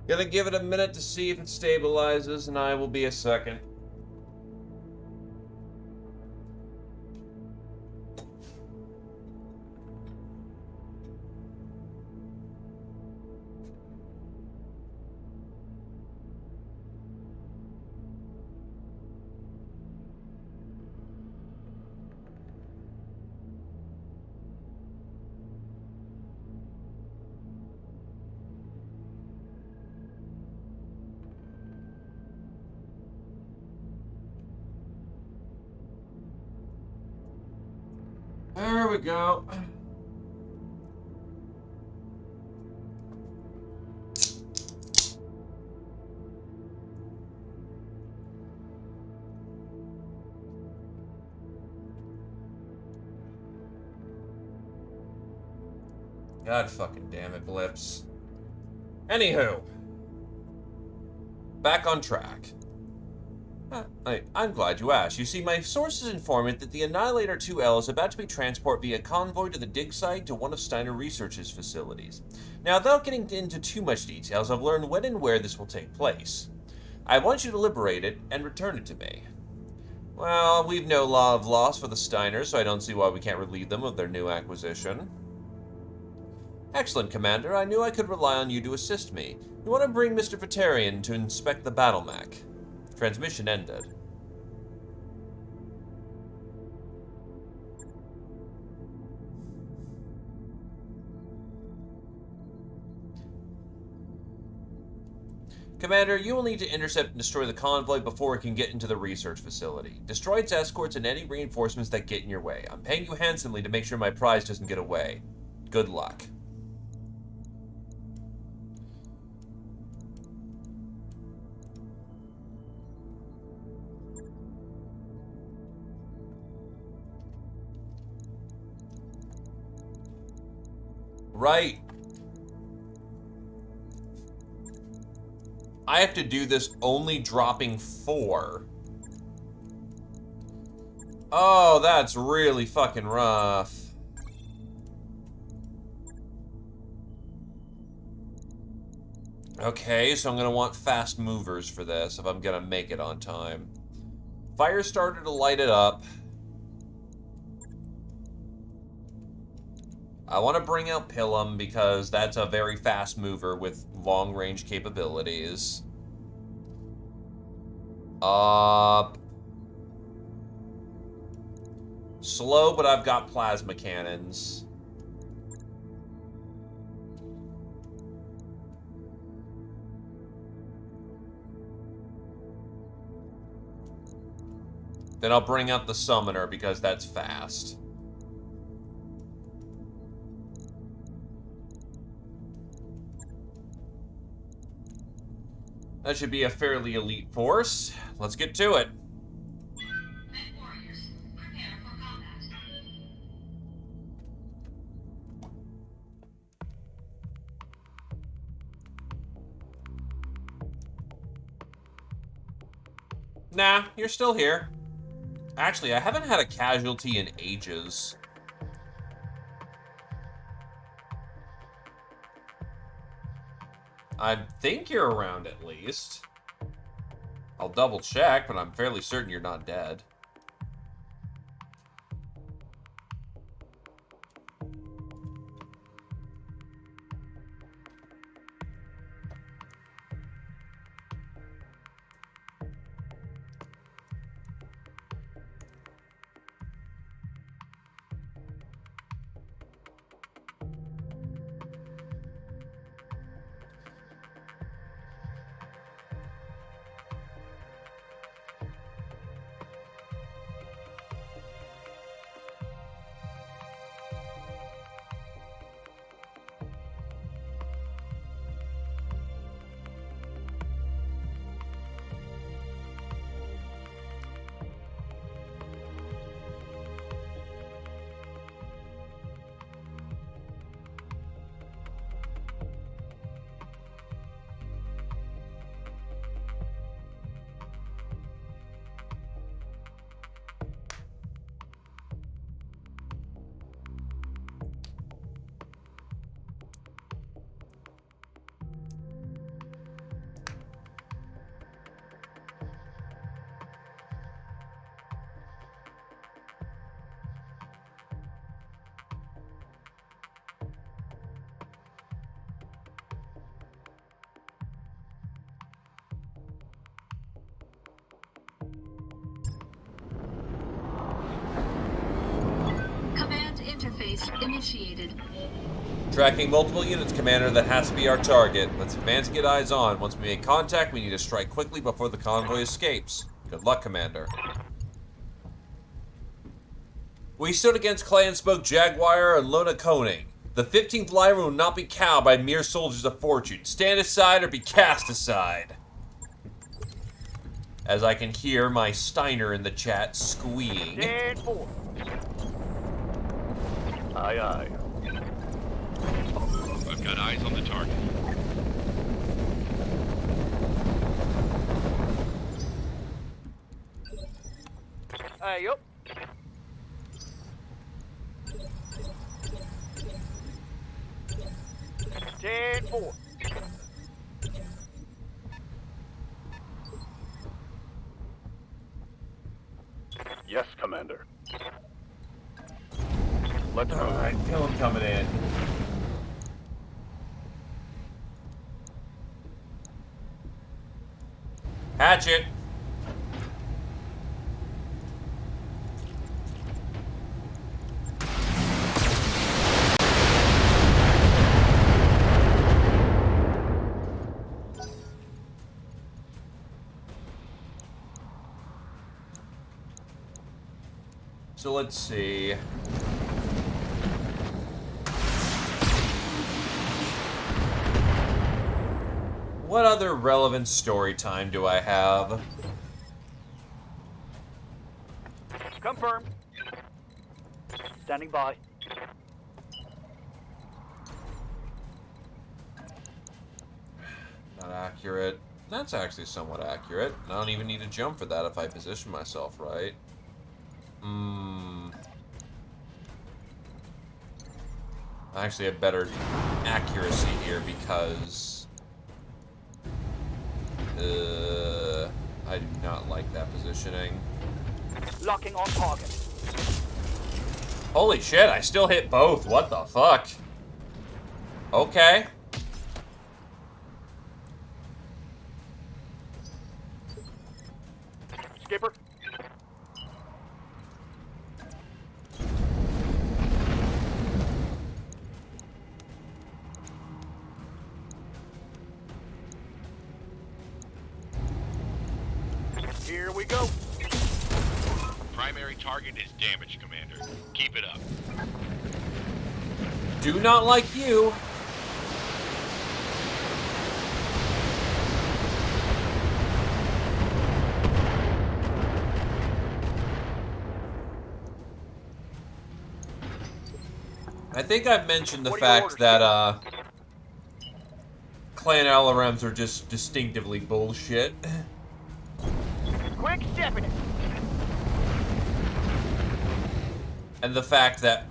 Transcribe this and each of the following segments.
Gonna give it a minute to see if it stabilizes, and I will be a second. There we go. God fucking damn it, Blips. Anywho, back on track. I'm glad you asked. You see, my sources inform me that the Annihilator 2L is about to be transported via convoy to the dig site to one of Steiner Research's facilities. Now, without getting into too much details, I've learned when and where this will take place. I want you to liberate it and return it to me. Well, we've no law of loss for the Steiners, so I don't see why we can't relieve them of their new acquisition. Excellent, Commander. I knew I could rely on you to assist me. You want to bring Mr. Vitarian to inspect the battle mech. Transmission ended. Commander, you will need to intercept and destroy the convoy before it can get into the research facility. Destroy its escorts and any reinforcements that get in your way. I'm paying you handsomely to make sure my prize doesn't get away. Good luck. Right. I have to do this only dropping 4. Oh, that's really fucking rough. Okay, so I'm gonna want fast movers for this if I'm gonna make it on time. Fire starter to light it up. I want to bring out Pilum because that's a very fast mover with long-range capabilities. Slow, but I've got plasma cannons. Then I'll bring out the summoner because that's fast. That should be a fairly elite force. Let's get to it. Nah, you're still here. Actually, I haven't had a casualty in ages. I think you're around at least. I'll double check, but I'm fairly certain you're not dead. Release initiated. Tracking multiple units, Commander. That has to be our target. Let's advance and get eyes on. Once we make contact, we need to strike quickly before the convoy escapes. Good luck, Commander. We stood against Clan Smoke Jaguar and Lona Koning. The 15th line will not be cowed by mere soldiers of fortune. Stand aside or be cast aside. As I can hear my Steiner in the chat squeeing. Stand for. Aye, aye. I've got eyes on the target. Aye, yup. Stand for. Yes, Commander. Let's move. Alright, feel him coming in. Hatchet! So let's see. What other relevant story time do I have? Confirmed. Standing by. Not accurate. That's actually somewhat accurate. I don't even need to jump for that if I position myself right. I actually have better accuracy here because I do not like that positioning. Locking on target. Holy shit, I still hit both. What the fuck? Okay. Skipper. Here we go. Primary target is damaged, Commander. Keep it up. Do not like you. I think I've mentioned the fact that, Clan LRMs are just distinctively bullshit. Quick stepping it. And the fact that,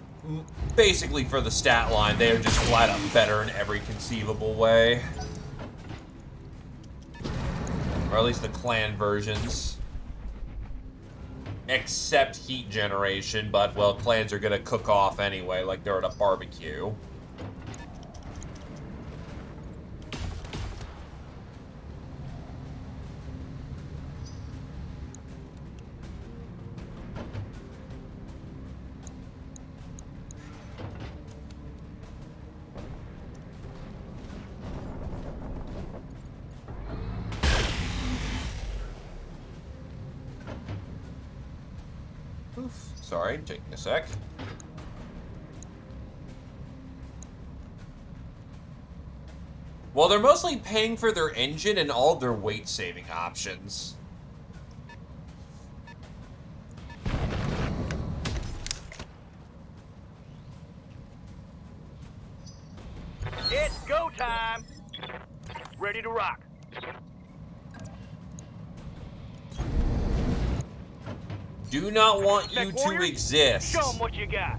basically for the stat line, they are just flat up better in every conceivable way. Or at least the clan versions. Except heat generation, but, well, clans are gonna cook off anyway, like they're at a barbecue. Oof. Sorry, taking a sec. Well, they're mostly paying for their engine and all their weight-saving options. It's go time. Ready to rock. Do not want you Spec to warriors, exist. Show 'em what you got.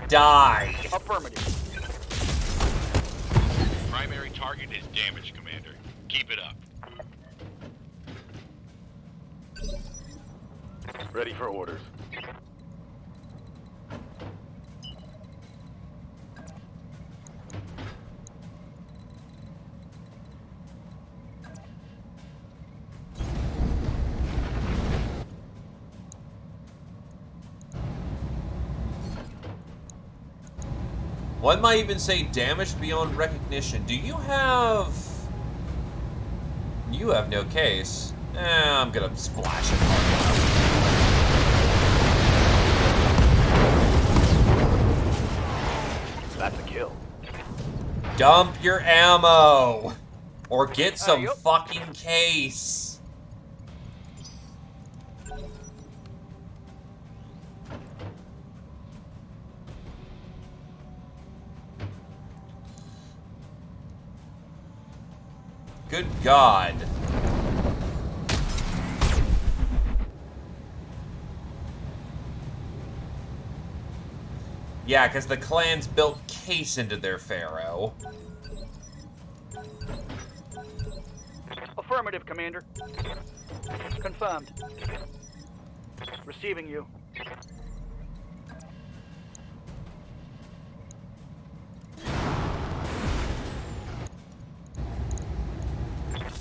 Die. Affirmative. Primary target is damaged, Commander. Keep it up. Ready for orders. One might even say damaged beyond recognition. Do you have... You have no case. I'm gonna splash it. That's a kill. Dump your ammo! Or get some Yep. fucking case. Good God. Yeah, because the clans built case into their pharaoh. Affirmative, Commander. Confirmed. Receiving you.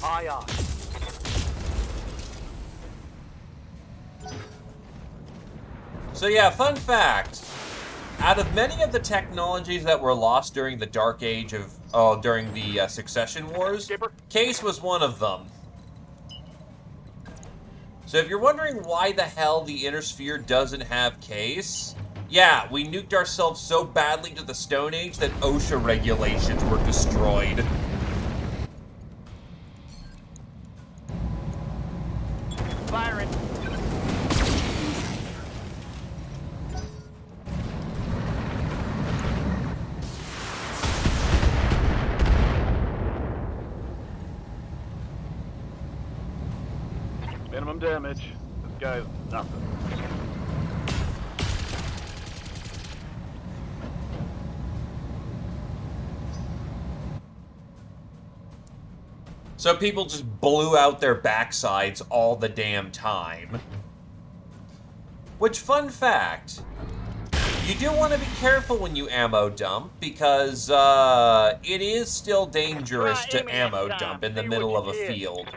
Aye, aye. So yeah, fun fact. Out of many of the technologies that were lost during the Dark Age of, during the Succession Wars, Skipper? case was one of them. So if you're wondering why the hell the Inner Sphere doesn't have case, yeah, we nuked ourselves so badly to the Stone Age that OSHA regulations were destroyed. Firing. Minimum damage. This guy's nothing. So people just blew out their backsides all the damn time. Which, fun fact, you do want to be careful when you ammo dump, because it is still dangerous Try to aiming ammo next time. dump in the See middle what of you a did. field.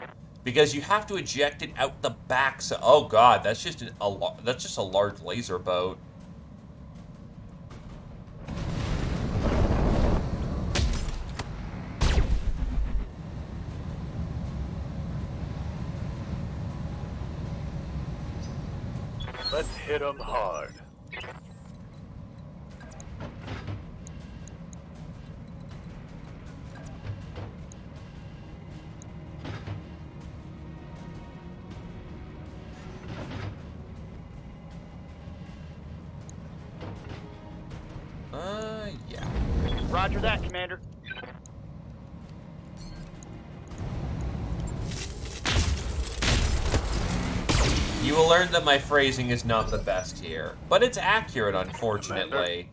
Because you have to eject it out the backside. Oh god, that's just that's just a large laser boat. Let's hit him hard. Yeah. Roger that, Commander. You will learn that my phrasing is not the best here, but it's accurate, unfortunately.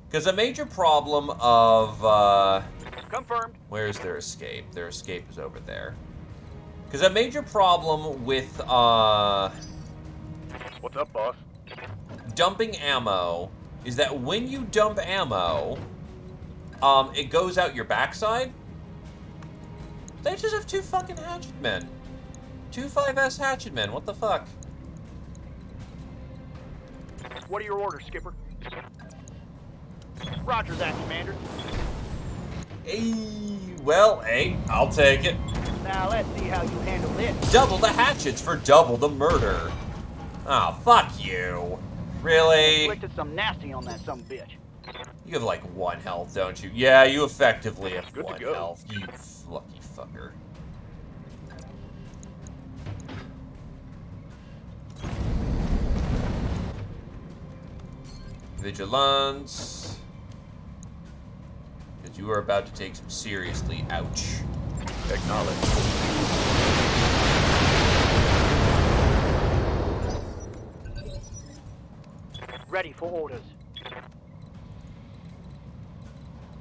Because a major problem of, Confirmed. where's their escape? Their escape is over there. Because a major problem with, What's up, boss? dumping ammo is that when you dump ammo, it goes out your backside. They just have two fucking hatchet men. Two 5S hatchet men, what the fuck? What are your orders, Skipper? Roger that, Commander. Hey, well, hey, I'll take it. Now let's see how you handle this. Double the hatchets for double the murder. Oh, fuck you. Really? Inflicted some nasty on that some bitch. You have like 1 health, don't you? Yeah, you effectively have Good to 1 go. health. You lucky fucker. Vigilance. Because you are about to take some seriously ouch. Acknowledge. Ready for orders.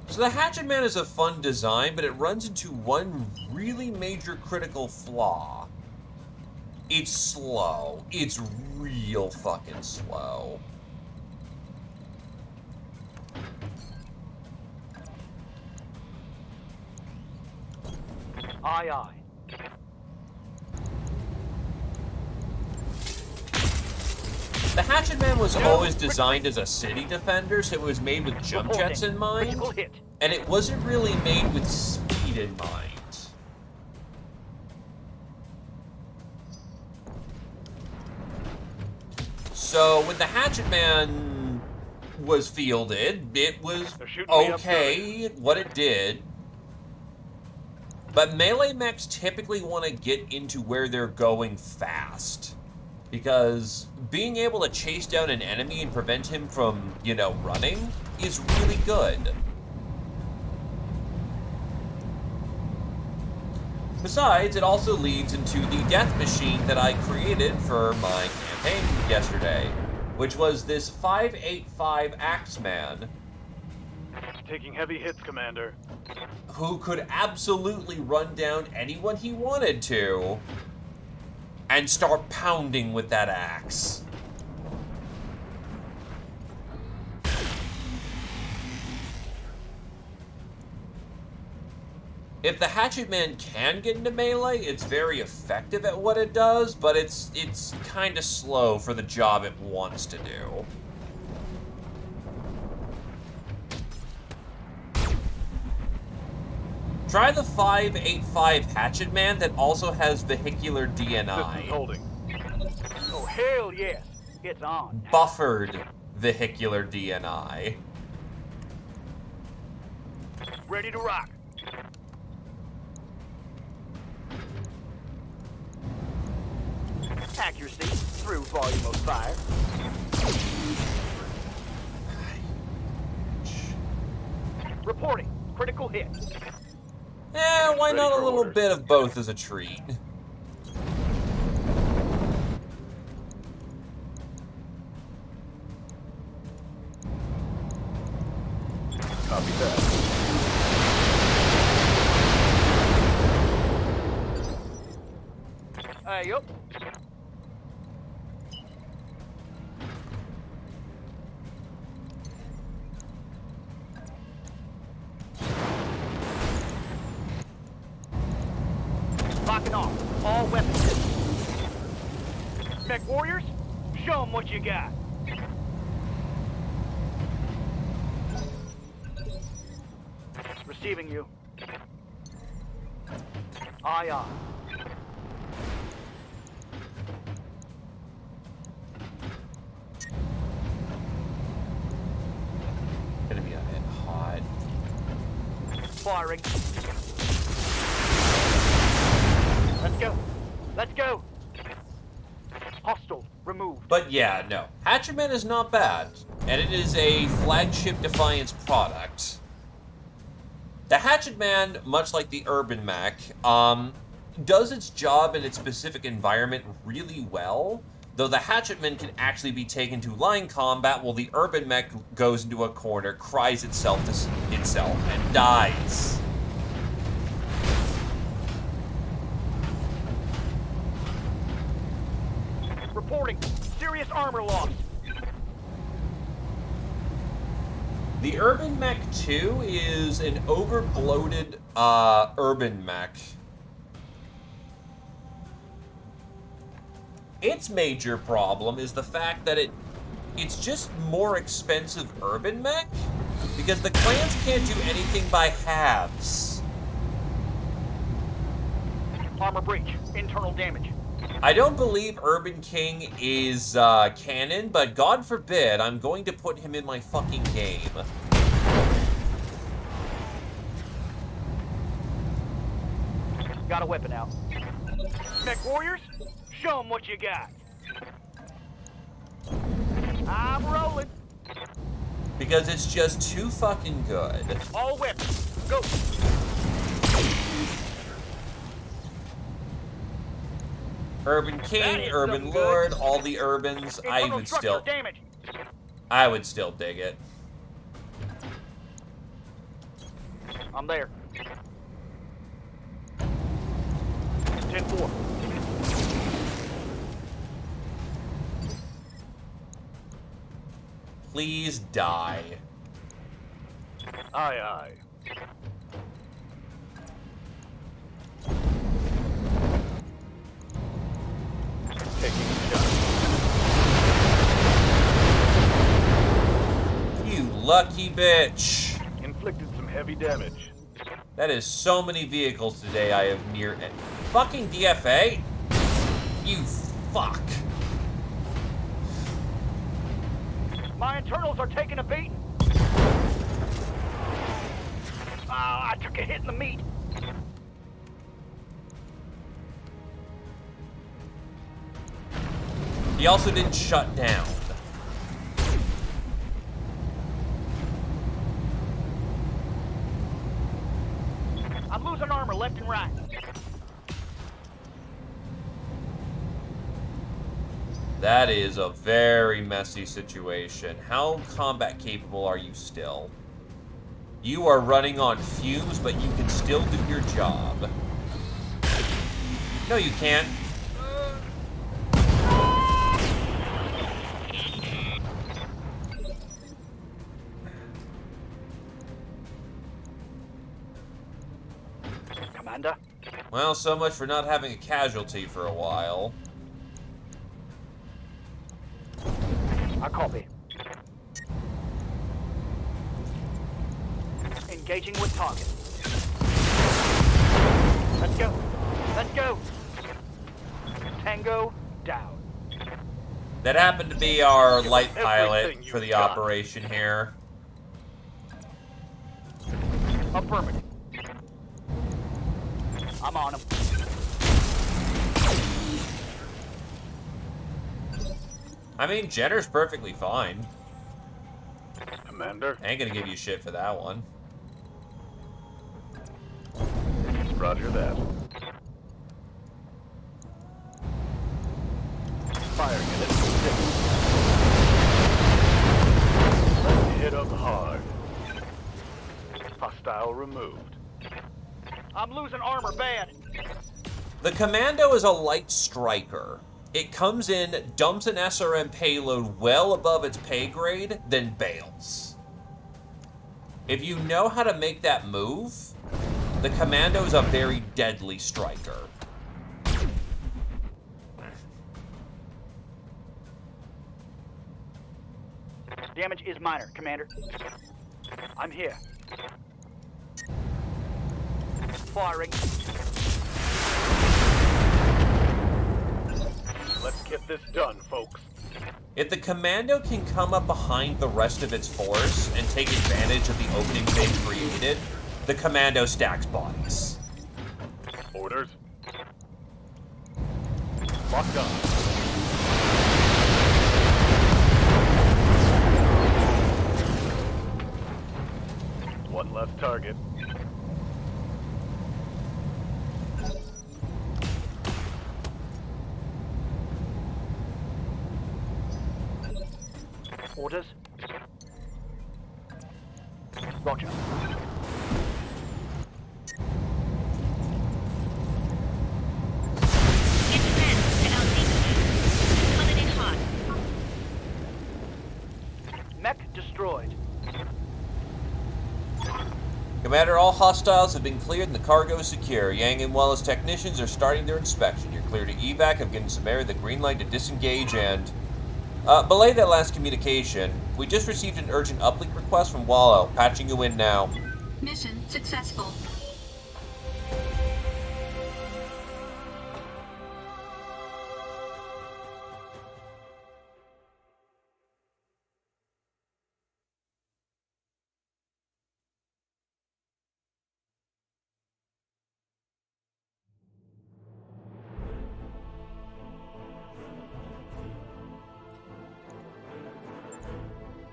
So the Hatchet Man is a fun design, but it runs into one really major critical flaw. It's slow. It's real fucking slow. Aye, aye. The Hatchetman was always designed as a city defender, so it was made with jump jets in mind, Critical hit. and it wasn't really made with speed in mind. So when the Hatchetman was fielded, it was okay at what it did. But melee mechs typically want to get into where they're going fast. Because being able to chase down an enemy and prevent him from, you know, running is really good. Besides, it also leads into the death machine that I created for my campaign yesterday, which was this 585 Axeman. Taking heavy hits, Commander. Who could absolutely run down anyone he wanted to and start pounding with that axe. If the Hatchetman can get into melee, it's very effective at what it does, but it's kind of slow for the job it wants to do. Try the 585 Hatchetman that also has vehicular DNI. Systems holding. Oh, hell yes. It's on. Buffered vehicular DNI. Ready to rock. Accuracy through volume of fire. Reporting. Critical hit. Why Ready not a for little orders. bit of both as a treat? Copy that. Yup. Locking off. All weapons. Mech warriors, show them what you got. Receiving you. Aye, aye. Gonna be a bit hot. Firing. Let's go. Let's go. Hostile removed. But yeah, no. Hatchetman is not bad, and it is a flagship Defiance product. The Hatchetman, much like the Urban Mech, does its job in its specific environment really well, though the Hatchetman can actually be taken to line combat while the Urban Mech goes into a corner, cries itself to itself, and dies. Reporting. Serious armor loss. The Urban Mech 2 is an over-bloated Urban Mech. Its major problem is the fact that it's just more expensive Urban Mech because the clans can't do anything by halves. Armor breach. Internal damage. I don't believe Urban King is canon, but God forbid, I'm going to put him in my fucking game. Got a weapon out. Mech warriors, show them what you got. I'm rolling. Because it's just too fucking good. All weapons. Go. Urban That King, is Urban something Lord, good. all the Urbans, Internal structure damage. I would still dig it. I'm there. 10-4. Please die. Aye, aye. Taking a shot. lucky bitch. Inflicted some heavy damage. That is so many vehicles today I have near... Fucking DFA? You fuck. My internals are taking a beating. Ah, I took a hit in the meat. He also didn't shut down. I'm losing armor left and right. That is a very messy situation. How combat capable are you still? You are running on fumes, but you can still do your job. No, you can't. Commander? Well, so much for not having a casualty for a while. I copy. Engaging with target. Let's go. Let's go. Tango down. That happened to be our Give light us pilot everything for you've the got. operation here. Affirmative. I'm on him. I mean, Jenner's perfectly fine. Commander, I ain't gonna give you shit for that one. roger that. Fire unit six. Let's hit them hard. Hostile removed. I'm losing armor bad. The Commando is a light striker. It comes in, dumps an SRM payload well above its pay grade, then bails. If you know how to make that move, the Commando is a very deadly striker. Damage is minor, Commander. I'm here. Firing. Let's get this done, folks. If the Commando can come up behind the rest of its force and take advantage of the opening they've created, the Commando stacks bodies. Orders. Locked on. One less target. Orders. Roger. Mech destroyed. Commander, all hostiles have been cleared and the cargo is secure. Yang and Wallace technicians are starting their inspection. You're clear to evac. I've given Samara the green light to disengage and... belay that last communication. We just received an urgent uplink request from Wallow. Patching you in now. Mission successful.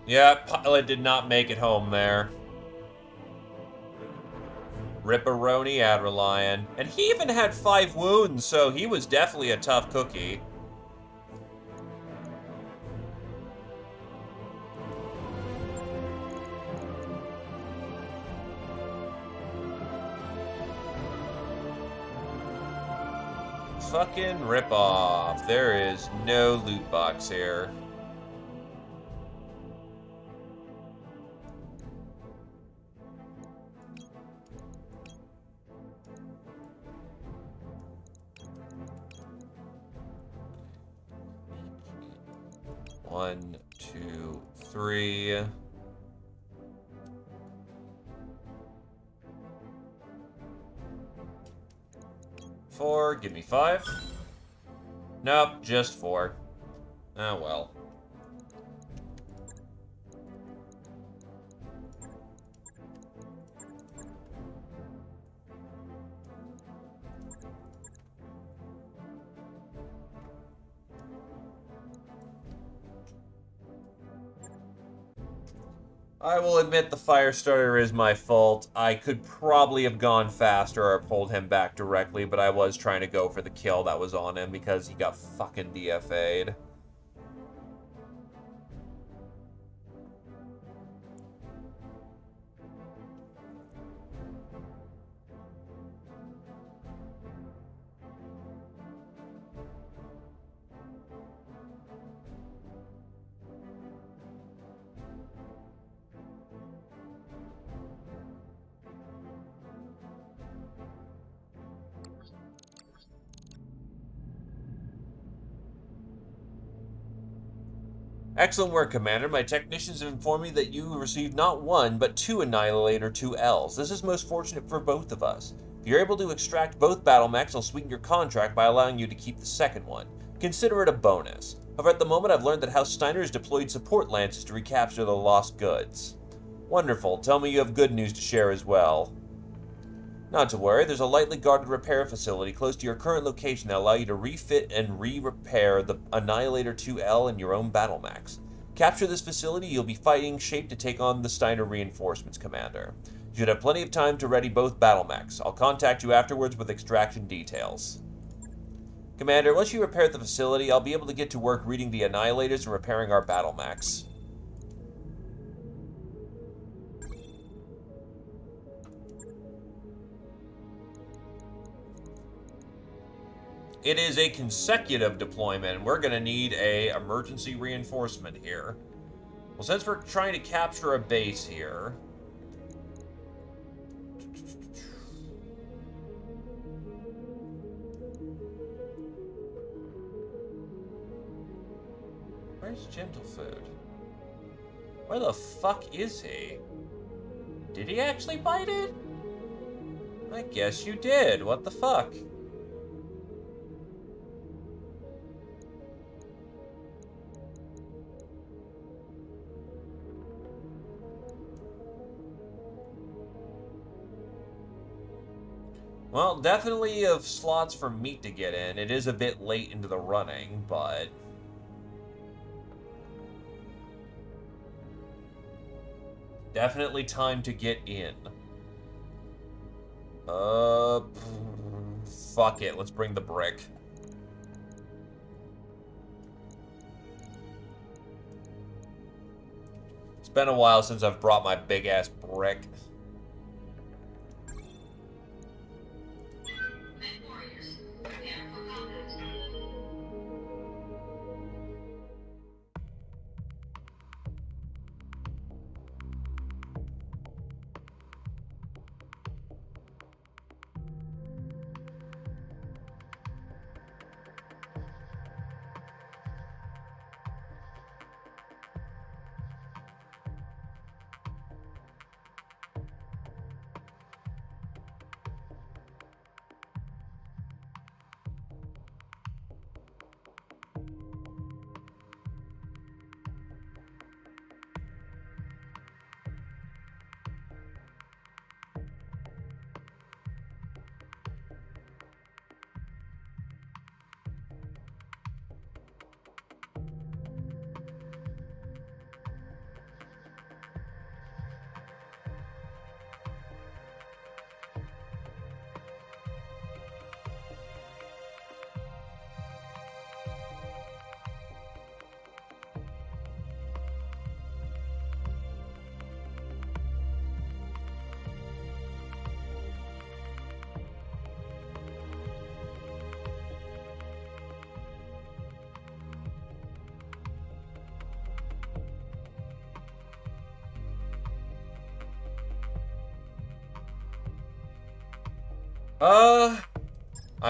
Yeah, pilot did not make it home there. Ripperoni Adrelion. And he even had 5 wounds, so he was definitely a tough cookie. Fucking rip off. There is no loot box here. One, two, three. 4. Give me 5. Nope, just 4. Ah, well. I will admit the fire starter is my fault. I could probably have gone faster or pulled him back directly, but I was trying to go for the kill that was on him because he got fucking DFA'd. Excellent work, Commander. My technicians have informed me that you received not one, but 2 Annihilator 2Ls. This is most fortunate for both of us. If you're able to extract both battle mechs, I'll sweeten your contract by allowing you to keep the second one. Consider it a bonus. However, at the moment, I've learned that House Steiner has deployed support lances to recapture the lost goods. Wonderful. Tell me you have good news to share as well. Not to worry, there's a lightly guarded repair facility close to your current location that will allow you to refit and re-repair the Annihilator 2L in your own battle mechs. Capture this facility, you'll be fighting shape to take on the Steiner reinforcements, Commander. You should have plenty of time to ready both battle mechs. I'll contact you afterwards with extraction details. Commander, once you repair the facility, I'll be able to get to work reading the Annihilators and repairing our battle mechs. It is a consecutive deployment. We're going to need a emergency reinforcement here. Well, since we're trying to capture a base here... Where's Gentlefoot? Where the fuck is he? Did he actually bite it? I guess you did. What the fuck? Well, definitely of slots for meat to get in. It is a bit late into the running, but... definitely time to get in. Fuck it. Let's bring the brick. It's been a while since I've brought my big-ass brick.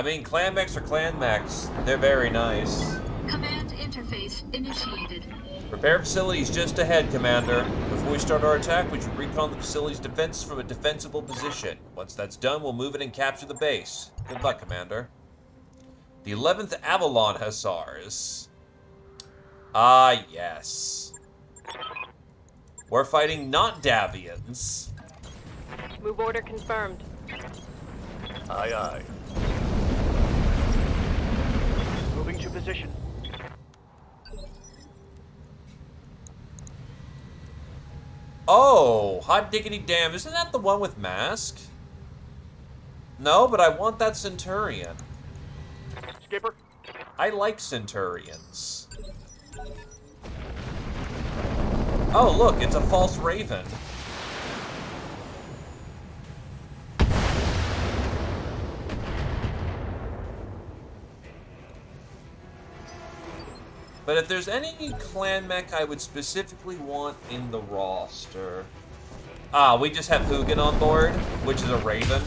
I mean, clan mechs are clan mechs. They're very nice. Command interface initiated. Repair facilities just ahead, Commander. Before we start our attack, we should recon the facility's defenses from a defensible position. Once that's done, we'll move it and capture the base. Good luck, Commander. The 11th Avalon Hussars. Ah, yes. We're fighting not Davians. Move order confirmed. Aye, aye. Moving to position. Oh, hot diggity damn. Isn't that the one with mask? No, but I want that Centurion. Skipper. I like Centurions. Oh, look, it's a false raven. But if there's any clan mech I would specifically want in the roster... Ah, we just have Hugin on board, which is a raven.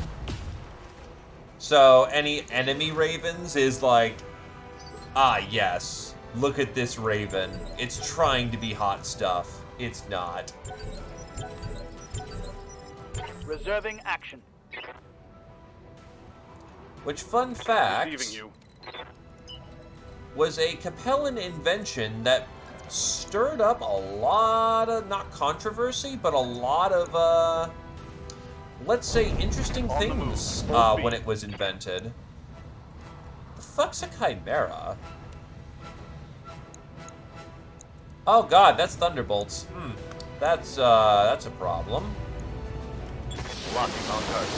So any enemy ravens is like... Ah, yes. Look at this raven. It's trying to be hot stuff. It's not. Reserving action. Which, fun fact... Receiving you. was a Capellan invention that stirred up a lot of, not controversy, but a lot of, let's say, interesting On the things move. Full when speed. it was invented. The fuck's a Chimera? Oh god, that's Thunderbolts. That's a problem. Locking on target.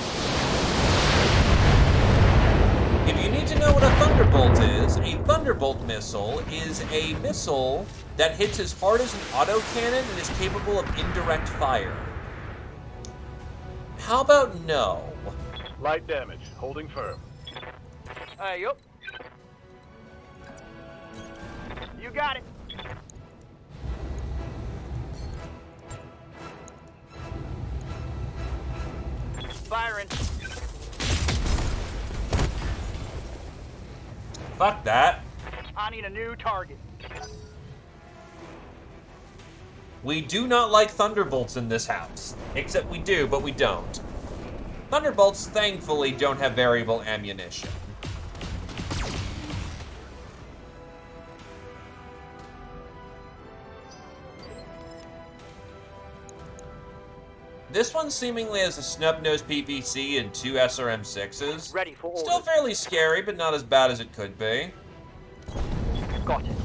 If you need to know what a Thunderbolt is, a Thunderbolt missile is a missile that hits as hard as an autocannon and is capable of indirect fire. How about no? Light damage. Holding firm. Yup. You got it. Firing. Fuck that. I need a new target. We do not like Thunderbolts in this house. Except we do, but we don't. Thunderbolts, thankfully, don't have variable ammunition. This one seemingly has a snub-nosed PPC and 2 SRM-6s. Ready for orders. Still fairly scary, but not as bad as it could be. Got it.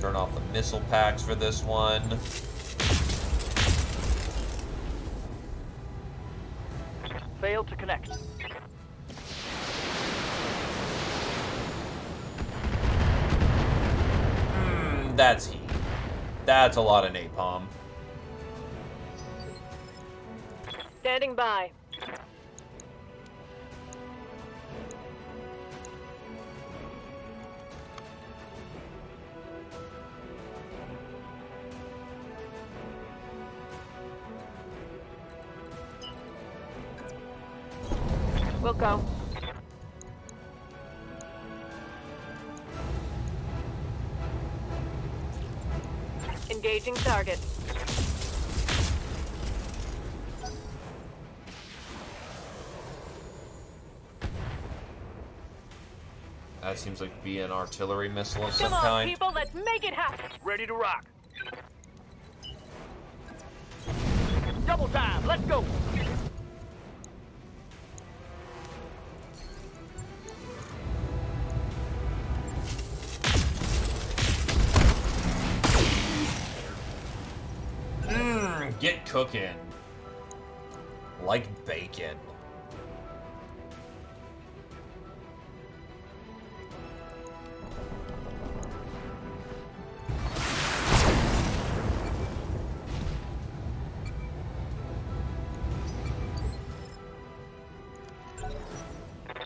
Turn off the missile packs for this one. Failed to connect. That's heat. That's a lot of napalm. Standing by. We'll go. Engaging target. That seems like be an artillery missile of some Come on, kind. people, let's make it happen. Ready to rock. Double time. Let's go. Get cooking. Like bacon.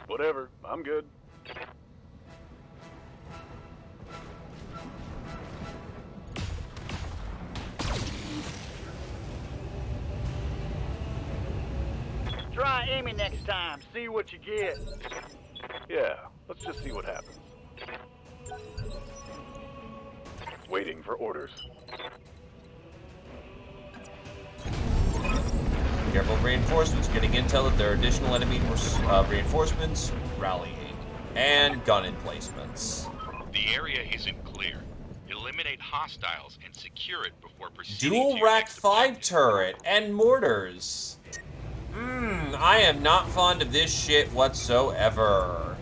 Whatever. I'm good. Try aiming next time. See what you get. Yeah. Let's just see what happens. Waiting for orders. Careful of reinforcements. Getting intel that there are additional enemy reinforcements. Rallying. And gun emplacements. The area isn't clear. Eliminate hostiles and secure it before proceeding to Dual your rack next 5 objective. turret and mortars. I am not fond of this shit whatsoever.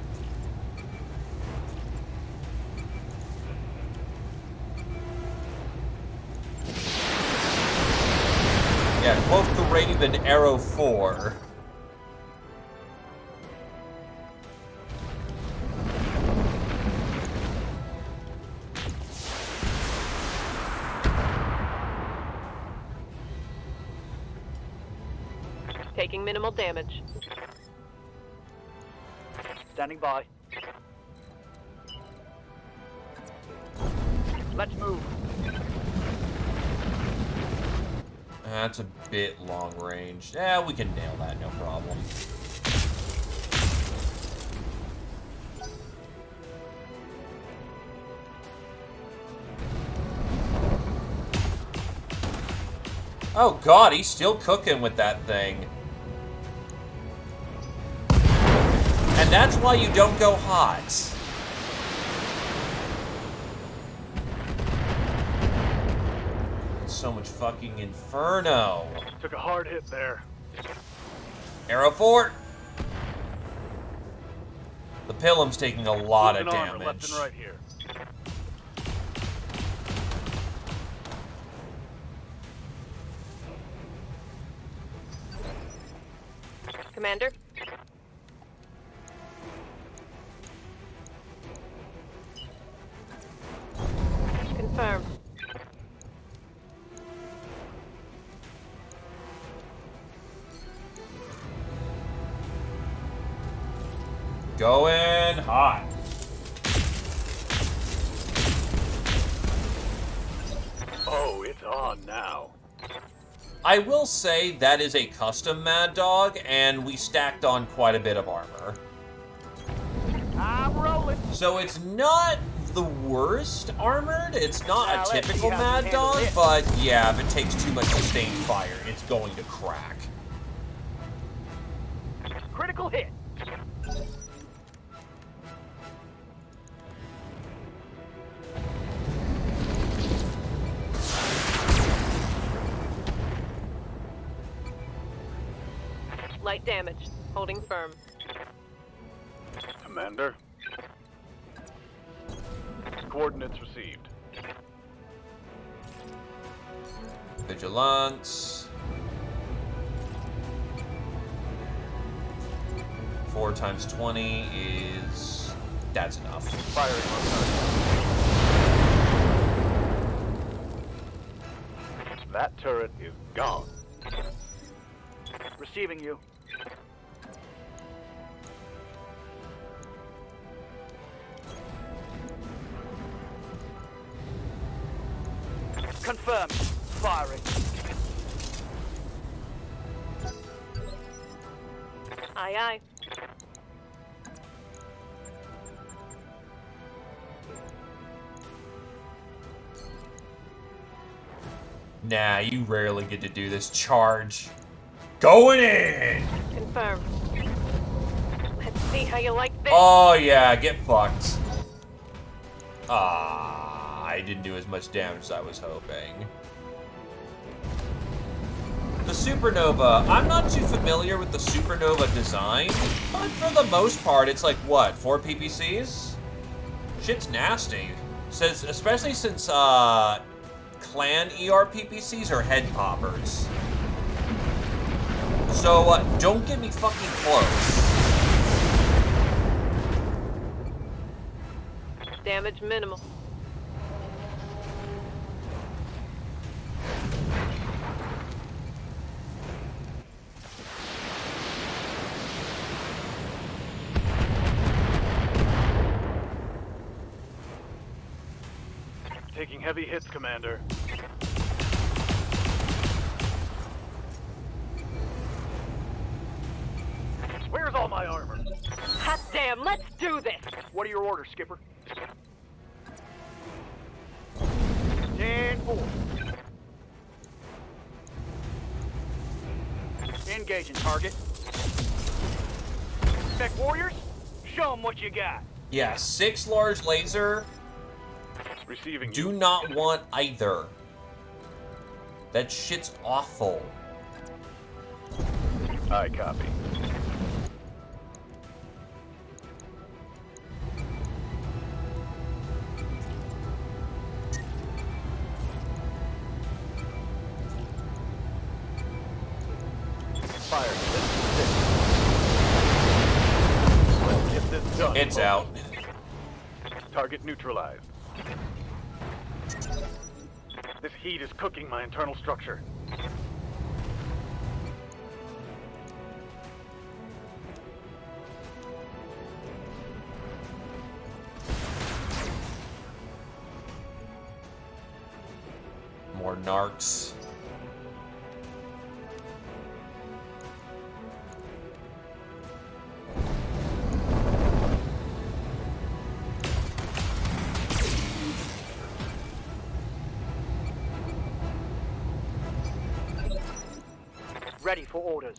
Yeah, quote the Raven Arrow 4. Taking minimal damage. Standing by. Let's move. That's a bit long range. Yeah, we can nail that, no problem. Oh god, he's still cooking with that thing. And that's why you don't go hot. So much fucking inferno. Took a hard hit there. Arrow 4. The Pilum's taking a lot of Moving armor damage. left and right here. Commander? Confirmed. Going hot. Oh, it's on now. I will say that is a custom Mad Dog, and we stacked on quite a bit of armor. I'm rolling. So it's not the worst armored. It's not Now a let's typical see how Mad we handle Dog, this. but yeah, if it takes too much sustained fire, it's going to crack. Critical hit. Light damage. Holding firm. Commander. Coordinates received. Vigilance. 4 times 20 is... That's enough. Firing on target. That turret is gone. Receiving you. Confirmed. Firing. Aye, aye. Nah, you rarely get to do this. Charge. Going in! Confirmed. Let's see how you like this. Oh yeah, get fucked. Ah, I didn't do as much damage as I was hoping. The Supernova, I'm not too familiar with the Supernova design, but for the most part, it's like, what, 4 PPCs? Shit's nasty. Says, especially since, clan ER PPCs are head poppers. So, don't get me fucking close. Damage minimal. Taking heavy hits, Commander. Where's all my armor? Hot damn, let's do this! What are your orders, Skipper? 10-4. Engaging target. Mech warriors, show them what you got. Yeah, 6 large laser. Receiving Do you. not want either. That shit's awful. I copy. Fire. Let's get this done. It's out. Target neutralized. This heat is cooking my internal structure. More narcs. Ready for orders.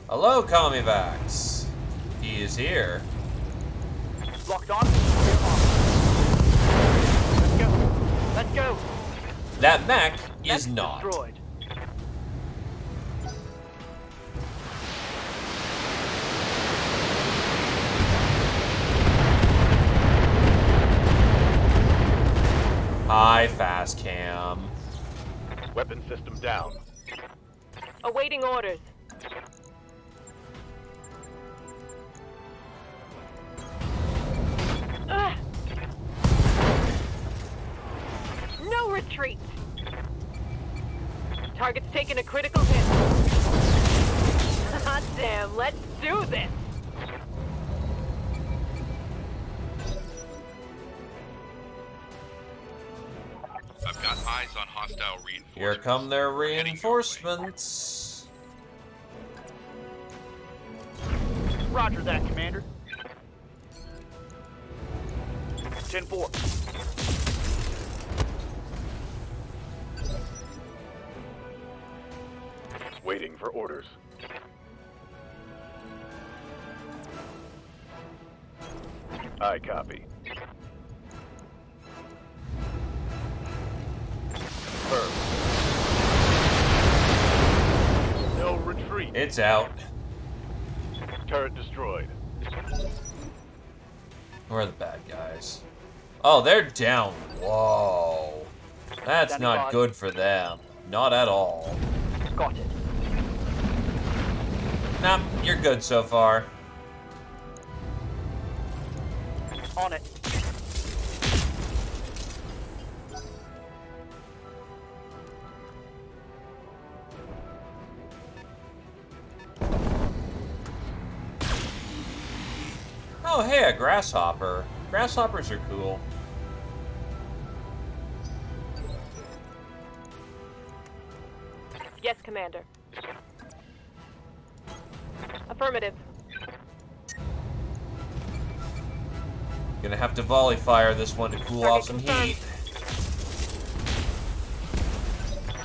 Hello, Commivax. He is here. Locked on. We're on. Let's go. Let's go. That mech is Mech's not. destroyed. Hi, fast cam. Weapon system down. Awaiting orders. Ugh. No retreat. Target's taking a critical hit. Hot damn, let's do this. I've got eyes on hostile reinforcements. Here come their Heading your way. reinforcements. Roger that, Commander. 10-4. Waiting for orders. I copy. Confirmed. No retreat. It's out. Turret destroyed. Where are the bad guys? Oh, they're down. Whoa. That's Standing not by. good for them. Not at all. Got it. Nah, you're good so far. On it. Oh, hey, a grasshopper. Grasshoppers are cool. Yes, Commander. Affirmative. Gonna have to volley fire this one to cool off some Target heat.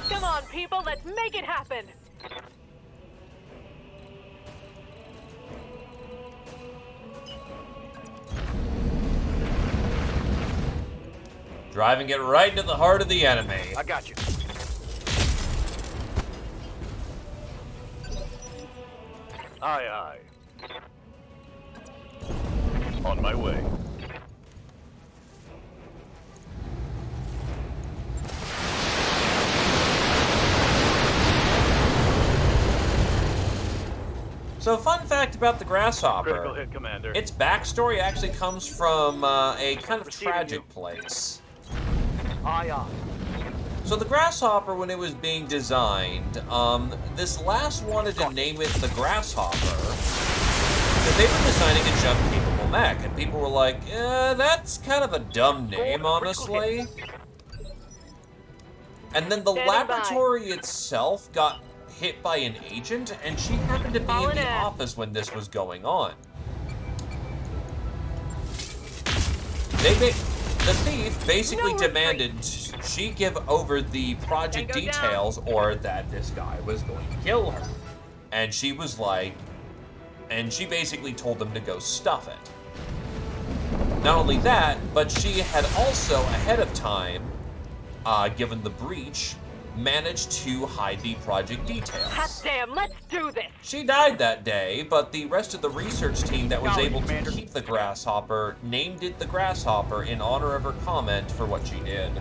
Come on, people, let's make it happen. Driving it right into the heart of the enemy. I got you. Aye, aye. On my way. So, fun fact about the Critical grasshopper. hit, Commander. Its backstory actually comes from a kind of Receiving tragic you. place. Aye, aye. So the grasshopper, when it was being designed, this last wanted to name it the Grasshopper, because they were designing a jump-capable mech, and people were like, that's kind of a dumb name, honestly. And then the Standing by. laboratory itself got hit by an agent, and she happened to be in Falling the in. office when this was going on. They The thief basically demanded she give over the project Tango down. details or that this guy was going to kill her. And she was like, and she basically told them to go stuff it. Not only that, but she had also, ahead of time, given the breach, managed to hide the project Hot details. damn, let's do this. She died that day, but the rest of the research team that was Golly, able to Commander. keep the Grasshopper named it the Grasshopper in honor of her comment for what she did.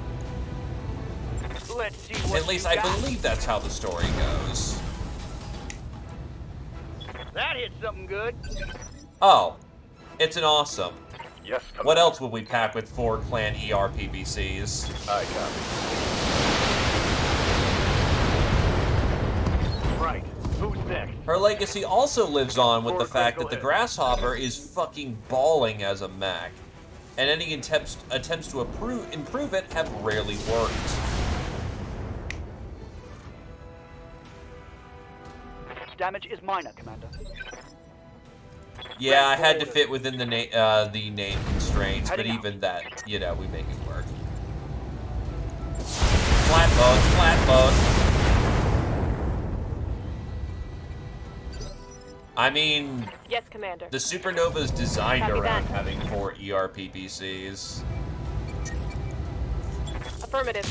Let's see what At least you I got. believe that's how the story goes. That hit something good. Oh, it's an awesome. Yes, Commander. What else would we pack with 4 clan ERPBCs? I copy. Right. Who's next? Her legacy also lives on with the Four fact that critical the hits. Grasshopper is fucking balling as a mech, and any attempts to improve it have rarely worked. Damage is minor, Commander. Yeah, I had to fit within the name constraints, but Heading out. even that, you know, we make it work. Flat bones, flat bones. I mean, Yes, Commander. the Supernova is designed Copy around that. having 4 ERPBCs. Affirmative.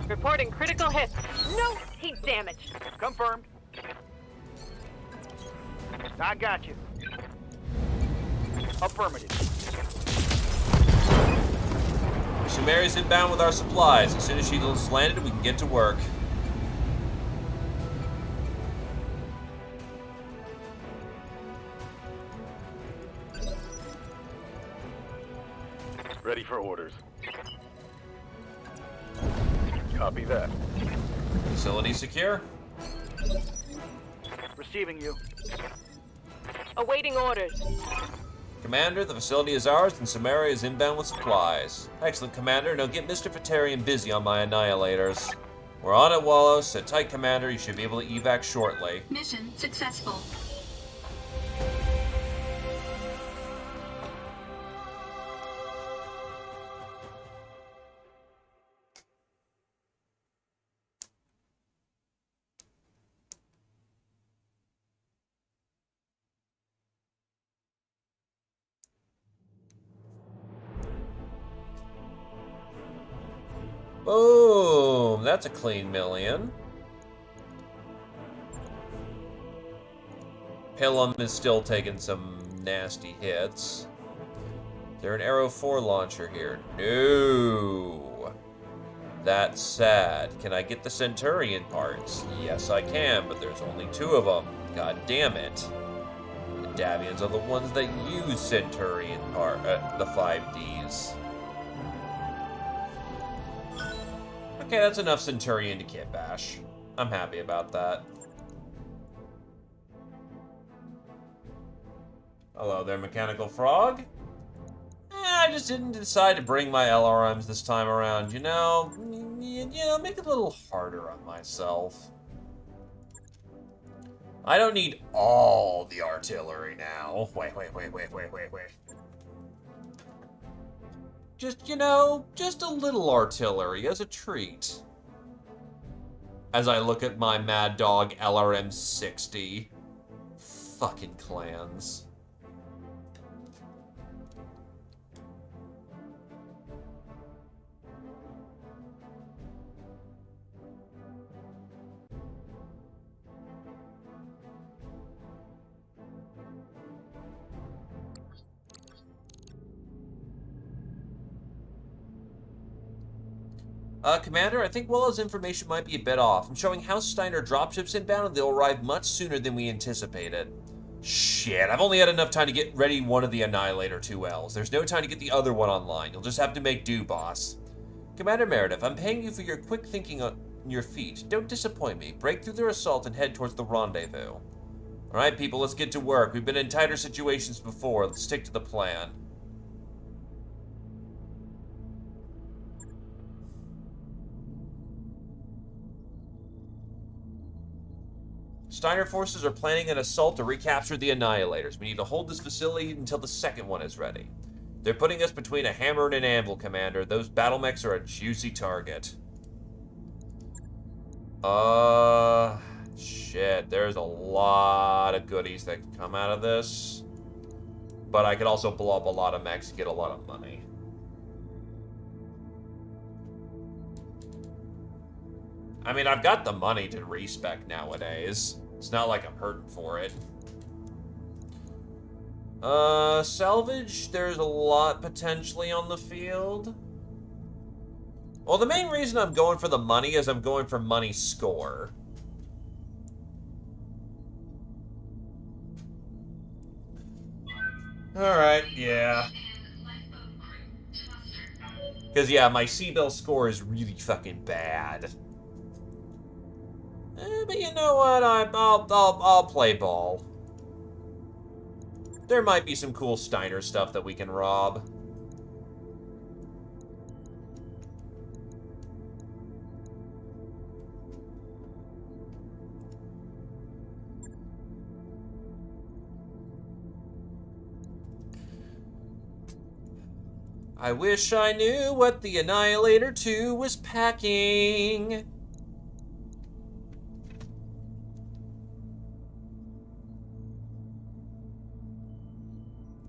Reporting critical hits. No, heat damage. Confirmed. I got you. Affirmative. Shumeri's inbound with our supplies. As soon as she's landed, we can get to work. Ready for orders. Copy that. Facility secure. Receiving you. Awaiting orders. Commander, the facility is ours, and Samaria is inbound with supplies. Excellent, Commander. Now get Mr. Fatarian busy on my annihilators. We're on it, Wallace. Sit tight, Commander. You should be able to evac shortly. Mission successful. Boom! That's a clean million. Pilum is still taking some nasty hits. Is there an Arrow 4 launcher here? No! That's sad. Can I get the Centurion parts? Yes, I can, but there's only 2 of them. God damn it. The Davians are the ones that use Centurion the 5Ds. Okay, that's enough Centurion to kit bash. I'm happy about that. Hello there, Mechanical Frog. I just didn't decide to bring my LRMs this time around, you know? Make it a little harder on myself. I don't need all the artillery now. Wait. Just, just a little artillery as a treat. As I look at my Mad Dog LRM 60. Fucking clans. Commander, I think Willow's information might be a bit off. I'm showing House Steiner dropships inbound and they'll arrive much sooner than we anticipated. Shit, I've only had enough time to get ready one of the Annihilator 2Ls. There's no time to get the other one online. You'll just have to make do, boss. Commander Meredith, I'm paying you for your quick thinking on your feet. Don't disappoint me. Break through their assault and head towards the rendezvous. Alright, people, let's get to work. We've been in tighter situations before. Let's stick to the plan. Steiner forces are planning an assault to recapture the Annihilators. We need to hold this facility until the second one is ready. They're putting us between a hammer and an anvil, Commander. Those battle mechs are a juicy target. Shit. There's a lot of goodies that can come out of this. But I could also blow up a lot of mechs and get a lot of money. I mean, I've got the money to respec nowadays. It's not like I'm hurting for it. Salvage, there's a lot potentially on the field. Well, the main reason I'm going for the money is I'm going for money score. Alright, yeah. Because, yeah, my C-Bill score is really fucking bad. But you know what? I'll play ball. There might be some cool Steiner stuff that we can rob. I wish I knew what the Annihilator 2 was packing.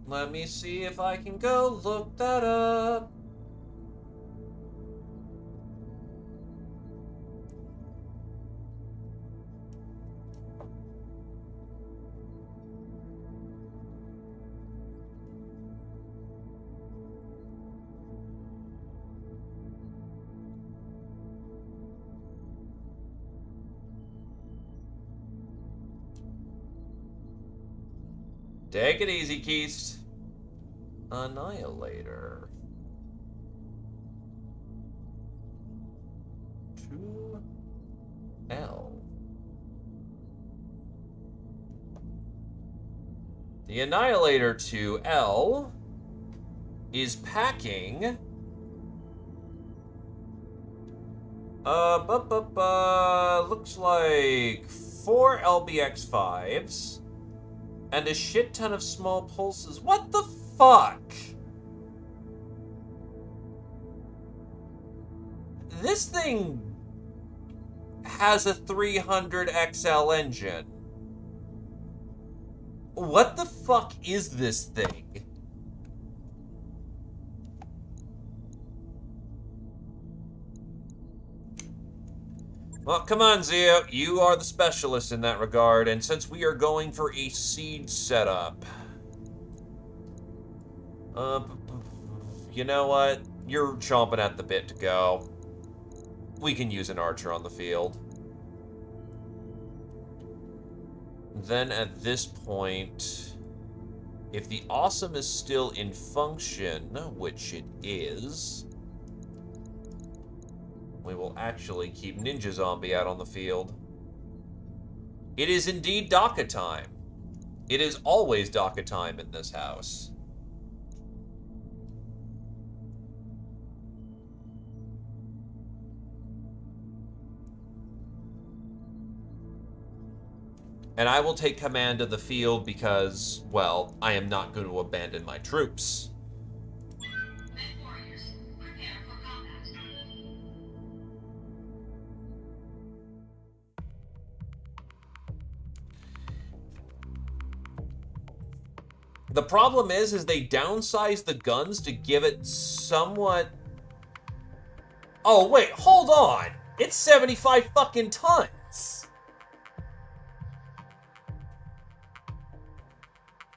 Let me see if I can go look that up. Take it easy, Keist. Annihilator. 2L. The Annihilator 2L is packing looks like 4 LBX5s and a shit ton of small pulses. What the fuck? This thing has a 300 XL engine. What the fuck is this thing? Well, come on, Zio. You are the specialist in that regard, and since we are going for a siege setup... you know what? You're chomping at the bit to go. We can use an archer on the field. Then at this point, if the awesome is still in function, which it is, we will actually keep Ninja Zombie out on the field. It is indeed DACA time. It is always DACA time in this house. And I will take command of the field because, well, I am not going to abandon my troops. Warriors, prepare for combat. The problem is they downsize the guns to give it somewhat... Oh, wait, hold on! It's 75 fucking tons!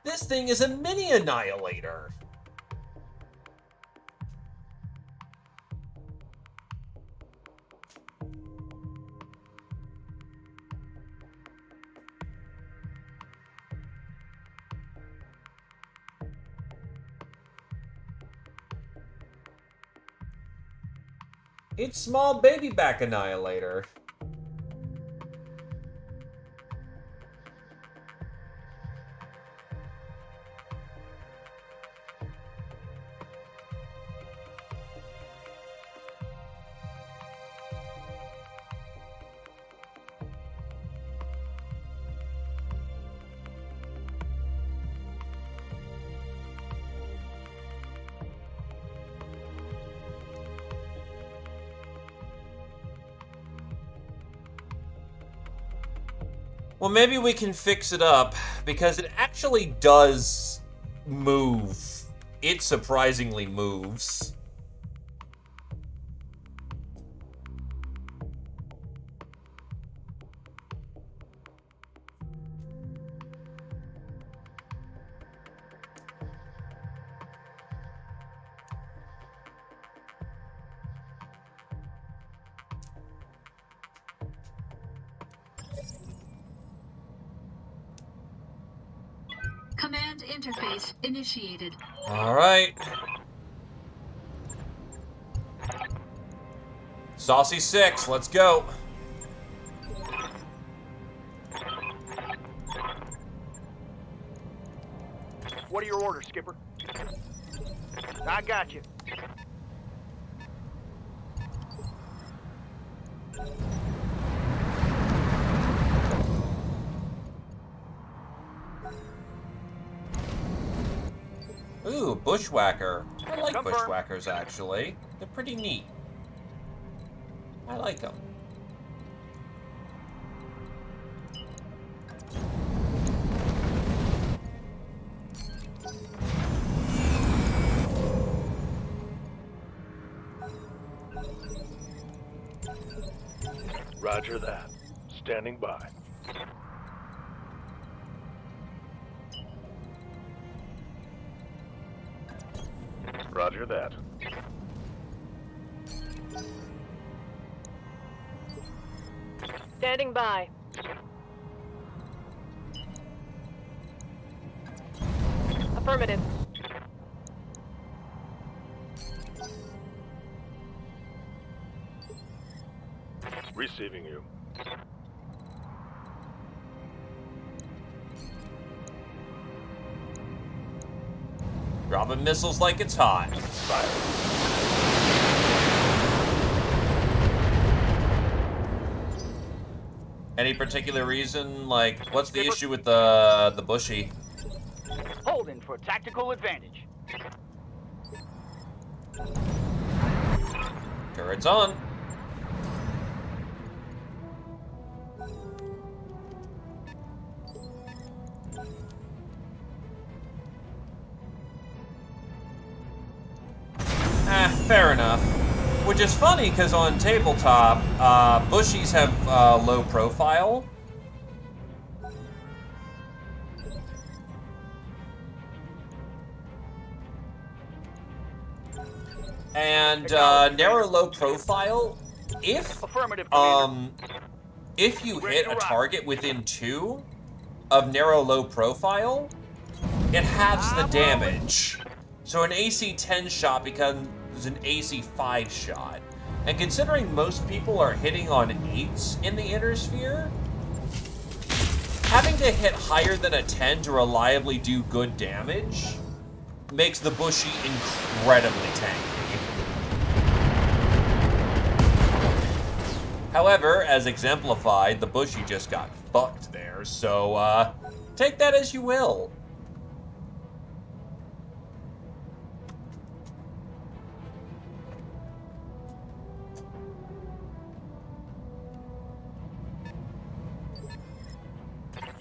This thing is a mini annihilator. It's small baby back annihilator. Well, maybe we can fix it up, because it actually does move. It surprisingly moves. Command interface initiated. All right. Saucy 6, let's go. What are your orders, Skipper? I got you. Ooh, bushwhacker. I like Confirmed. bushwhackers, actually. They're pretty neat. I like them. Roger that. Standing by. Roger that. Standing by. Affirmative. Receiving you. Dropping missiles like it's hot. Any particular reason? Like, what's the issue with the bushy? Holding for tactical advantage. Turret's on. Fair enough. Which is funny, because on tabletop, bushies have low profile. And narrow low profile, Affirmative, Commander. if you hit a target within 2 of narrow low profile, it halves the damage. So an AC 10 shot becomes an AC 5 shot. And considering most people are hitting on 8s in the inner sphere, having to hit higher than a 10 to reliably do good damage makes the bushy incredibly tanky. However, as exemplified, the bushy just got fucked there, so take that as you will.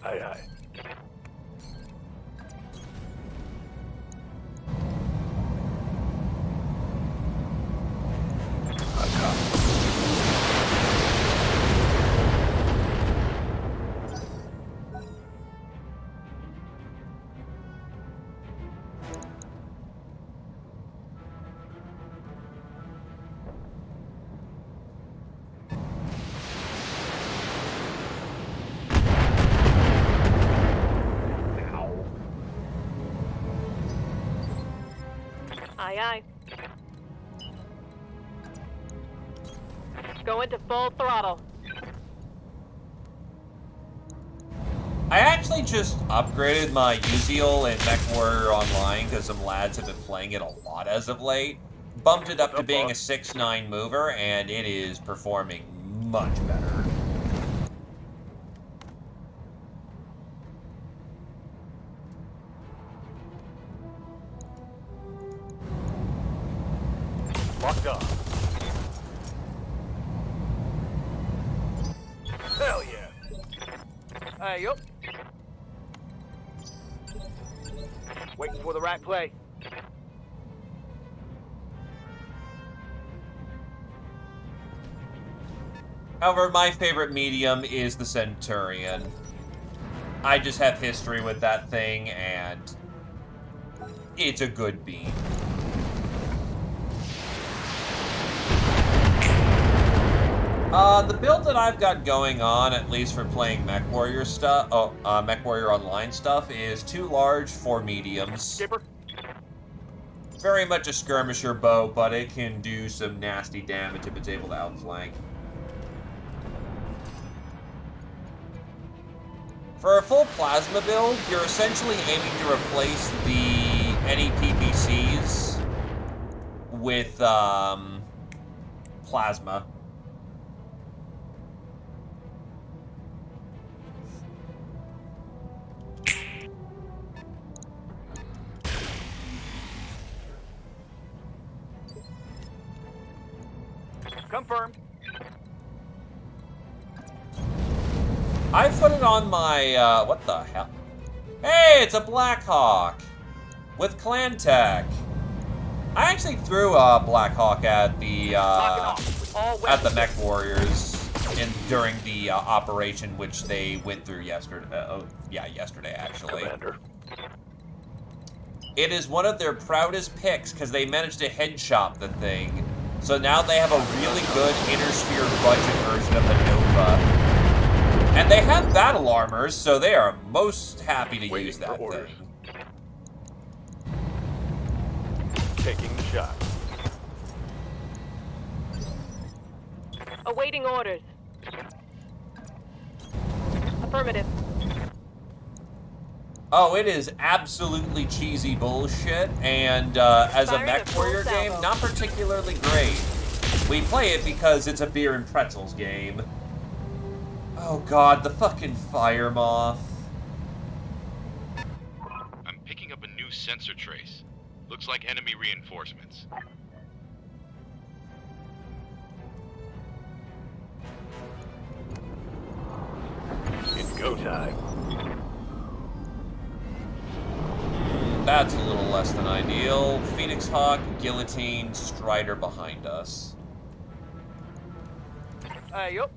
Aye, aye. Aye, aye. Go into full throttle. I actually just upgraded my Uziel in MechWarrior Online because some lads have been playing it a lot as of late. Bumped it up to being a 6-9 mover, and it is performing much better. Locked on. Hell yeah. Yup. Waiting for the right play. However, my favorite medium is the Centurion. I just have history with that thing, and it's a good beam. The build that I've got going on, at least for playing Mech Warrior stuff, Mech Warrior Online stuff, is 2 large, 4 mediums. Skipper. Very much a skirmisher bow, but it can do some nasty damage if it's able to outflank. For a full plasma build, you're essentially aiming to replace any PPCs with plasma. Confirmed. I put it on my, what the hell? Hey, it's a Blackhawk! With Clan Tech. I actually threw a Blackhawk at the, Mech Warriors during the operation which they went through yesterday. Yesterday, actually. Commander. It is one of their proudest picks, because they managed to headshot the thing. So now they have a really good inner sphere budget version of the Nova. And they have battle armors, so they are most happy to use that thing. Taking the shot. Awaiting orders. Affirmative. Oh, it is absolutely cheesy bullshit, and as a Firing Mech at full Warrior game, salvo. not particularly great. We play it because it's a beer and pretzels game. Oh god, the fucking fire moth. I'm picking up a new sensor trace. Looks like enemy reinforcements. It's go time. That's a little less than ideal. Phoenix Hawk, Guillotine, Strider behind us. Yup.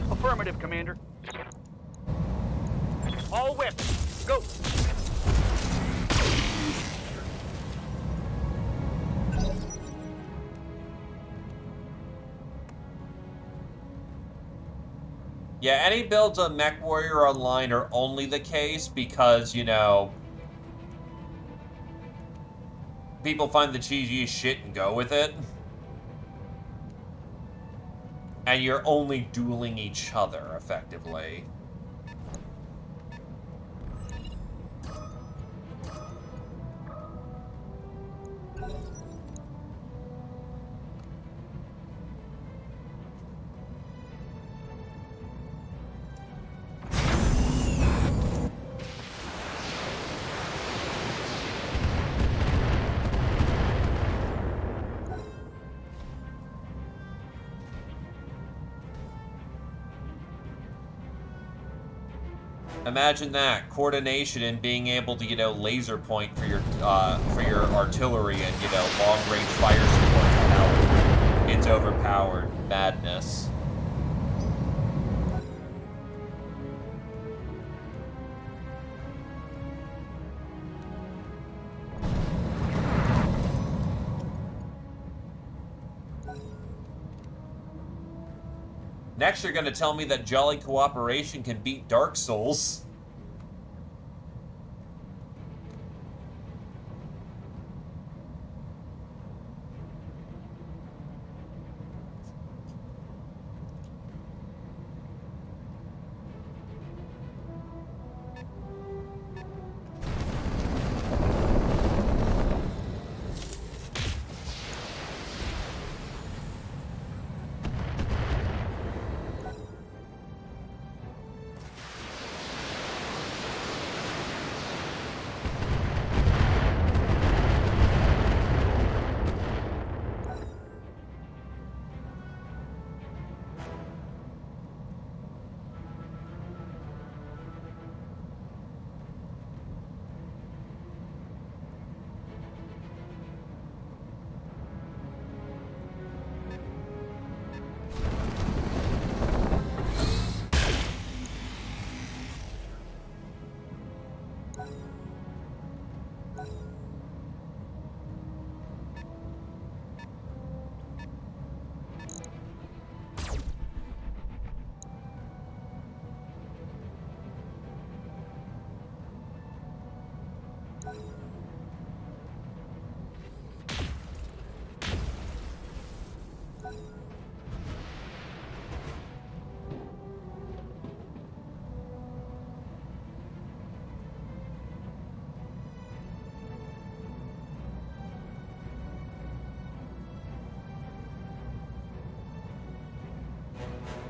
Affirmative, Commander. All weapons, go. Yeah, any builds on Mech Warrior Online are only the case because, you know, people find the cheesiest shit and go with it. And you're only dueling each other, effectively. Imagine that coordination and being able to, you know, laser point for your artillery and, you know, long range fire support. Hell, it's overpowered madness. Next, you're going to tell me that Jolly Cooperation can beat Dark Souls.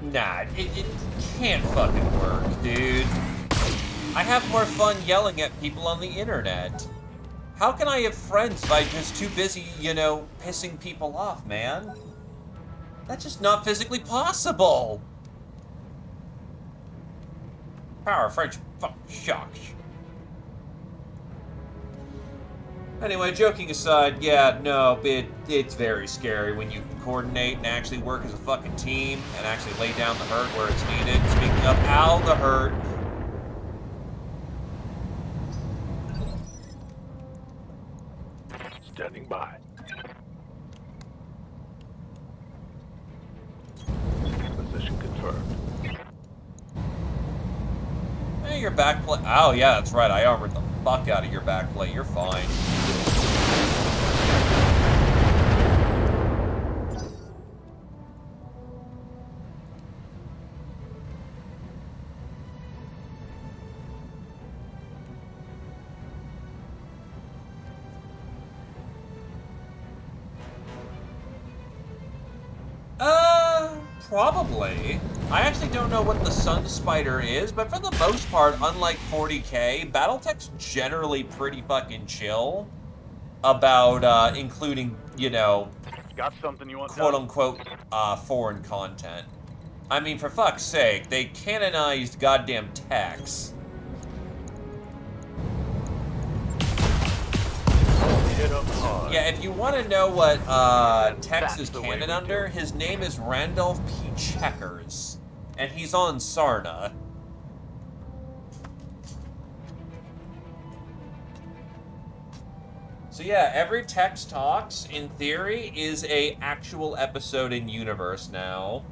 Nah, it can't fucking work, dude. I have more fun yelling at people on the internet. How can I have friends if I'm just too busy, you know, pissing people off, man? That's just not physically possible. Power French fuck shocks. Anyway, joking aside, yeah, no, it's very scary when you coordinate and actually work as a fucking team and actually lay down the hurt where it's needed. Speaking of, ow, the hurt. Standing by. Position confirmed. Hey, your back plate. Oh, yeah, that's right. I armored the fuck out of your back plate. You're fine. Probably. I actually don't know what the Sun Spider is, but for the most part, unlike 40K, Battletech's generally pretty fucking chill about including, you know, Got something you want done? quote-unquote foreign content. I mean, for fuck's sake, they canonized goddamn Tex. Hit him hard. Yeah, if you want to know what Tex That's is the way canon we under, do it. his name is Randolph P. Checkers, and he's on Sarna. So yeah, every Tex Talks, in theory, is a actual episode in universe now.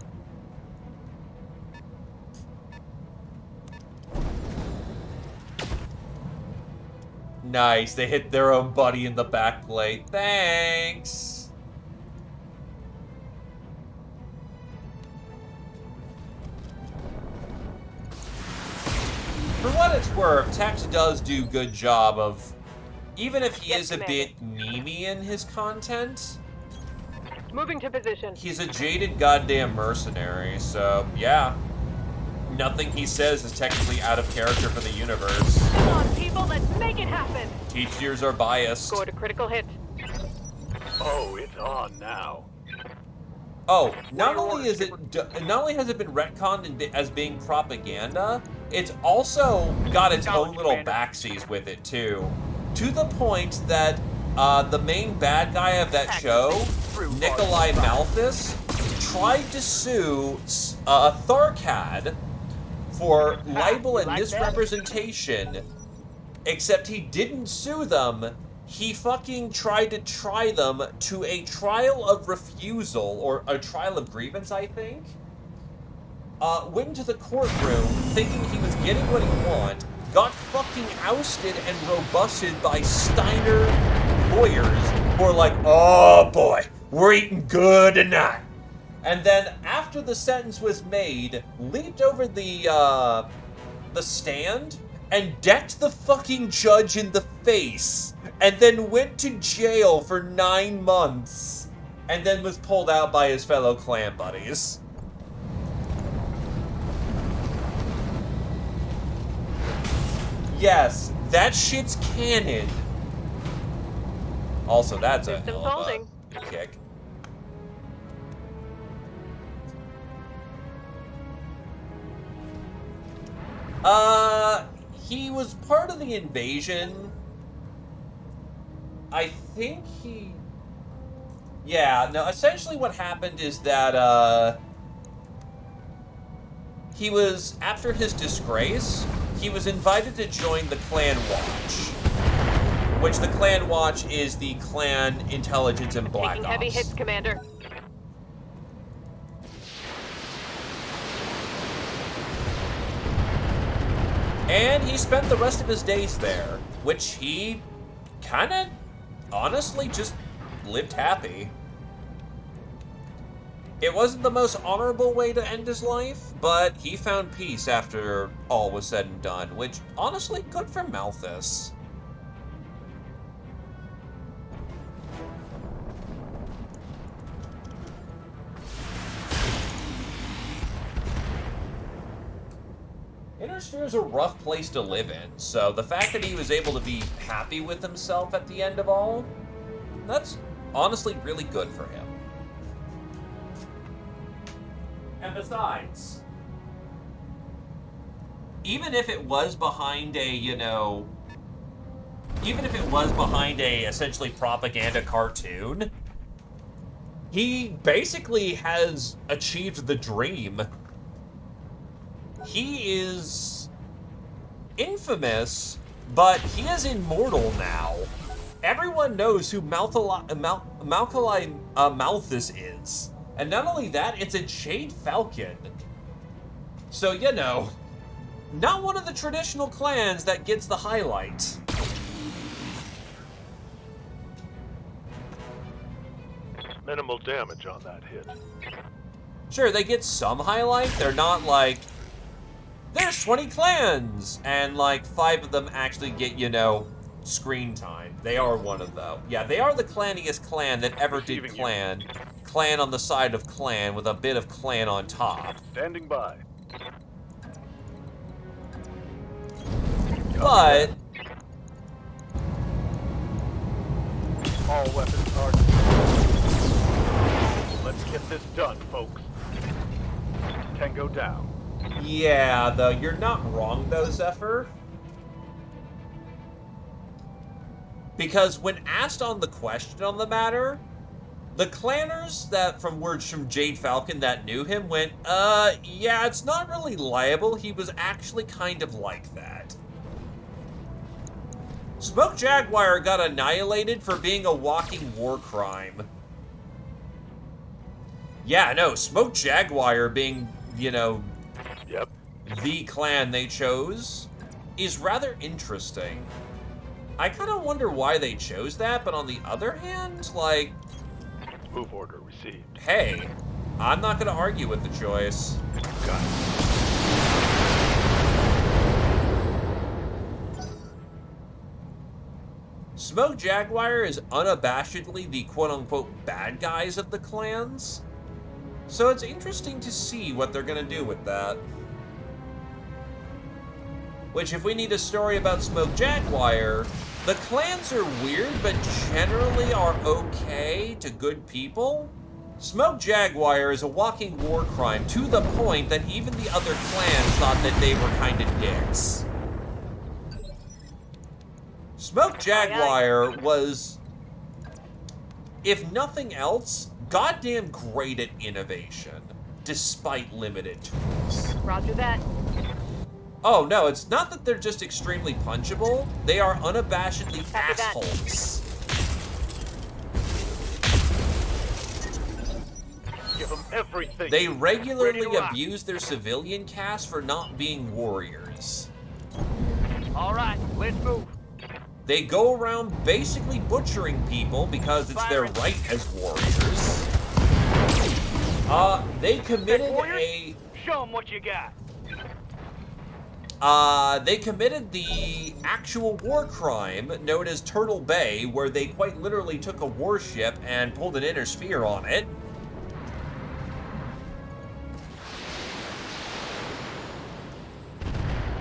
Nice, they hit their own buddy in the back plate. Thanks! For what it's worth, Tex does do good job of, even if he Yes, is a Commander. bit memey in his content, Moving to position. he's a jaded goddamn mercenary, so yeah. Nothing he says is technically out of character for the universe. Come on, people, let's make it happen. Teachers are biased. Scored a critical hit. Oh, it's on now. Oh, not only has it been retconned as being propaganda, it's also got its own little Commander. backsies with it too, to the point that the main bad guy of that show, Nikolai Malthus, tried to sue Tharkad for libel and like that? misrepresentation, except he didn't sue them. He fucking tried to try them to a trial of refusal, or a trial of grievance, I think. Went into the courtroom thinking he was getting what he wanted, got fucking ousted and robusted by Steiner lawyers who are like, oh boy, we're eating good tonight. And then after the sentence was made, leaped over the stand and decked the fucking judge in the face, and then went to jail for 9 months, and then was pulled out by his fellow clan buddies. Yes, that shit's canon. Also, that's a Systems hell of holding. a kick. He was part of the invasion. I think he... Yeah, no, essentially what happened is that, he was, after his disgrace, he was invited to join the Clan Watch. Which the Clan Watch is the clan intelligence and Black Taking Ops. heavy hits, Commander. And he spent the rest of his days there, which he kind of, honestly, just lived happy. It wasn't the most honorable way to end his life, but he found peace after all was said and done, which, honestly, good for Malthus. Intersphere is a rough place to live in, so the fact that he was able to be happy with himself at the end of all, that's honestly really good for him. And besides, even if it was behind a, even if it was behind a essentially propaganda cartoon, he basically has achieved the dream. He is infamous, but he is immortal now. Everyone knows who Malthus is. And not only that, it's a Jade Falcon. So, not one of the traditional clans that gets the highlight. Minimal damage on that hit. Sure, they get some highlight. They're not like, there's 20 clans, and like 5 of them actually get, screen time. They are one of them. Yeah, they are the clanniest clan that ever did clan. Clan on the side of clan with a bit of clan on top. Standing by. But All weapons are. Let's get this done, folks. Tango down. yeah, though, you're not wrong though, Zephyr. Because when asked on the question on the matter, the clanners that from words from Jade Falcon that knew him went, yeah, it's not really liable. He was actually kind of like that. Smoke Jaguar got annihilated for being a walking war crime. Yeah, no, Smoke Jaguar being, Yep. the clan they chose is rather interesting. I kind of wonder why they chose that, but on the other hand, like, Move order received. hey, I'm not going to argue with the choice. Got it. Smoke Jaguar is unabashedly the quote-unquote bad guys of the clans, so it's interesting to see what they're going to do with that. Which, if we need a story about Smoke Jaguar, the clans are weird, but generally are okay to good people. Smoke Jaguar is a walking war crime to the point that even the other clans thought that they were kind of dicks. Smoke Jaguar was, if nothing else, goddamn great at innovation, despite limited tools. Roger that. Oh, no, it's not that they're just extremely punchable. They are unabashedly Copy that. assholes. Give them everything. They Ready regularly to rock. abuse their civilian cast for not being warriors. All right, let's move. They go around basically butchering people because it's their right as warriors. They committed a... Show them what you got. They committed the actual war crime known as Turtle Bay, where they quite literally took a warship and pulled an inner sphere on it.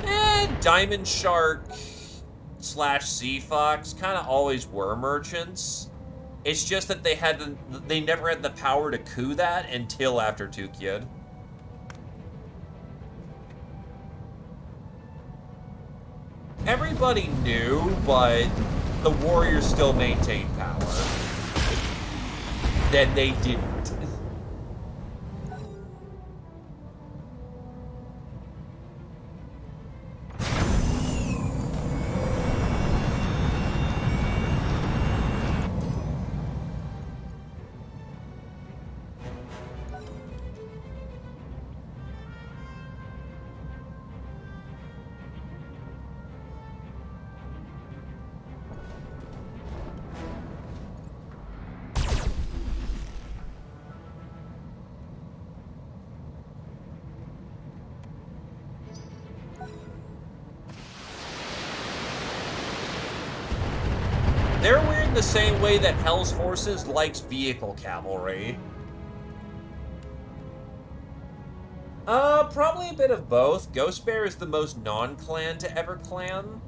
And Diamond Shark / Sea Fox kind of always were merchants. It's just that they never had the power to coup that until after Tukyid. Everybody knew, but the warriors still maintained power. Then they didn't. They're weird in the same way that Hell's Horses likes vehicle cavalry. Probably a bit of both. Ghost Bear is the most non-clan to ever clan.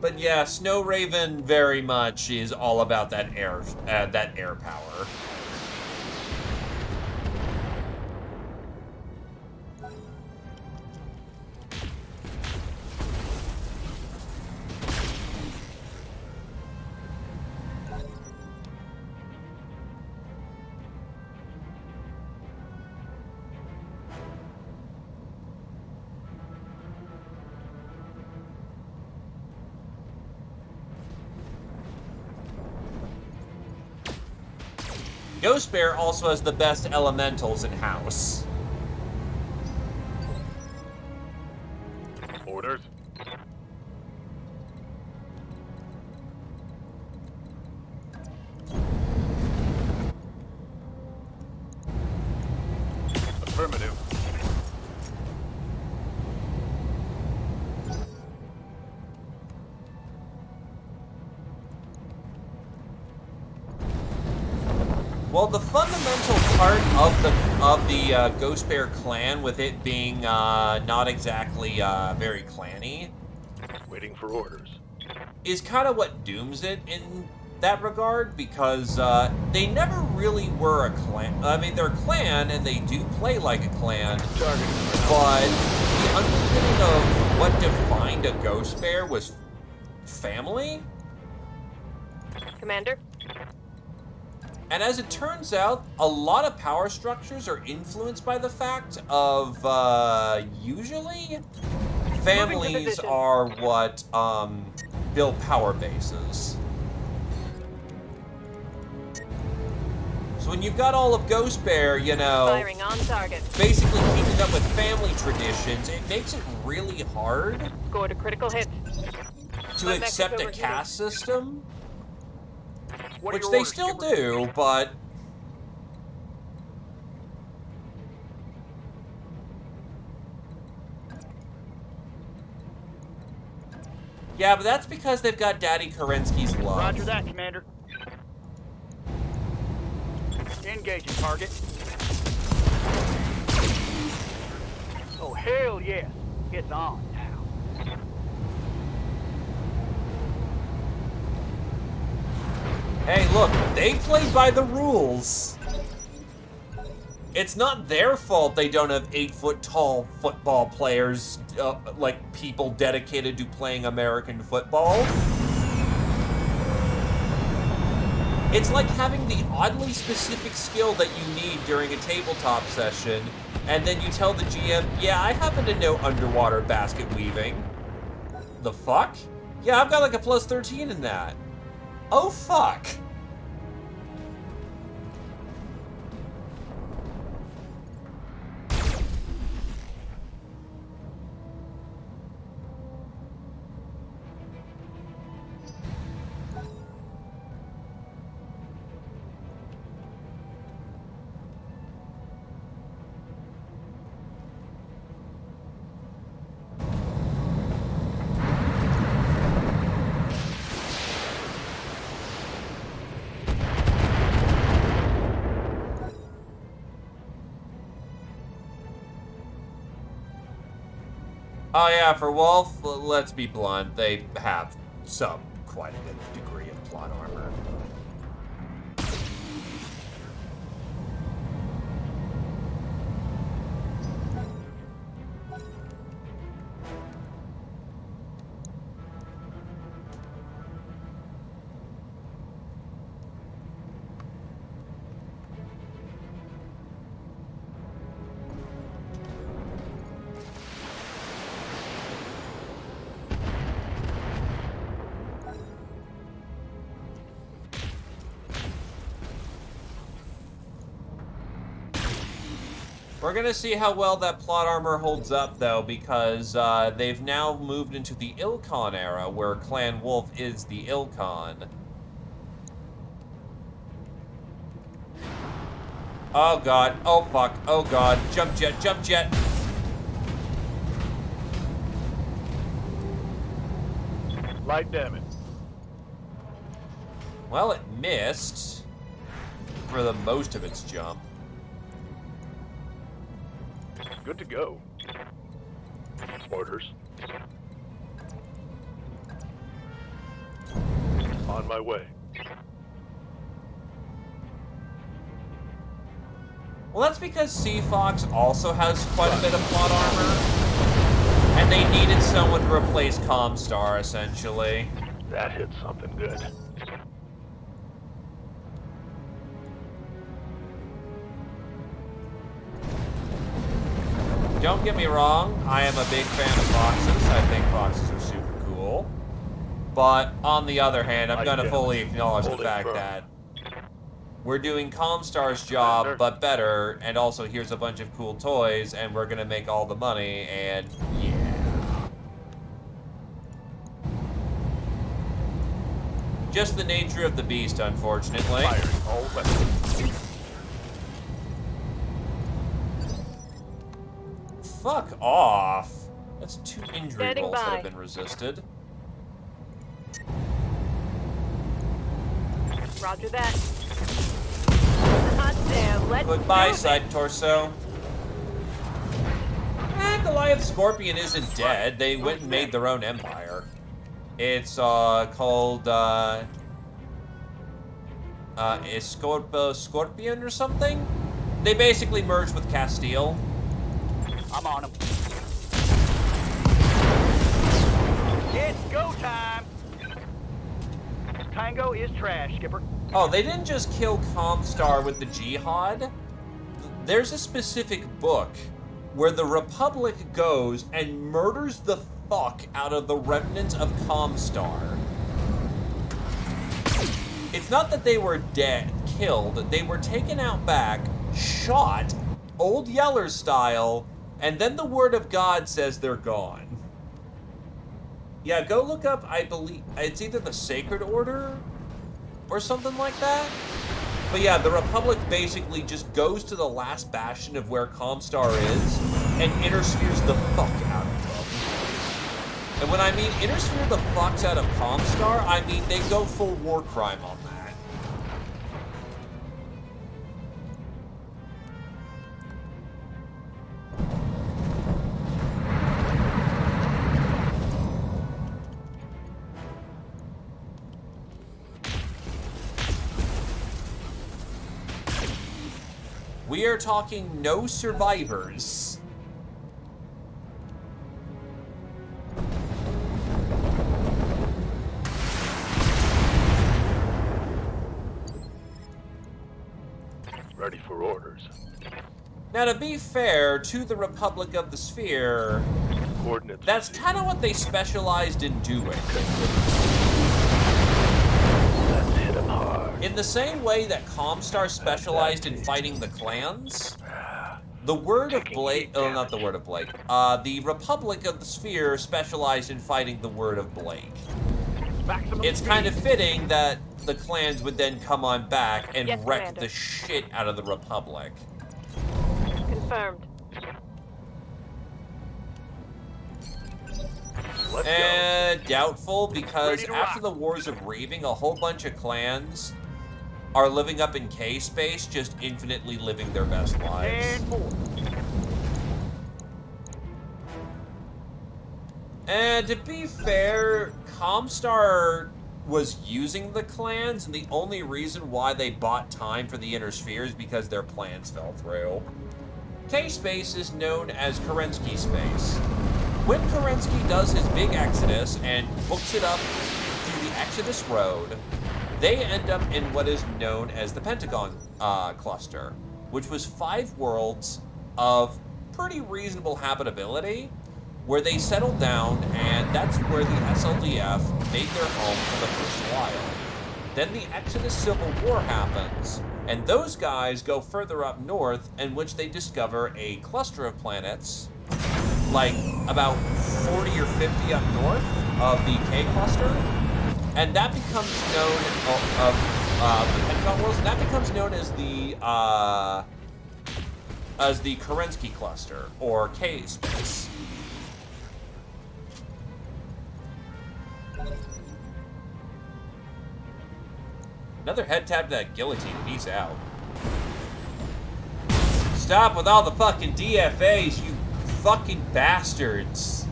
But yeah, Snow Raven very much is all about that air power. Ghost Bear also has the best elementals in house. Orders. Affirmative. Well, the fundamental part of the Ghost Bear clan, with it being not exactly very clanny, Waiting for orders. is kind of what dooms it in that regard, because they never really were a clan. I mean, they're a clan, and they do play like a clan, but the underpinning of what defined a Ghost Bear was family. Commander? And as it turns out, a lot of power structures are influenced by the fact of, usually, families position. are what, build power bases. So when you've got all of Ghost Bear, you know, Firing on target. basically keeping up with family traditions, it makes it really hard Scored a critical hit. to My mech is accept a overheating. caste system, What are which your they orders, still Skipper? do, but... Yeah, but that's because they've got Daddy Kerensky's love. Roger that, Commander. Engaging target. Oh, hell yes. It's on now. Hey, look, they play by the rules. It's not their fault they don't have 8-foot-tall football players, like people dedicated to playing American football. It's like having the oddly specific skill that you need during a tabletop session, and then you tell the GM, yeah, I happen to know underwater basket weaving. The fuck? Yeah, I've got like a plus 13 in that. Oh, fuck. Oh yeah, for Wolf, let's be blunt, they have quite a good degree of plot armor. We're gonna see how well that plot armor holds up, though, because they've now moved into the Ilkon era, where Clan Wolf is the Ilkon. Oh god, oh fuck, oh god, jump jet, jump jet! Light damage. Well, it missed for the most of its jump. Good to go. Orders. On my way. Well, that's because Sea Fox also has quite a bit of plot armor, and they needed someone to replace Comstar, essentially. That hit something good. Don't get me wrong, I am a big fan of foxes. I think foxes are super cool. But on the other hand, I'm going to fully acknowledge the fact that we're doing Comstar's job, but better, and also here's a bunch of cool toys, and we're going to make all the money, and yeah. Just the nature of the beast, unfortunately. Firing all weapons. Fuck off. That's 2 injury Standing rolls that by. have been resisted. Roger that. Hot damn, let's Goodbye, do side torso. Goliath Scorpion isn't dead. They went and made their own empire. It's called Escorpo Scorpion or something? They basically merged with Castile. I'm on him. It's go time. Tango is trash, Skipper. Oh, they didn't just kill Comstar with the Jihad. There's a specific book where the Republic goes and murders the fuck out of the remnants of Comstar. It's not that they were dead, killed. They were taken out back, shot, Old Yeller style, and then the word of God says they're gone. Yeah, go look up, I believe, it's either the Sacred Order or something like that. But yeah, the Republic basically just goes to the last bastion of where Comstar is and interspheres the fuck out of them. And when I mean intersphere the fucks out of Comstar, I mean they go full war crime on that. We are talking no survivors. Ready for orders. Now, to be fair to the Republic of the Sphere, Coordinates. that's kind of what they specialized in doing. Let's hit 'em hard. In the same way that Comstar specialized in fighting the clans, the Word of Blake, oh, not the Word of Blake, the Republic of the Sphere specialized in fighting the Word of Blake. Maximum It's speed. kind of fitting that the clans would then come on back and Yes, wreck Commander. the shit out of the Republic. Confirmed. Let's go. Doubtful, because Ready to after rock. the Wars of Raving, a whole bunch of clans are living up in K-Space, just infinitely living their best lives. And more. And to be fair, Comstar was using the clans, and the only reason why they bought time for the Inner Sphere is because their plans fell through. K-Space is known as Kerensky Space. When Kerensky does his big exodus and books it up through the Exodus Road, they end up in what is known as the Pentagon Cluster, which was 5 worlds of pretty reasonable habitability, where they settled down, and that's where the SLDF made their home for the first while. Then the Exodus Civil War happens, And those guys go further up north, in which they discover a cluster of planets, like about 40 or 50 up north of the K cluster, and that becomes known the Pentagon worlds, and that becomes known as the Kerensky cluster or K space. Another head tap to that guillotine. Peace out. Stop with all the fucking DFAs, you fucking bastards.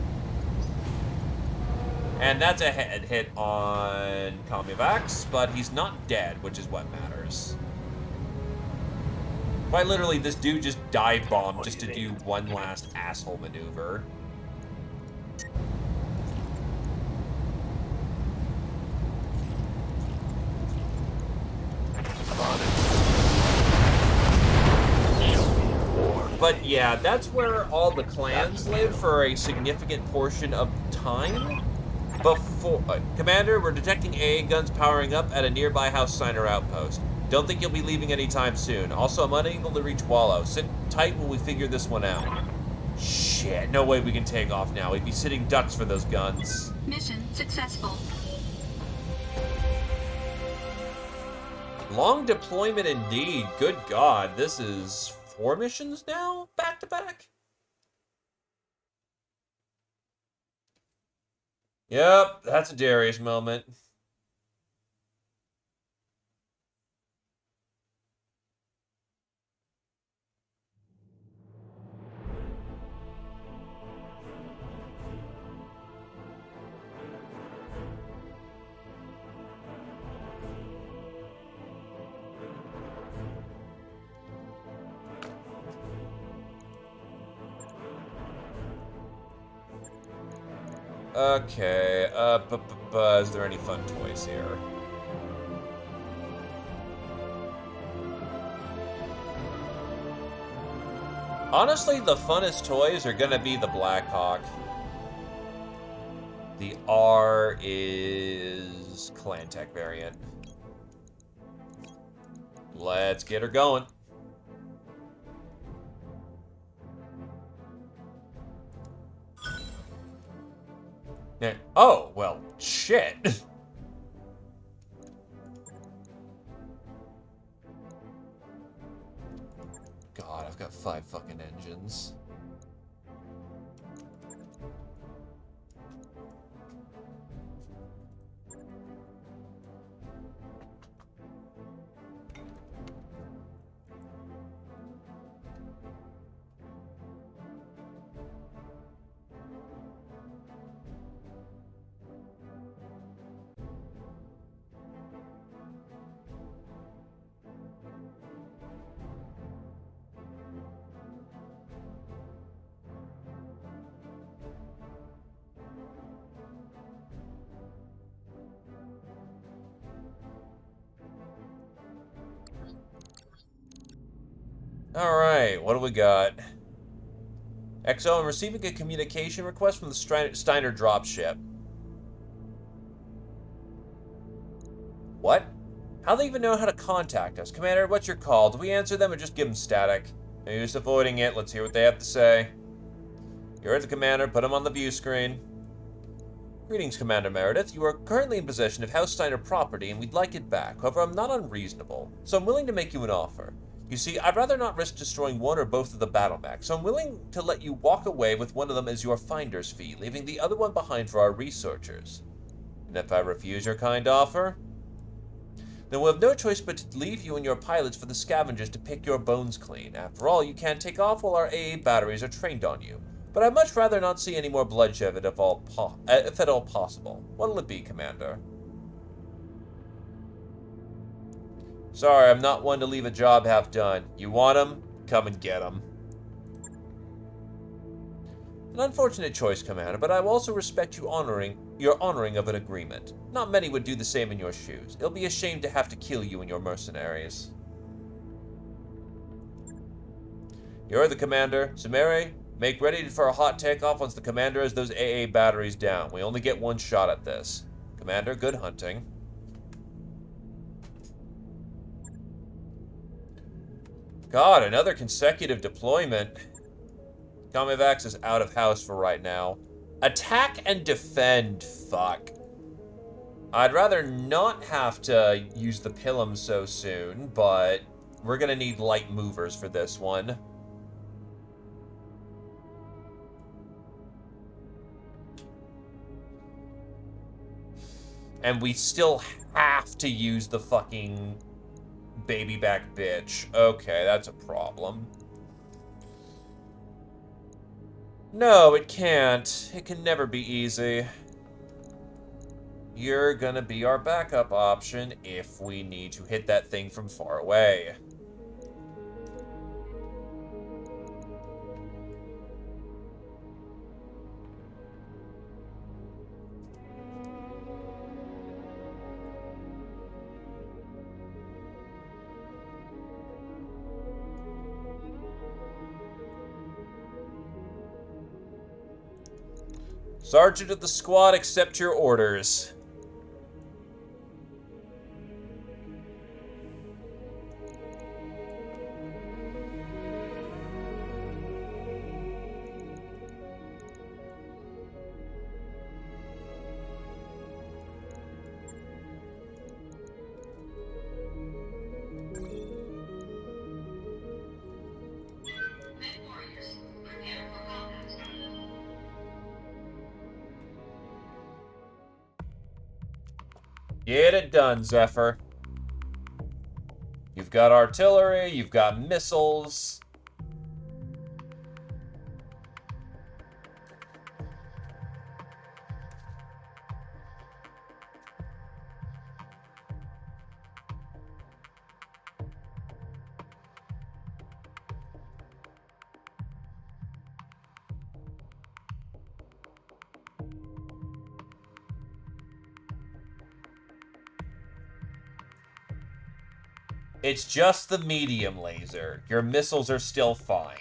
And that's a head hit on Commavax, but he's not dead, which is what matters. Quite literally, this dude just dive bombed just to do one last asshole maneuver. But yeah, that's where all the clans live for a significant portion of time. Before Commander, we're detecting AA guns powering up at a nearby House Steiner outpost. Don't think you'll be leaving anytime soon. Also, I'm unable to reach Wallow. Sit tight while we figure this one out. Shit, no way we can take off now. We'd be sitting ducks for those guns. Mission successful. Long deployment indeed. Good God, this is 4 missions now? Back to back? Yep, that's a Darius moment. Okay, is there any fun toys here? Honestly, the funnest toys are gonna be the Blackhawk. The R is Clan Tech variant. Let's get her going. Oh, well, shit. God, I've got 5 fucking engines. Alright, what do we got? XO, I'm receiving a communication request from the Steiner dropship. What? How do they even know how to contact us? Commander, what's your call? Do we answer them or just give them static? No use avoiding it. Let's hear what they have to say. You're the commander. Put him on the view screen. Greetings, Commander Meredith. You are currently in possession of House Steiner property, and we'd like it back. However, I'm not unreasonable, so I'm willing to make you an offer. You see, I'd rather not risk destroying one or both of the battle mechs, so I'm willing to let you walk away with one of them as your finder's fee, leaving the other one behind for our researchers. And if I refuse your kind offer, then we'll have no choice but to leave you and your pilots for the scavengers to pick your bones clean. After all, you can't take off while our AA batteries are trained on you. But I'd much rather not see any more bloodshed if at all possible. What'll it be, Commander? Sorry, I'm not one to leave a job half done. You want him? Come and get him. An unfortunate choice, Commander, but I will also respect your honoring of an agreement. Not many would do the same in your shoes. It'll be a shame to have to kill you and your mercenaries. You're the Commander. Samere, make ready for a hot takeoff once the Commander has those AA batteries down. We only get one shot at this. Commander, good hunting. God, another consecutive deployment. Comivax is out of house for right now. Attack and defend. Fuck. I'd rather not have to use the Pilum so soon, but we're gonna need light movers for this one. And we still have to use the fucking baby back bitch. Okay, that's a problem. No, it can't. It can never be easy. You're gonna be our backup option if we need to hit that thing from far away. Sergeant of the squad, accept your orders. Get it done, Zephyr. You've got artillery, you've got missiles. It's just the medium laser. Your missiles are still fine.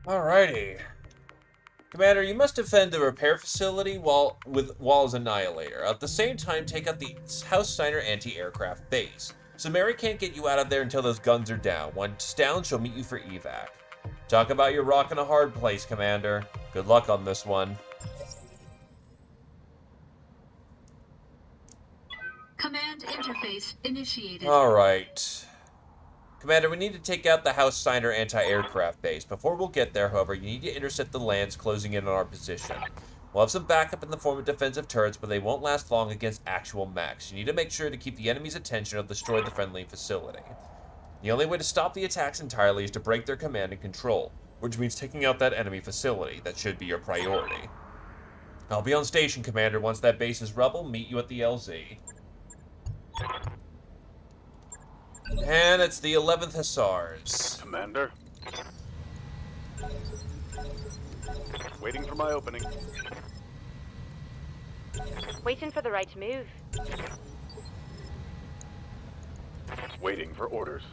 Alrighty. Commander, you must defend the repair facility while with Wall's Annihilator. At the same time, take out the House Steiner anti-aircraft base. So Mary can't get you out of there until those guns are down. Once down, she'll meet you for evac. Talk about your rock in a hard place, Commander. Good luck on this one. Command interface initiated. Alright. Commander, we need to take out the House Steiner anti-aircraft base. Before we'll get there, however, you need to intercept the lands closing in on our position. We'll have some backup in the form of defensive turrets, but they won't last long against actual mechs. You need to make sure to keep the enemy's attention or destroy the friendly facility. The only way to stop the attacks entirely is to break their command and control, which means taking out that enemy facility. That should be your priority. I'll be on station, Commander. Once that base is rubble, meet you at the LZ. And it's the 11th Hussars. Commander. Waiting for my opening. Waiting for the right move. Waiting for orders.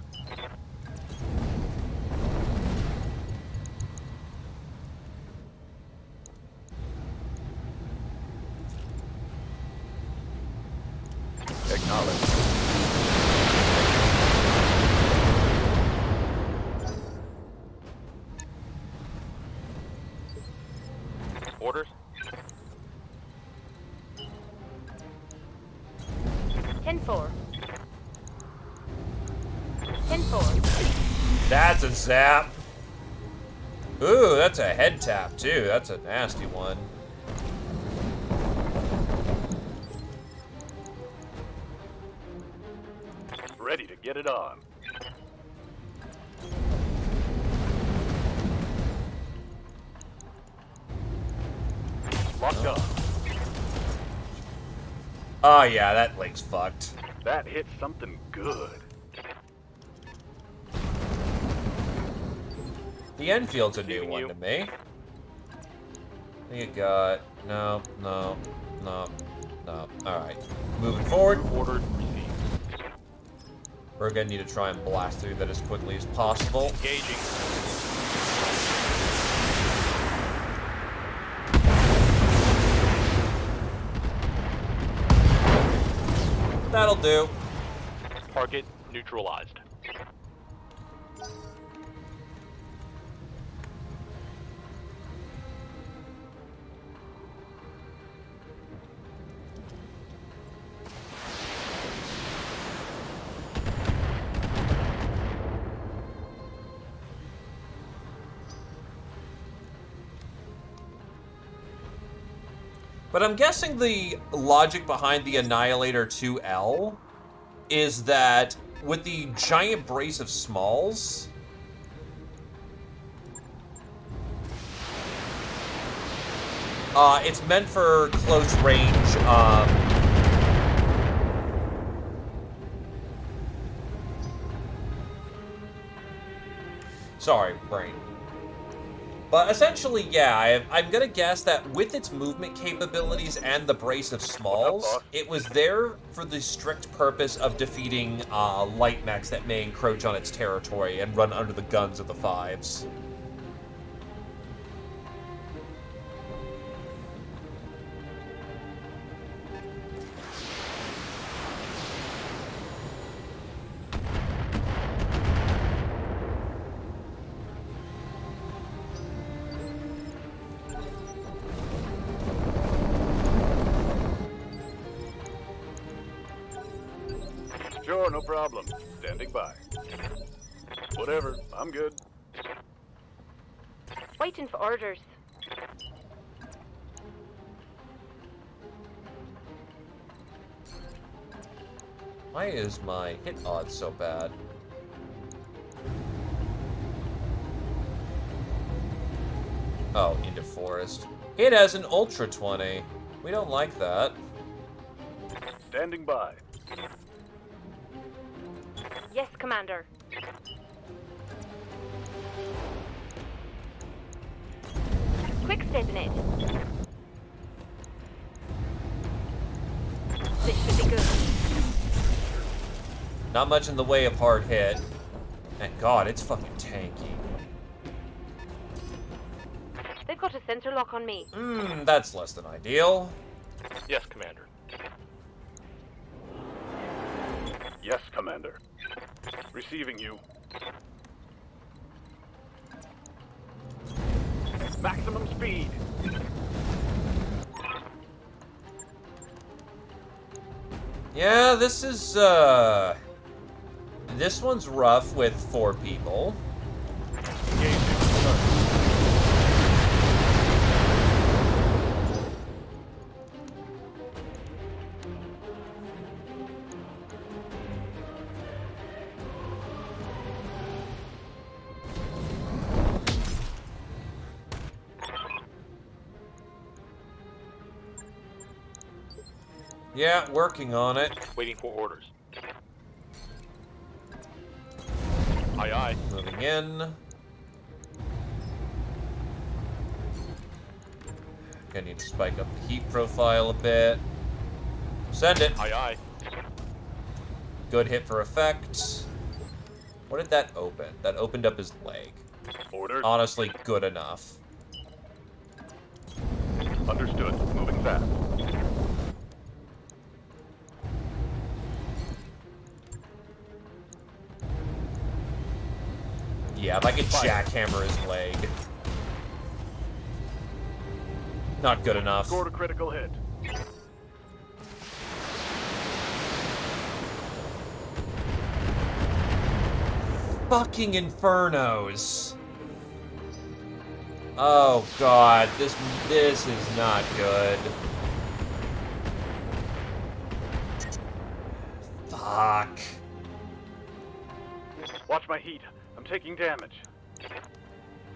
Acknowledged. Orders? 10-4. 10-4. That's a zap. Ooh, that's a head tap, too. That's a nasty one. Ready to get it on. Locked up. Oh, yeah, that link's fucked. That hit something good. The Enfield's a new Receiving one you. to me. I think it got... No. Alright. Moving forward. Orders received. We're gonna need to try and blast through that as quickly as possible. Engaging. That'll do. Target neutralized. But I'm guessing the logic behind the Annihilator 2L is that with the giant brace of smalls, it's meant for close range. Sorry, brain. But essentially, yeah, I'm gonna guess that with its movement capabilities and the brace of smalls, it was there for the strict purpose of defeating light mechs that may encroach on its territory and run under the guns of the fives. Sure, no problem. Standing by. Whatever, I'm good. Waiting for orders. Why is my hit odds so bad? Oh, into forest. It has an Ultra 20. We don't like that. Standing by. Yes, Commander. Quick stepping it. This should be good. Not much in the way of hard hit. And God, it's fucking tanky. They've got a sensor lock on me. That's less than ideal. Yes, Commander. Yes, Commander. Receiving you. Maximum speed. Yeah, this is, this one's rough with 4 people. Engaging. Yeah, working on it. Waiting for orders. Aye, aye. Moving in. Gonna need to spike up the heat profile a bit. Send it. Aye, aye. Good hit for effect. What did that open? That opened up his leg. Orders. Honestly, good enough. Understood. Moving fast. Yeah, if I could jackhammer his leg. Not good enough. Scored a critical hit. Fucking infernos. Oh god, this is not good. Fuck. Watch my heat. I'm taking damage.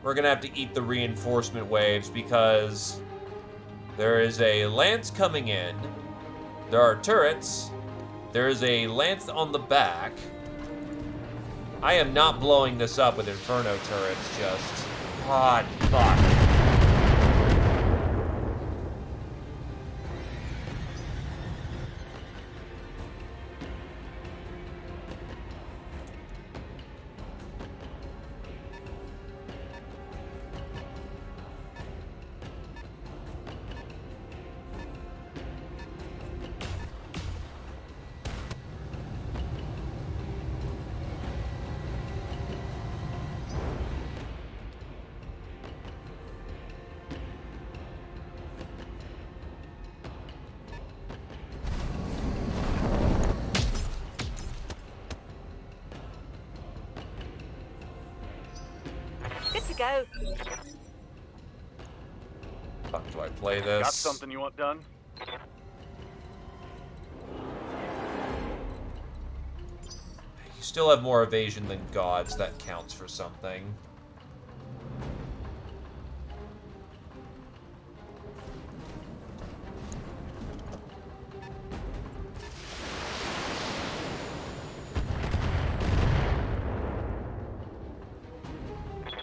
We're gonna have to eat the reinforcement waves because there is a lance coming in. There are turrets. There is a lance on the back. I am not blowing this up with Inferno turrets, just... God, fuck. Good to go. Fuck, do I play this? Got something you want done? You still have more evasion than gods. That counts for something.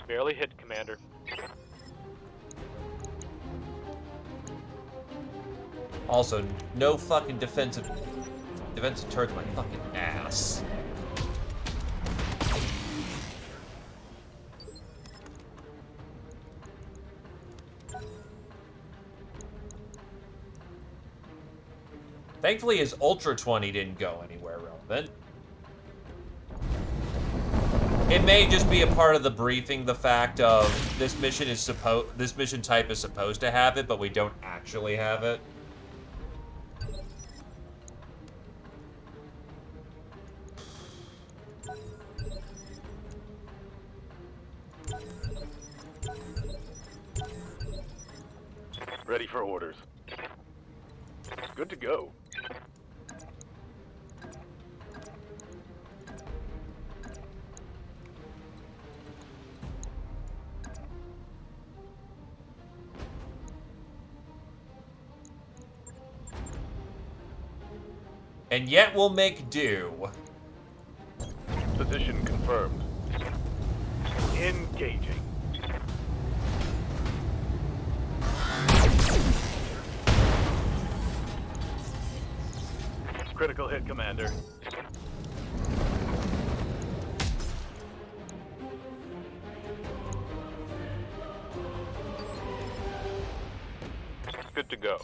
Barely hit, Commander. Also, no fucking defensive turrets my fucking ass. Thankfully, his Ultra 20 didn't go anywhere relevant. It may just be a part of the briefing, the fact of this mission type is supposed to have it, but we don't actually have it. Ready for orders. Good to go. And yet we'll make do. Position confirmed. Engaging. Critical hit, Commander. Good to go.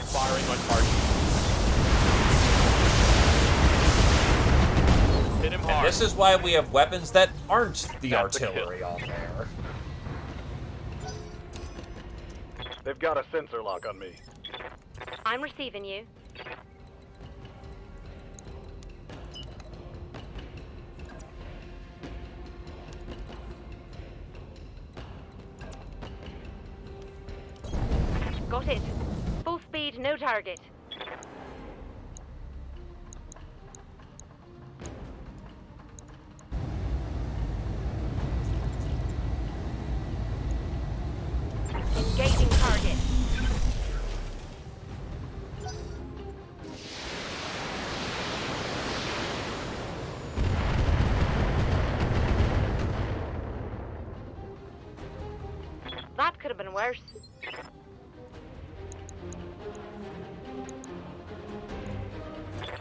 Firing on target. Hit him And hard. this is why we have weapons that aren't the That's a artillery on there. They've got a sensor lock on me. I'm receiving you. Got it. Full speed, no target. Engaging target. That could have been worse.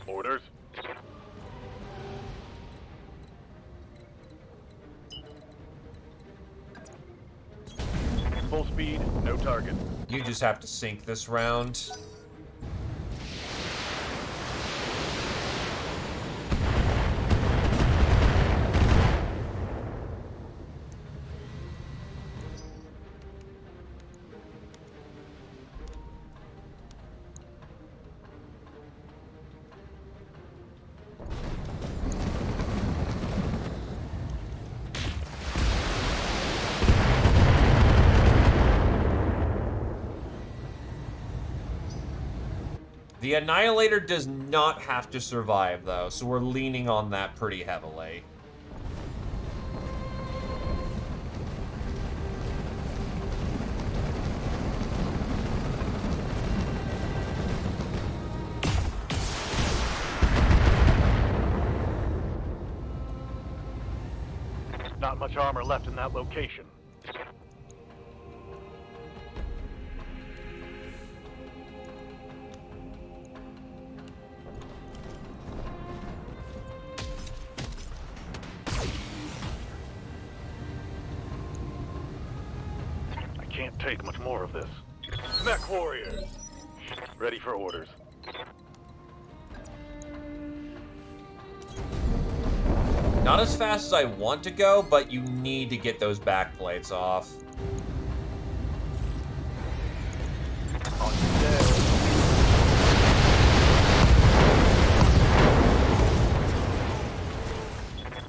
Orders. Full speed, no target. You just have to sink this round. The Annihilator does not have to survive, though, so we're leaning on that pretty heavily. Not much armor left in that location. I can't take much more of this. Mech warriors! Ready for orders. Not as fast as I want to go, but you need to get those back plates off. On your dead.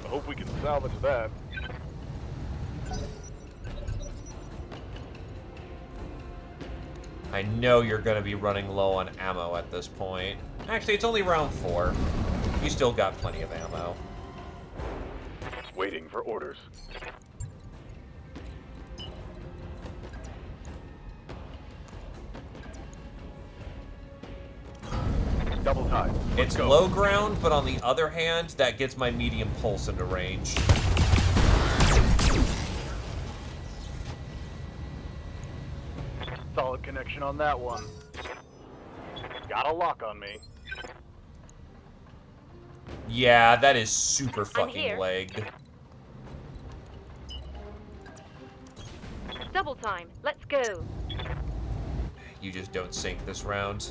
I hope we can salvage that. I know you're going to be running low on ammo at this point. Actually, it's only round 4. You still got plenty of ammo. Waiting for orders. Double time. It's low ground, but on the other hand, that gets my medium pulse into range. Solid connection on that one. Got a lock on me. Yeah, that is super I'm fucking here. legged. Double time. Let's go. You just don't sink this round.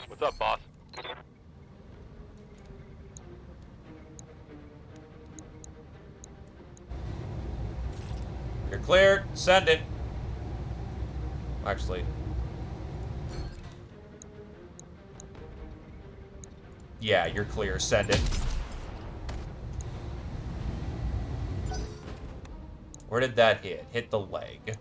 What's up, boss? You're cleared. Send it. Actually. Yeah, you're clear. Send it. Where did that hit? Hit the leg.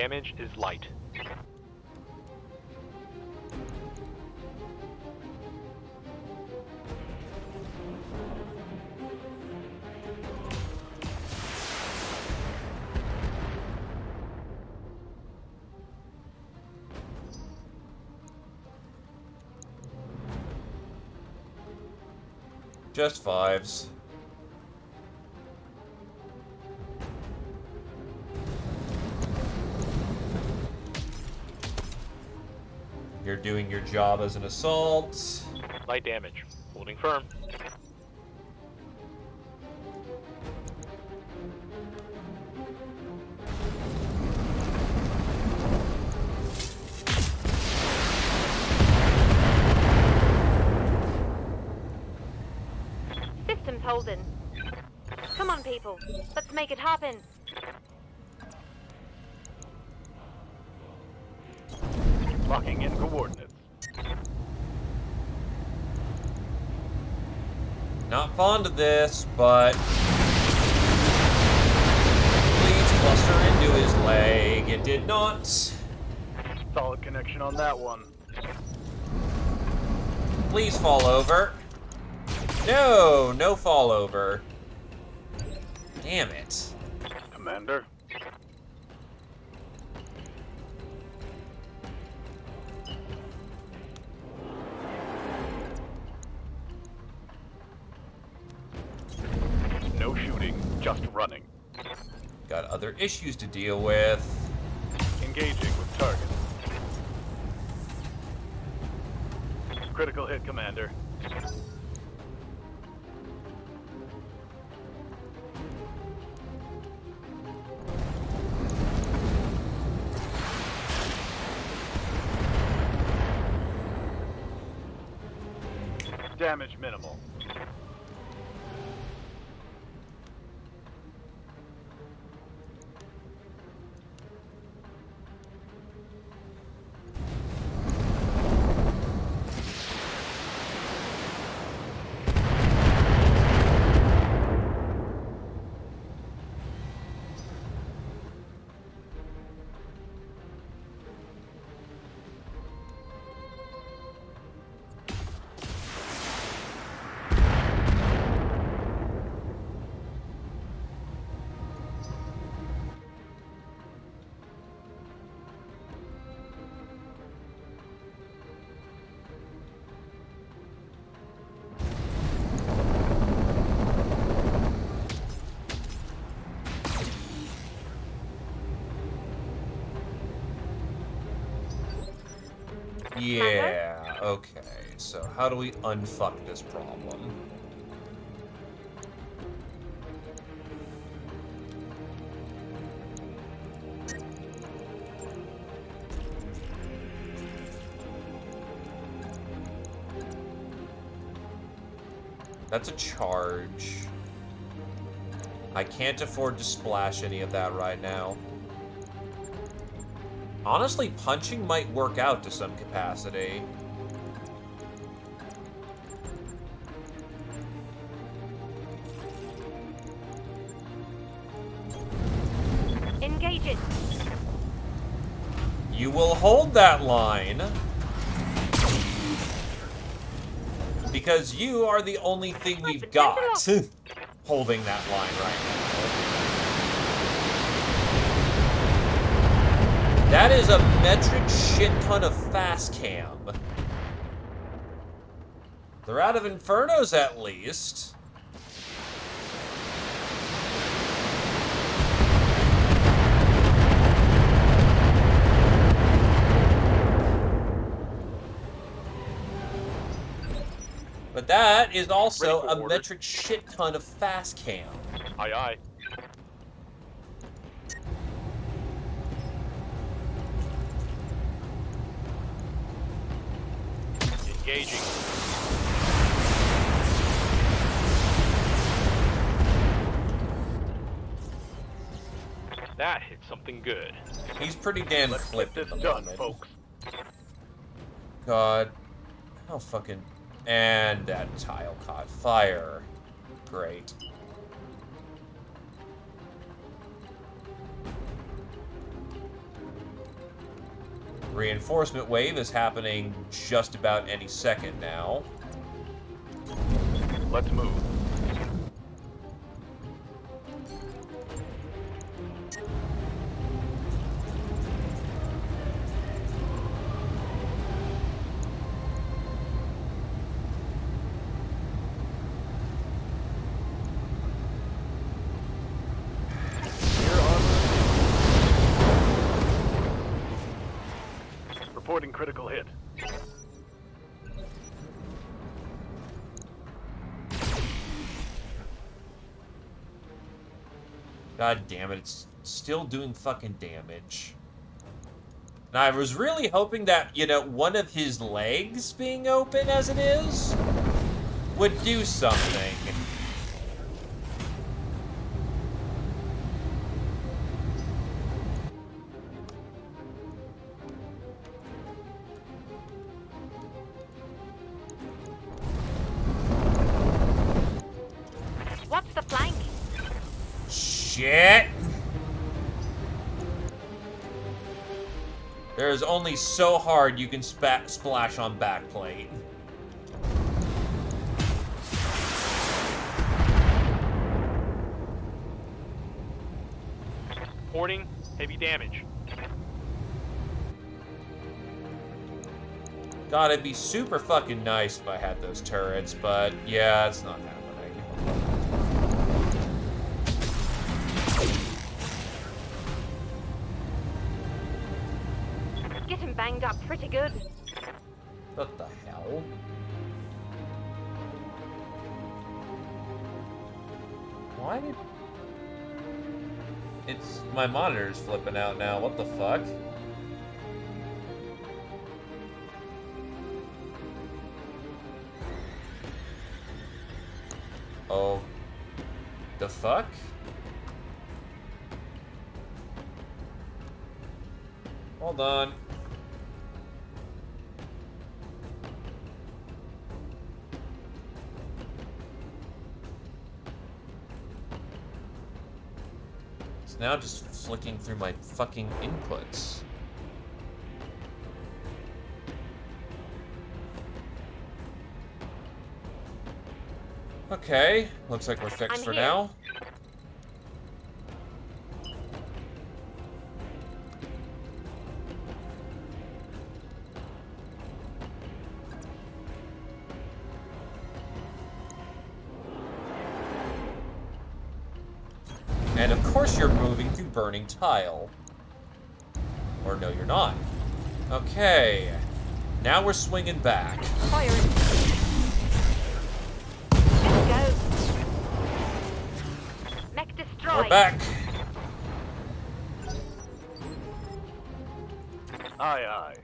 Damage is light. Just fives. You're doing your job as an assault. Light damage. Holding firm. Systems holding. Come on, people. Let's make it happen. Locking in coordinates. Not fond of this, but please cluster into his leg. It did not. Solid connection on that one. Please fall over. No, no fall over. Damn it. Commander. No shooting, just running. Got other issues to deal with. Engaging with target. Critical hit, Commander. Damage minimal. Yeah, okay. So how do we unfuck this problem? That's a charge. I can't afford to splash any of that right now. Honestly, punching might work out to some capacity. Engaging. You will hold that line. Because you are the only thing we've got holding that line right now. That is a metric shit ton of fast cam. They're out of Infernos at least. But that is also a metric shit ton of fast cam. Aye, aye. Engaging. That hit something good. He's pretty damn Let's clipped get at the this done, moment. folks. God. How fucking... And that tile caught fire. Great. Reinforcement wave is happening just about any second now. Let's move. Reporting critical hit. God damn it, it's still doing fucking damage. Now, I was really hoping that, you know, one of his legs being open as it is would do something. What's the flank? Shit! There's only so hard you can splash on backplate. Reporting heavy damage. God, it'd be super fucking nice if I had those turrets, but yeah, it's not happening. Getting banged up pretty good. What the hell? Why did... It's... my monitor's flipping out now, what the fuck? Oh... The fuck? Hold on. It's now just flicking through my fucking inputs. Okay, looks like we're fixed I'm for here. now. And of course you're moving through burning tile. Or no, you're not. Okay. Now we're swinging back. Firing. Let's go. Mech destroyed. We're back. Aye, aye.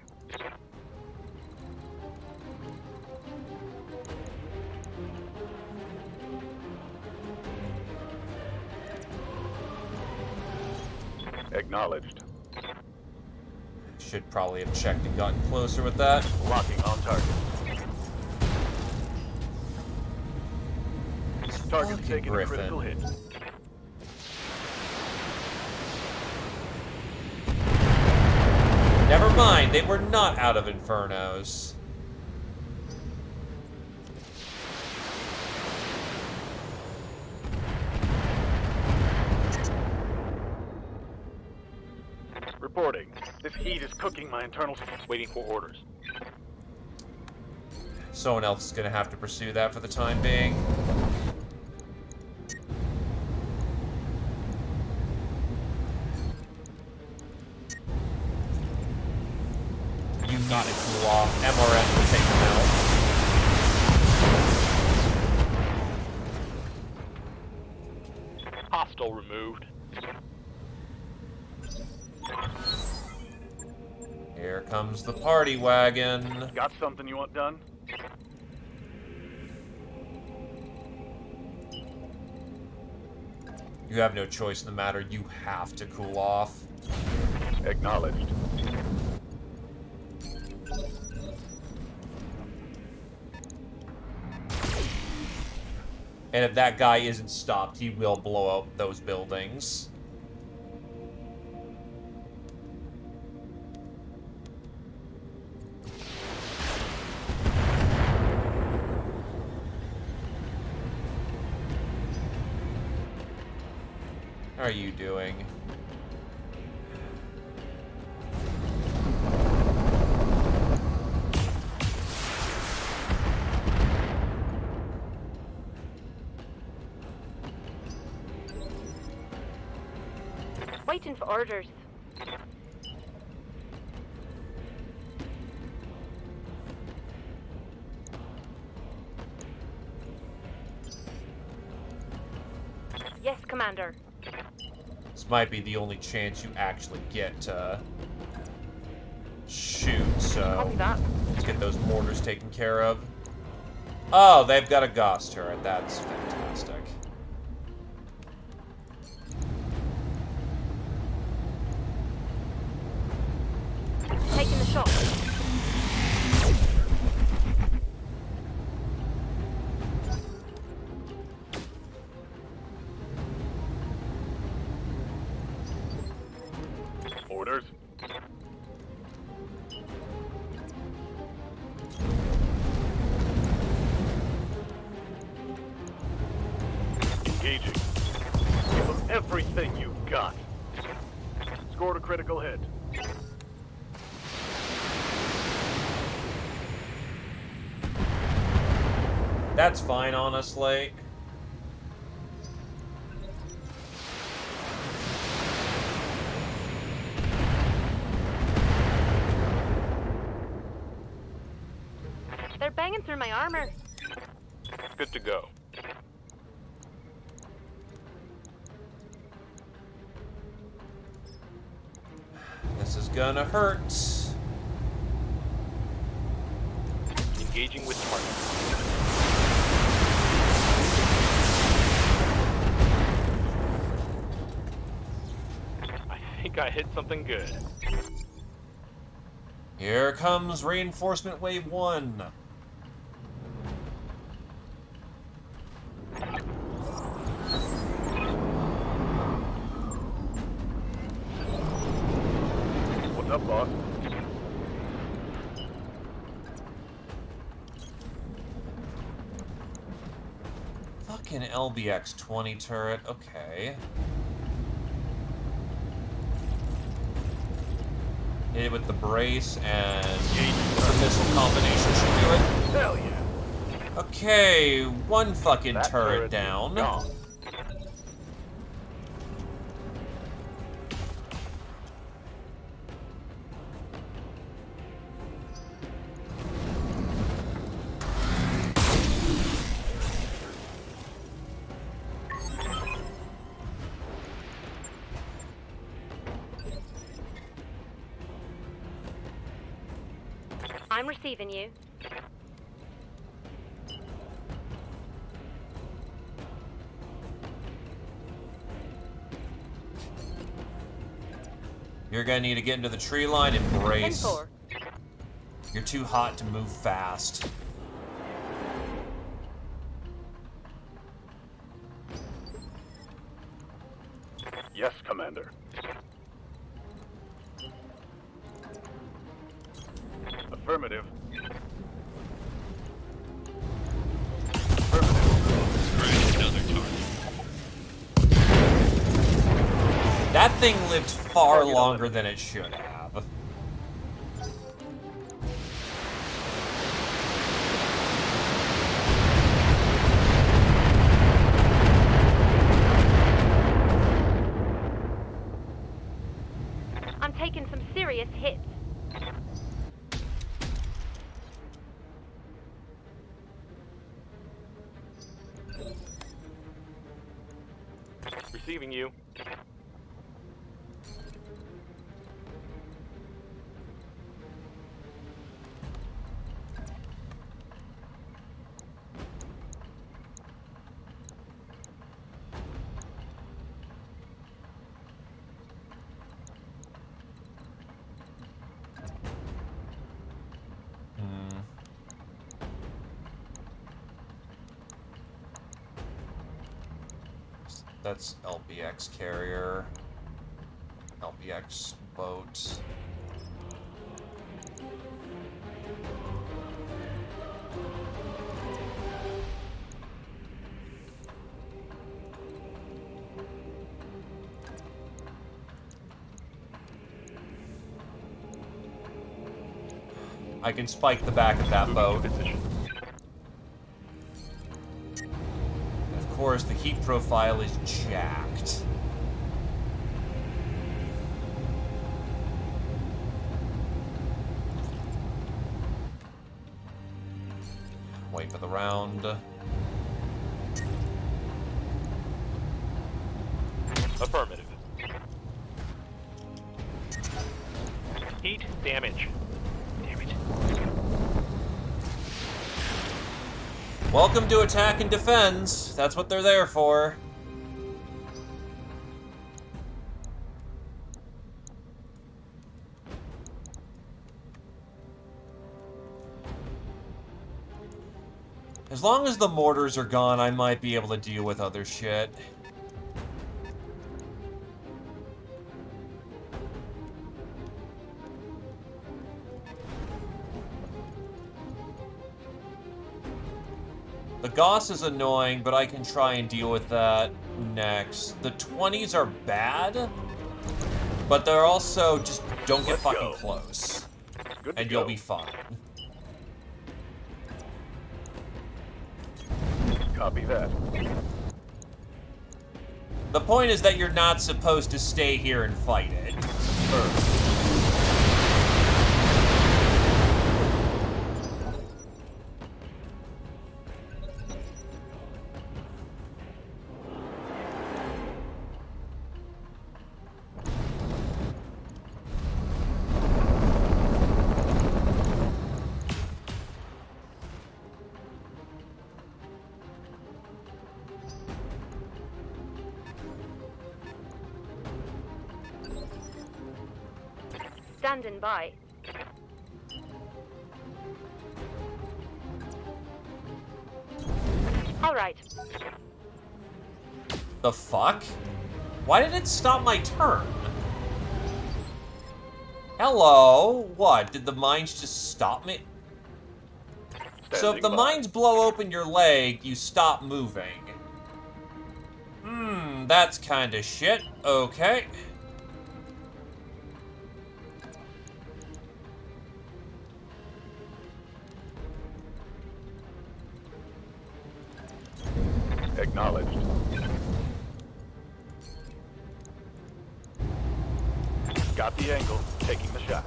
Acknowledged. Should probably have checked and gotten closer with that. Locking on target. Target's Fucking taking a Griffin. critical hit. Never mind, they were not out of Infernos. Reporting. This heat is cooking my internals. Waiting for orders. Someone else is gonna have to pursue that for the time being. You need to cool off. MRN will take them out. Hostile removed. Here comes the party wagon. Got something you want done? You have no choice in the matter. You have to cool off. Acknowledged. And if that guy isn't stopped, he will blow up those buildings. How are you doing? Waiting for orders. Yes, Commander. This might be the only chance you actually get to shoot, so Copy that. let's get those mortars taken care of. Oh, they've got a Gauss turret. That's fantastic. Taking the shot. Orders. Engaging. Give them everything you've got. Scored a critical hit. That's fine, honestly. They're banging through my armor. Good to go. This is gonna hurt. Engaging with target. I think I hit something good. Here comes reinforcement wave 1. What's up, boss? Fucking LBX-20 turret. Okay. Hit it with the brace and the missile combination should do it. Hell yeah. Okay, one fucking That turret turret is down. gone. I'm receiving you. You're gonna need to get into the tree line and brace. 10-4. You're too hot to move fast. Yes, Commander. Affirmative. Scratch another target. That thing lived far longer than it should have. I'm taking some serious hits. Receiving you. Hmm. That's LBX carrier. LBX boat. I can spike the back of that boat. Position. And of course, the heat profile is jacked. Wait for the round. Affirmative. Heat damage. Damn it. Welcome to Attack and Defense. That's what they're there for. As long as the mortars are gone, I might be able to deal with other shit. The Goss is annoying, but I can try and deal with that next. The 20s are bad, but they're also just don't get Let's fucking go. close. Good to And go. you'll be fine. Copy that. The point is that you're not supposed to stay here and fight it. Standing by. All right. The fuck? Why did it stop my turn? Hello? What? Did the mines just stop me? So if the mines blow open your leg, you stop moving. That's kinda shit. Okay. Acknowledged. Got the angle. Taking the shot.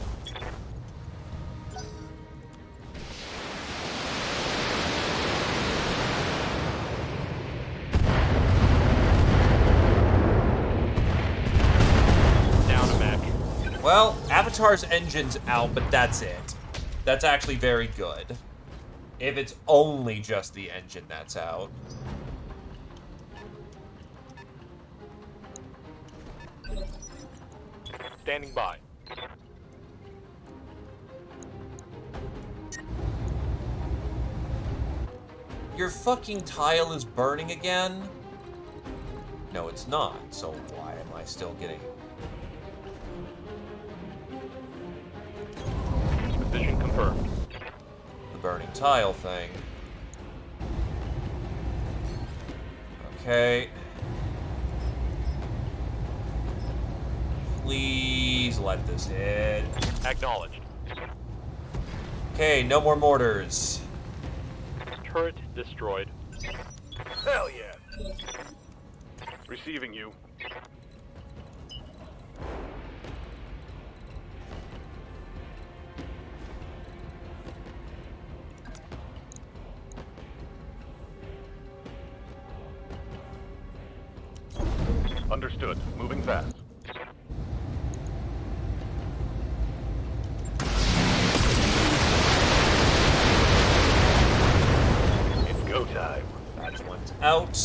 Down a mech. Well, Avatar's engine's out, but that's it. That's actually very good. If it's only just the engine that's out. Standing by. Your fucking tile is burning again? No, it's not. So why am I still getting... Position confirmed. the burning tile thing? Okay. Please let this hit. Acknowledged. Okay, no more mortars. Turret destroyed. Hell yeah. Receiving you. Understood. Moving fast. It's go time. That one's out.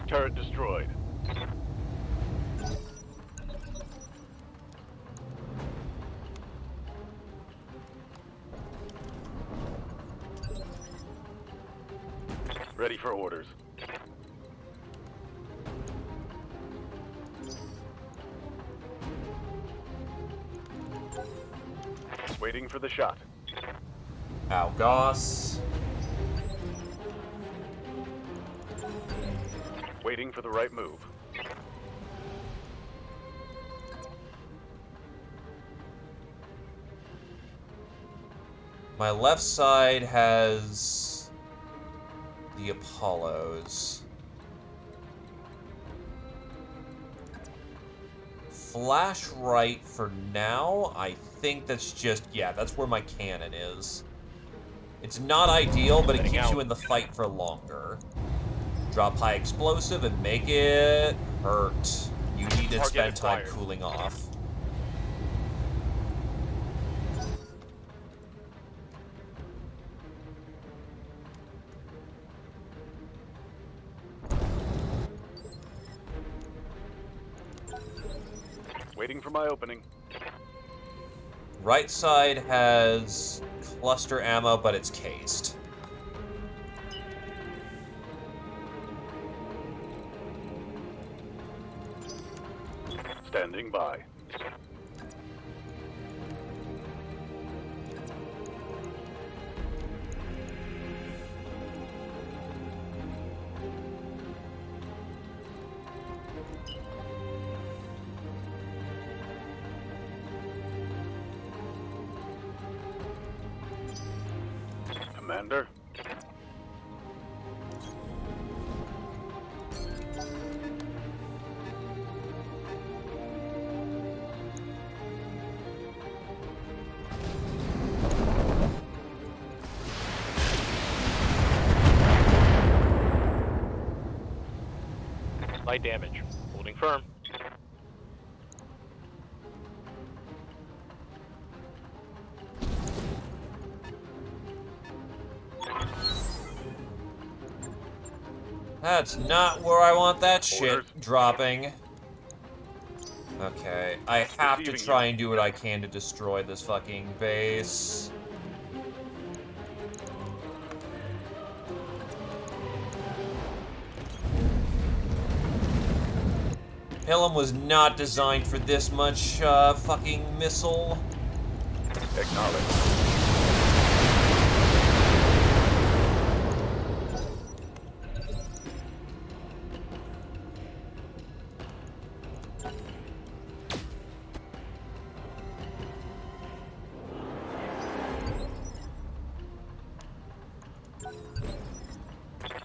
Turret destroyed. Ready for orders. Waiting for the shot. Ow, Goss. Waiting for the right move. My left side has the Apollos. Flash right for now. I think that's just, yeah, that's where my cannon is. It's not ideal, but it Heading keeps you out. in the fight for longer. Drop high explosive and make it hurt. You need to Target spend time acquired. cooling off. Waiting for my opening. Right side has cluster ammo, but it's cased. Standing by. Commander. Light damage. Holding firm. That's not where I want that shit Orders. dropping. Okay, I have to Receiving try you. and do what I can to destroy this fucking base. Pilum was not designed for this much fucking missile. Acknowledge.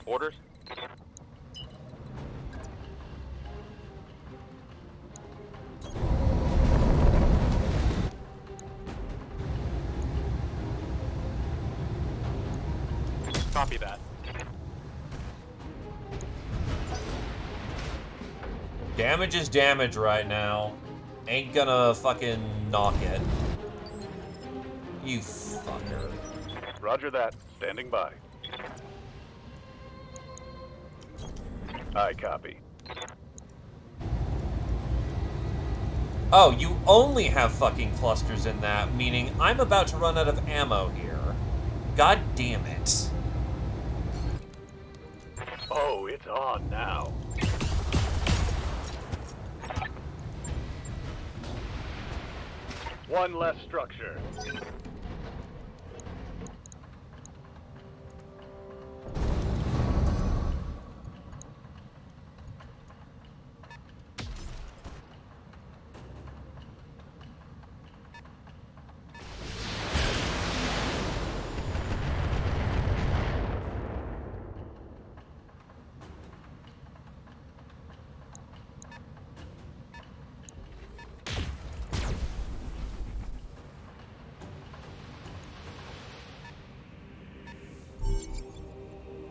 Orders. Copy that. Damage is damage right now. Ain't gonna fucking knock it. You fucker. Roger that. Standing by. I copy. Oh, you only have fucking clusters in that, meaning I'm about to run out of ammo here. God damn it. Oh, it's on now. One less structure.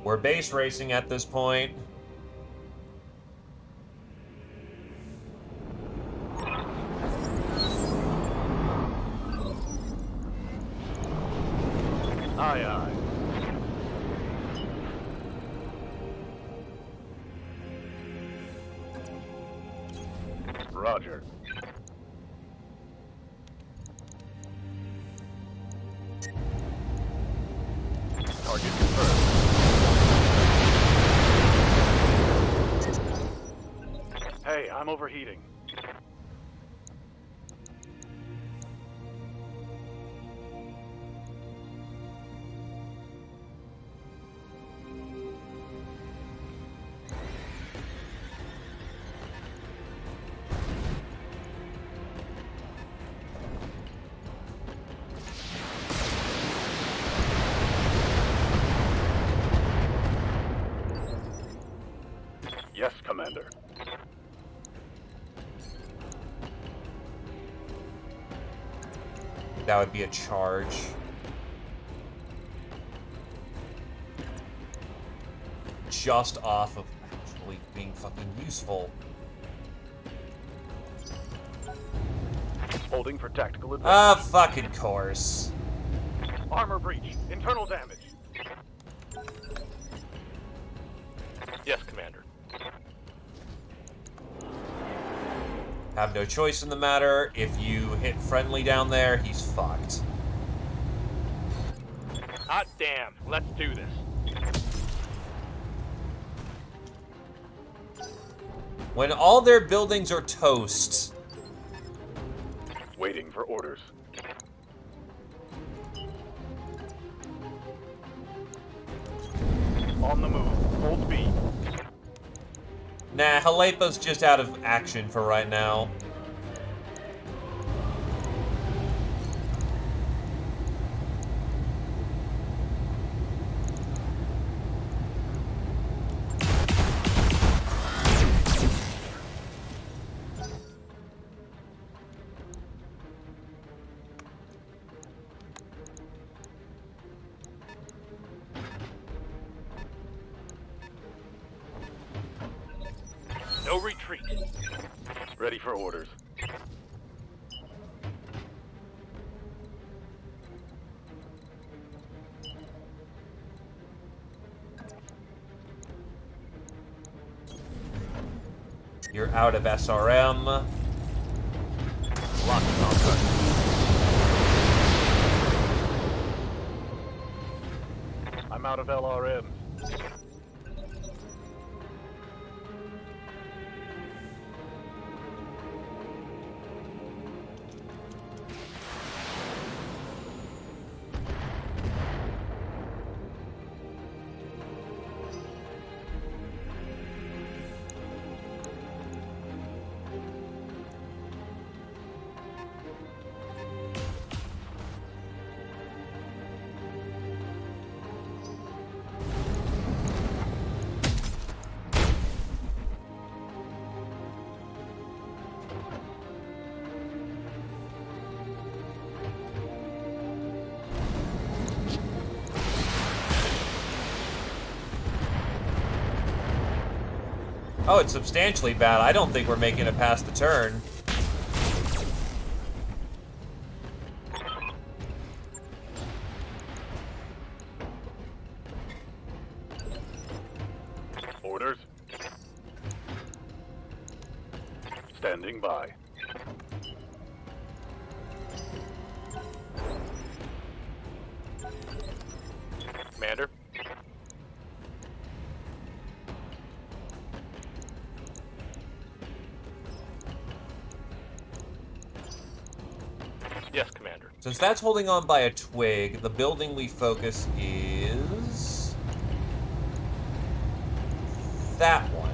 We're base racing at this point. Aye, aye. Roger. Target confirmed. Hey, I'm overheating. think that would be a charge. Just off of actually being fucking useful. Holding for tactical advantage. Ah, fucking course. Armor breach. Internal damage. Yes, Commander. Have no choice in the matter. If you hit friendly down there, he's fucked. Hot damn. Let's do this. When all their buildings are toast. Waiting for orders. On the move. Full speed. Nah, Halepa's just out of action for right now. No retreat. Ready for orders. You're out of SRM. Locked on target. I'm out of LRM. Oh, it's substantially bad. I don't think we're making it past the turn. Orders. Standing by. Commander. Yes, Commander. Since that's holding on by a twig, the building we focus is... that one.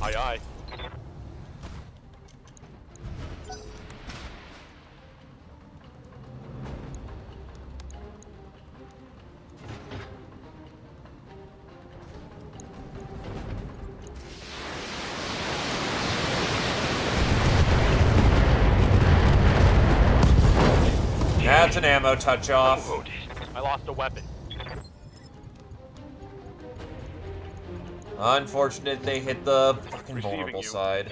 Aye, aye. That's an ammo touch-off. I lost a weapon. Unfortunate they hit the fucking Receiving vulnerable you. side.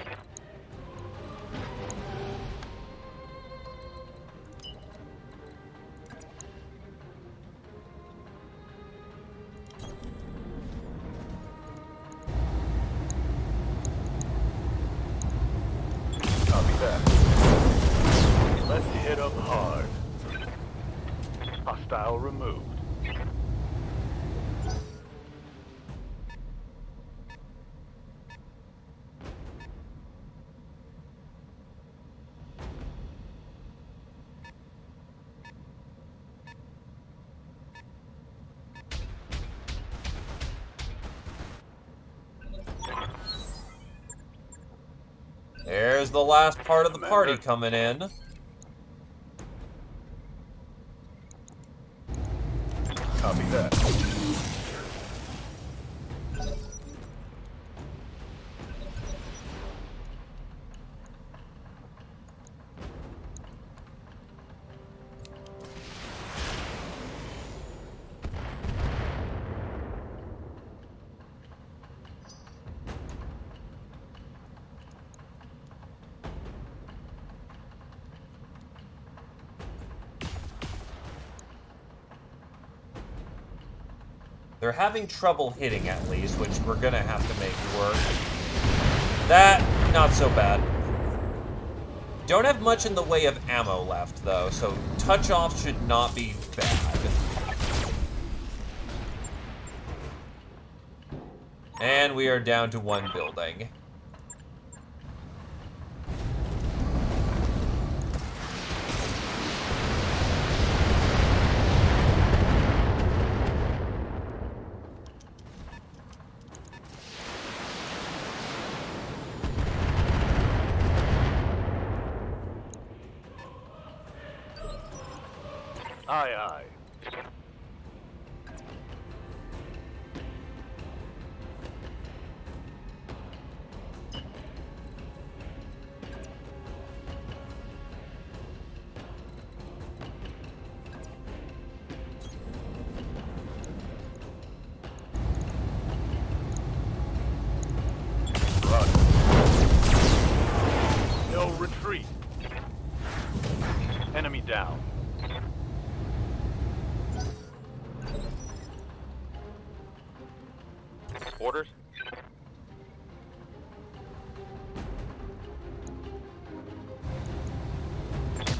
Copy that. Let's hit up hard. Hostile removed. There's the last part of the party coming in. Copy that. They're having trouble hitting, at least, which we're gonna have to make work. That, not so bad. Don't have much in the way of ammo left, though, so touch-off should not be bad. And we are down to one building. Aye, aye. Run. No retreat. Enemy down. Orders?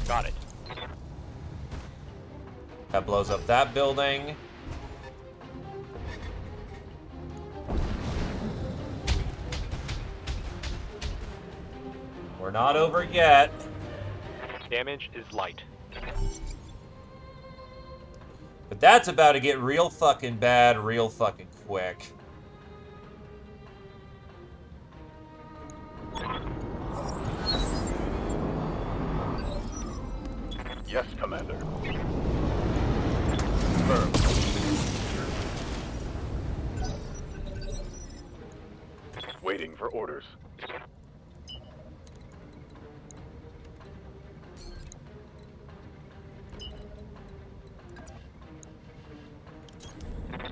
Got it. That blows up that building. We're not over yet. Damage is light. But that's about to get real fucking bad real fucking quick. Yes, Commander. Confirmed. Waiting for orders.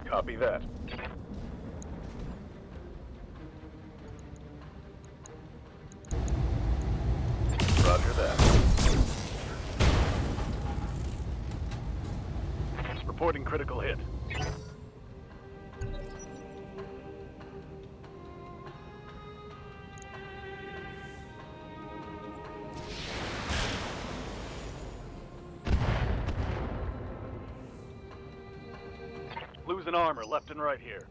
Copy that. Roger that. Reporting critical hit. Losing armor left and right here.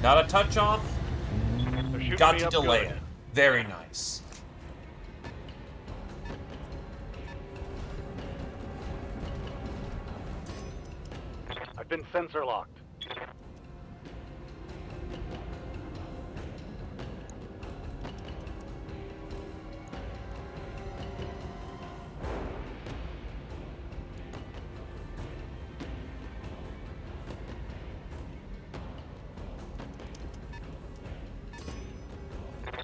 Not a touch off. They're shooting Got me to up delay good. it. Very nice. I've been sensor locked.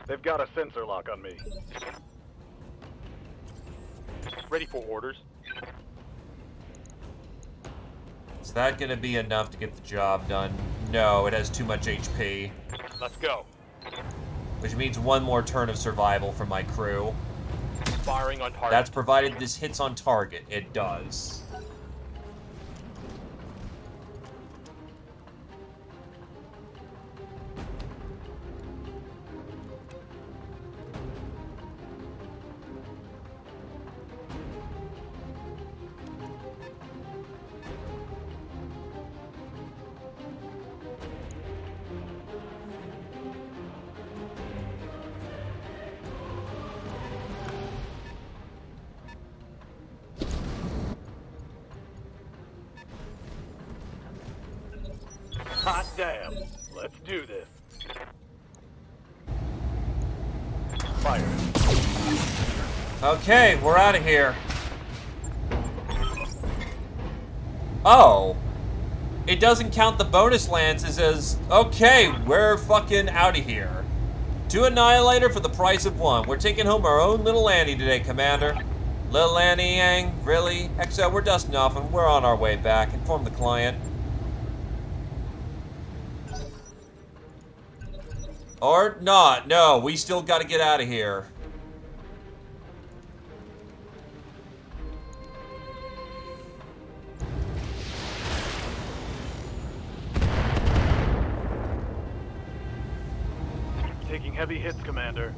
They've got a sensor lock on me. Ready for orders? Is that going to be enough to get the job done? No, it has too much HP. Let's go. Which means one more turn of survival for my crew. Firing on target. That's provided this hits on target. It does. Hot damn. Let's do this. Fire. Okay, we're out of here. Oh. It doesn't count the bonus lances as... Okay, we're fucking out of here. 2 Annihilator for the price of 1. We're taking home our own little Annie today, Commander. Little Annie Yang, really? Exo, we're dusting off and we're on our way back. Inform the client. Or not. No, we still gotta get out of here. Taking heavy hits, Commander.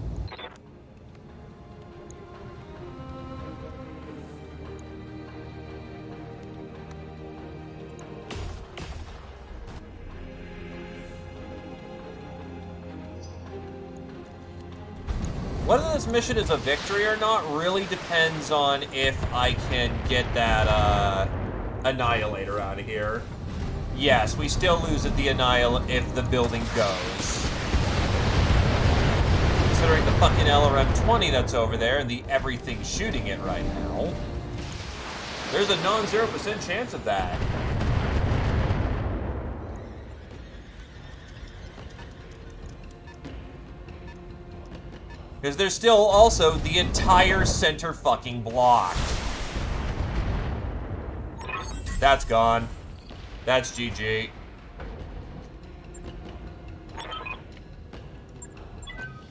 Whether this mission is a victory or not really depends on if I can get that, Annihilator out of here. Yes, we still lose at the if the building goes. Considering the fucking LRM-20 that's over there and the everything shooting it right now. There's a non-0% chance of that. Because there's still also the entire center fucking block. That's gone. That's GG.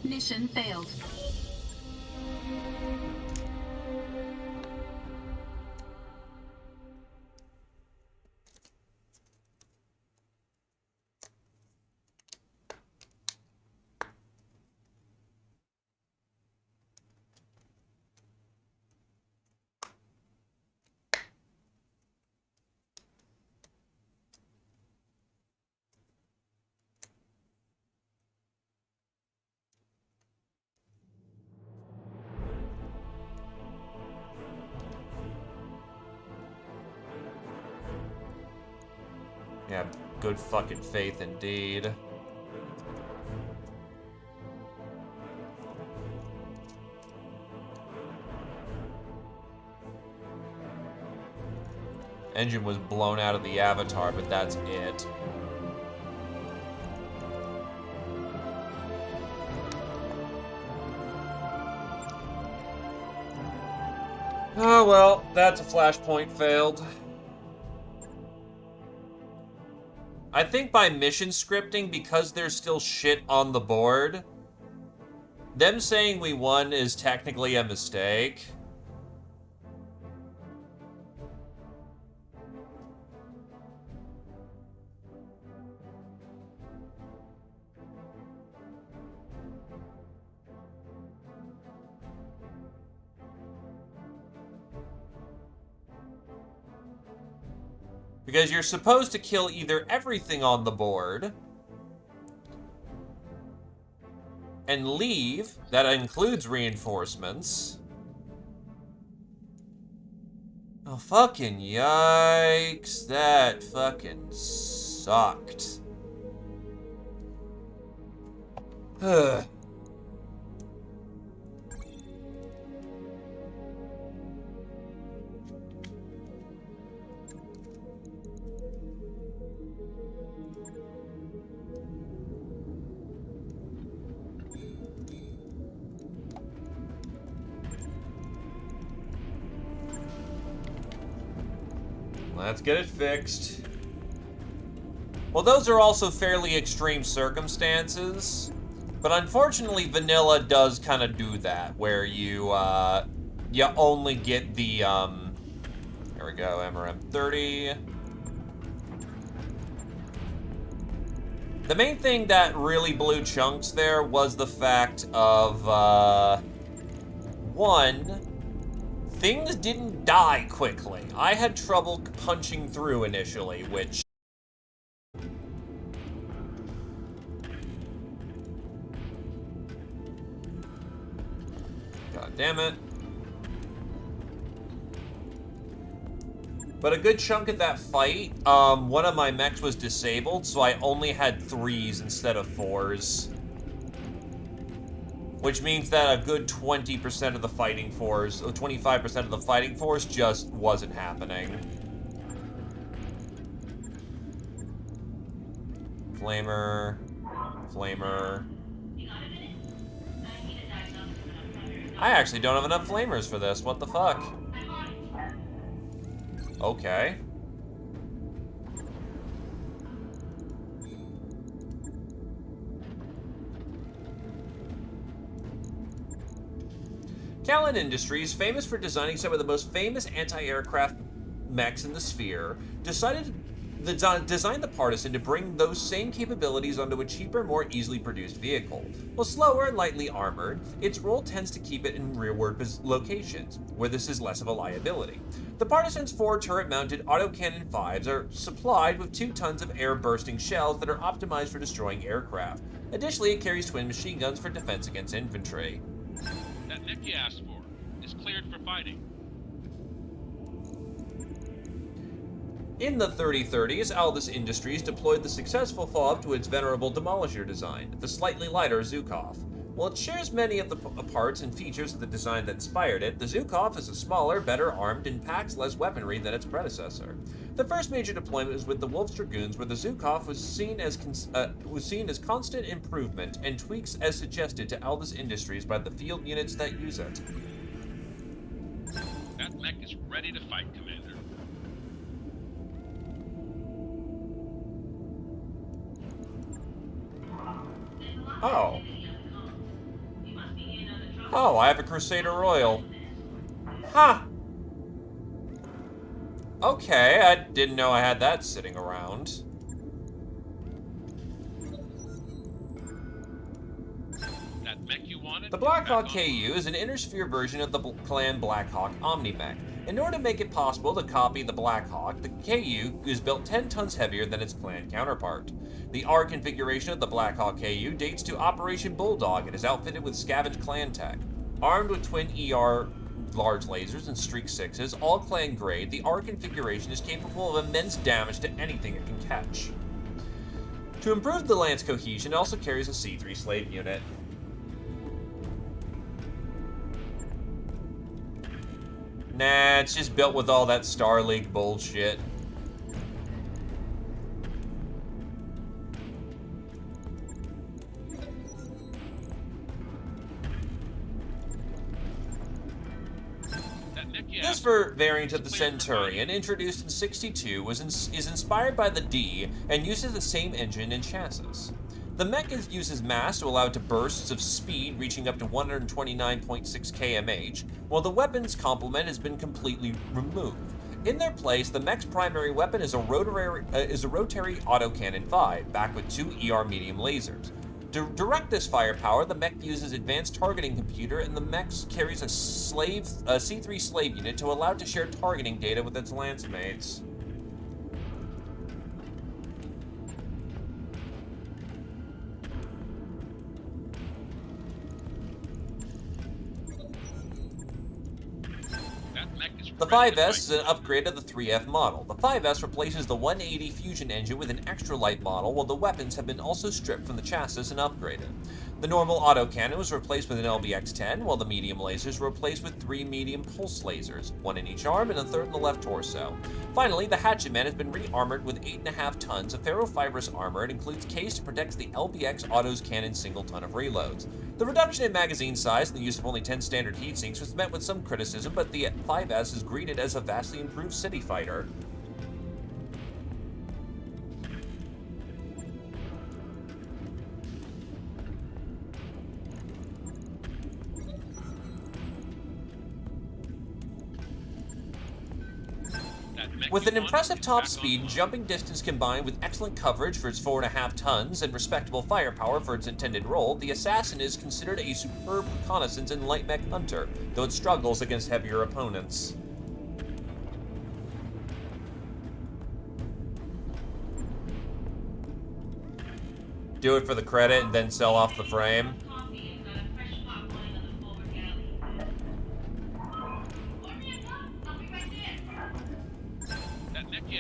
Mission failed. Yeah, good fucking faith indeed. Engine was blown out of the Avatar, but that's it. Oh well, that's a flashpoint failed. I think by mission scripting, because there's still shit on the board, them saying we won is technically a mistake. Because you're supposed to kill either everything on the board and leave. That includes reinforcements. Oh, fucking yikes. That fucking sucked. Ugh. Let's get it fixed. Well, those are also fairly extreme circumstances, but unfortunately vanilla does kind of do that, where you only get the, here we go, MRM-30. The main thing that really blew chunks there was the fact of, one, things didn't die quickly. I had trouble punching through initially, which... God damn it. But a good chunk of that fight, one of my mechs was disabled, so I only had 3s instead of 4s. Which means that a good 20% of the fighting force, or 25% of the fighting force just wasn't happening. Flamer. Flamer. I actually don't have enough flamers for this. What the fuck? Okay. Callan Industries, famous for designing some of the most famous anti-aircraft mechs in the sphere, decided to design the Partisan to bring those same capabilities onto a cheaper, more easily produced vehicle. While slower and lightly armored, its role tends to keep it in rearward locations, where this is less of a liability. The Partisan's 4 turret-mounted autocannon 5s are supplied with 2 tons of air-bursting shells that are optimized for destroying aircraft. Additionally, it carries twin machine guns for defense against infantry. That mech you asked for is cleared for fighting. In the 3030s, Aldous Industries deployed the successful follow-up to its venerable Demolisher design, the slightly lighter Zhukov. While it shares many of the parts and features of the design that inspired it, the Zhukov is a smaller, better armed, and packs less weaponry than its predecessor. The first major deployment was with the Wolf's Dragoons, where the Zhukov was seen as constant improvement and tweaks as suggested to Aldous Industries by the field units that use it. That mech is ready to fight, Commander. Oh. Oh, I have a Crusader Royal. Huh. Okay, I didn't know I had that sitting around. That mech you wanted? The Blackhawk KU is an inner-sphere version of the Clan Blackhawk Omni-Mech. In order to make it possible to copy the Blackhawk, the KU is built 10 tons heavier than its clan counterpart. The R configuration of the Blackhawk KU dates to Operation Bulldog and is outfitted with Scavenge clan tech. Armed with twin ER large lasers and Streak 6s, all clan grade, the R configuration is capable of immense damage to anything it can catch. To improve the lance cohesion, it also carries a C3 slave unit. Nah, it's just built with all that Star League bullshit. This variant of the Centurion, introduced in '62, is inspired by the D and uses the same engine and chassis. The mech uses mass to allow it to bursts of speed reaching up to 129.6 kmh, while the weapon's complement has been completely removed. In their place, the mech's primary weapon is a rotary autocannon 5, backed with 2 ER medium lasers. To direct this firepower, the mech uses advanced targeting computer, and the mech carries a C3 slave unit to allow it to share targeting data with its lance mates. The 5S is an upgrade of the 3F model. The 5S replaces the 180 Fusion engine with an extra light model, while the weapons have been also stripped from the chassis and upgraded. The normal autocannon was replaced with an LBX-10, while the medium lasers were replaced with 3 medium pulse lasers, 1 in each arm and a 3rd in the left torso. Finally, the Hatchetman has been re-armored with 8.5 tons of ferrofibrous armor and includes case to protect the LBX Auto's cannon single ton of reloads. The reduction in magazine size and the use of only 10 standard heatsinks was met with some criticism, but the 5S is greeted as a vastly improved city fighter. With an impressive top speed and jumping distance combined with excellent coverage for its 4.5 tons and respectable firepower for its intended role, the Assassin is considered a superb reconnaissance and light mech hunter, though it struggles against heavier opponents. Do it for the credit and then sell off the frame.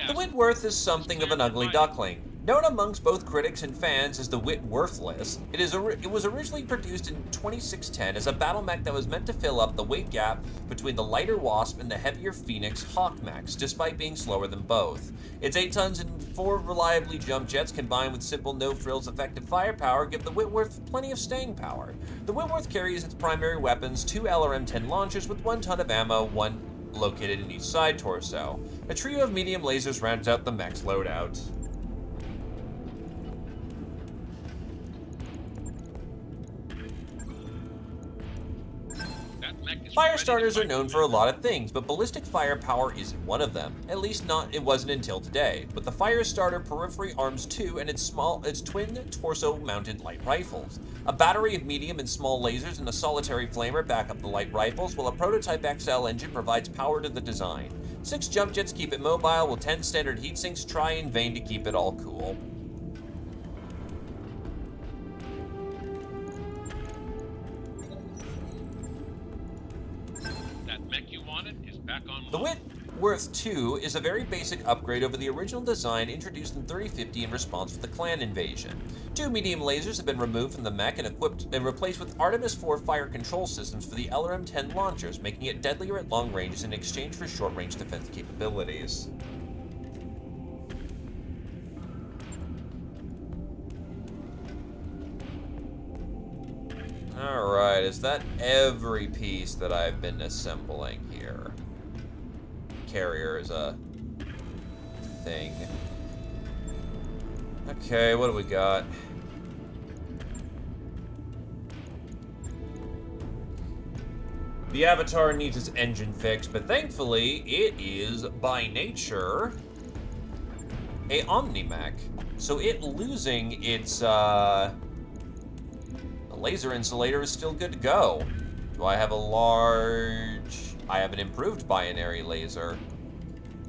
The Whitworth is something of an ugly duckling. Known amongst both critics and fans as the Whitworthless, it was originally produced in 2610 as a battle mech that was meant to fill up the weight gap between the lighter Wasp and the heavier Phoenix Hawk mechs, despite being slower than both. Its 8 tons and 4 reliably jumped jets combined with simple no-frills effective firepower give the Whitworth plenty of staying power. The Whitworth carries its primary weapons, 2 LRM-10 launchers with 1 ton of ammo, 1 located in each side torso. A trio of medium lasers rounds out the mech's loadout. Fire starters are known for a lot of things, but ballistic firepower isn't one of them. At least it wasn't until today. With the fire starter Periphery Arms 2 and its twin torso-mounted light rifles. A battery of medium and small lasers and a solitary flamer back up the light rifles, while a prototype XL engine provides power to the design. 6 jump jets keep it mobile, while 10 standard heatsinks try in vain to keep it all cool. The Whitworth 2 is a very basic upgrade over the original design introduced in 3050 in response to the clan invasion. 2 medium lasers have been removed from the mech and equipped and replaced with Artemis 4 fire control systems for the LRM-10 launchers, making it deadlier at long ranges in exchange for short-range defense capabilities. Alright, is that every piece that I've been assembling here? Carrier is a thing. Okay, what do we got? The Avatar needs its engine fixed, but thankfully it is, by nature, a Omni-mech. So it losing its laser insulator is still good to go. Do I have a large... I have an improved binary laser.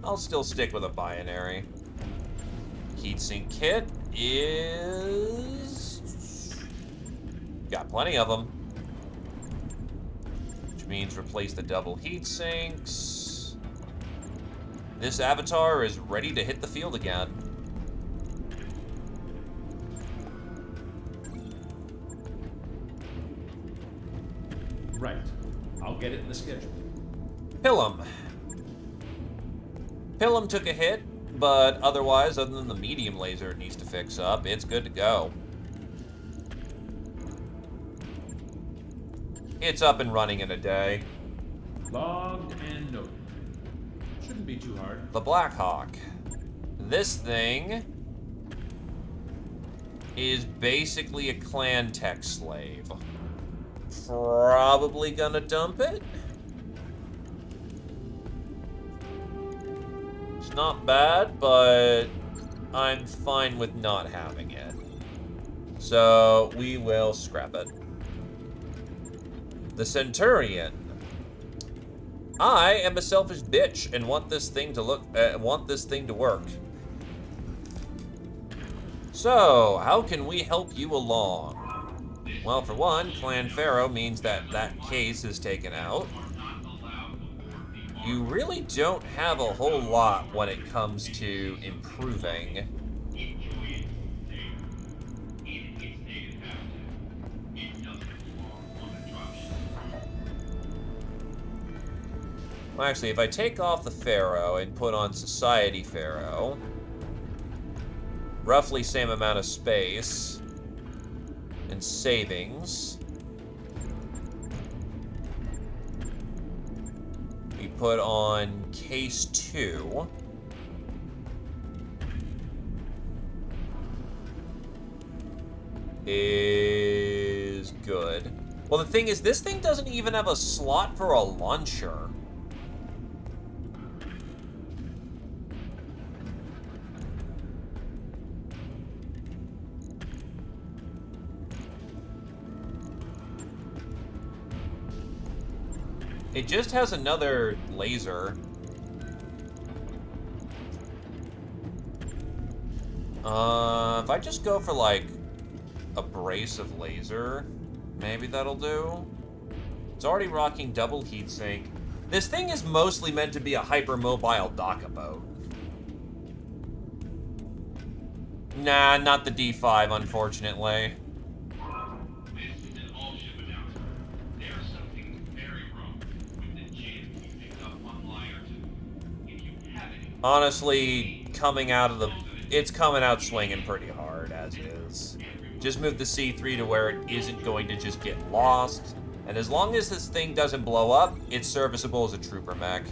I'll still stick with a binary. Heatsink kit is... got plenty of them. Which means replace the double heatsinks. This Avatar is ready to hit the field again. Right. I'll get it in the schedule. Pilum. Pilum took a hit, but otherwise, other than the medium laser it needs to fix up, it's good to go. It's up and running in a day. Logged and noted. Shouldn't be too hard. The Blackhawk. This thing is basically a clan tech slave. Probably gonna dump it. It's not bad, but I'm fine with not having it. So we will scrap it. The Centurion. I am a selfish bitch and want this thing to work. So, how can we help you along? Well, for one, Clan Pharaoh means that that case is taken out. You really don't have a whole lot when it comes to improving. Well, actually, if I take off the Pharaoh and put on Society Pharaoh, roughly same amount of space and savings. We put on Case 2. Is good. Well, the thing is, this thing doesn't even have a slot for a launcher. It just has another laser. If I just go for, like, abrasive laser, maybe that'll do. It's already rocking double heatsink. This thing is mostly meant to be a hypermobile DACA boat. Nah, not the D5, unfortunately. This is an all-ship announcement. There's something very wrong with the jam you picked up on Liar 2. If you have any, Honestly, it's coming out swinging pretty hard, as is. Just move the C3 to where it isn't going to just get lost. And as long as this thing doesn't blow up, it's serviceable as a trooper mech.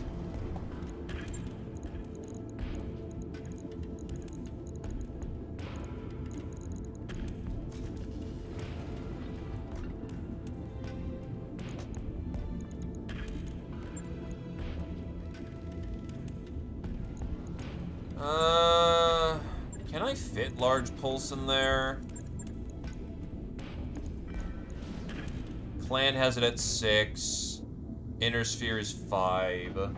Can I fit large pulse in there? Clan has it at 6. Inner sphere is 5.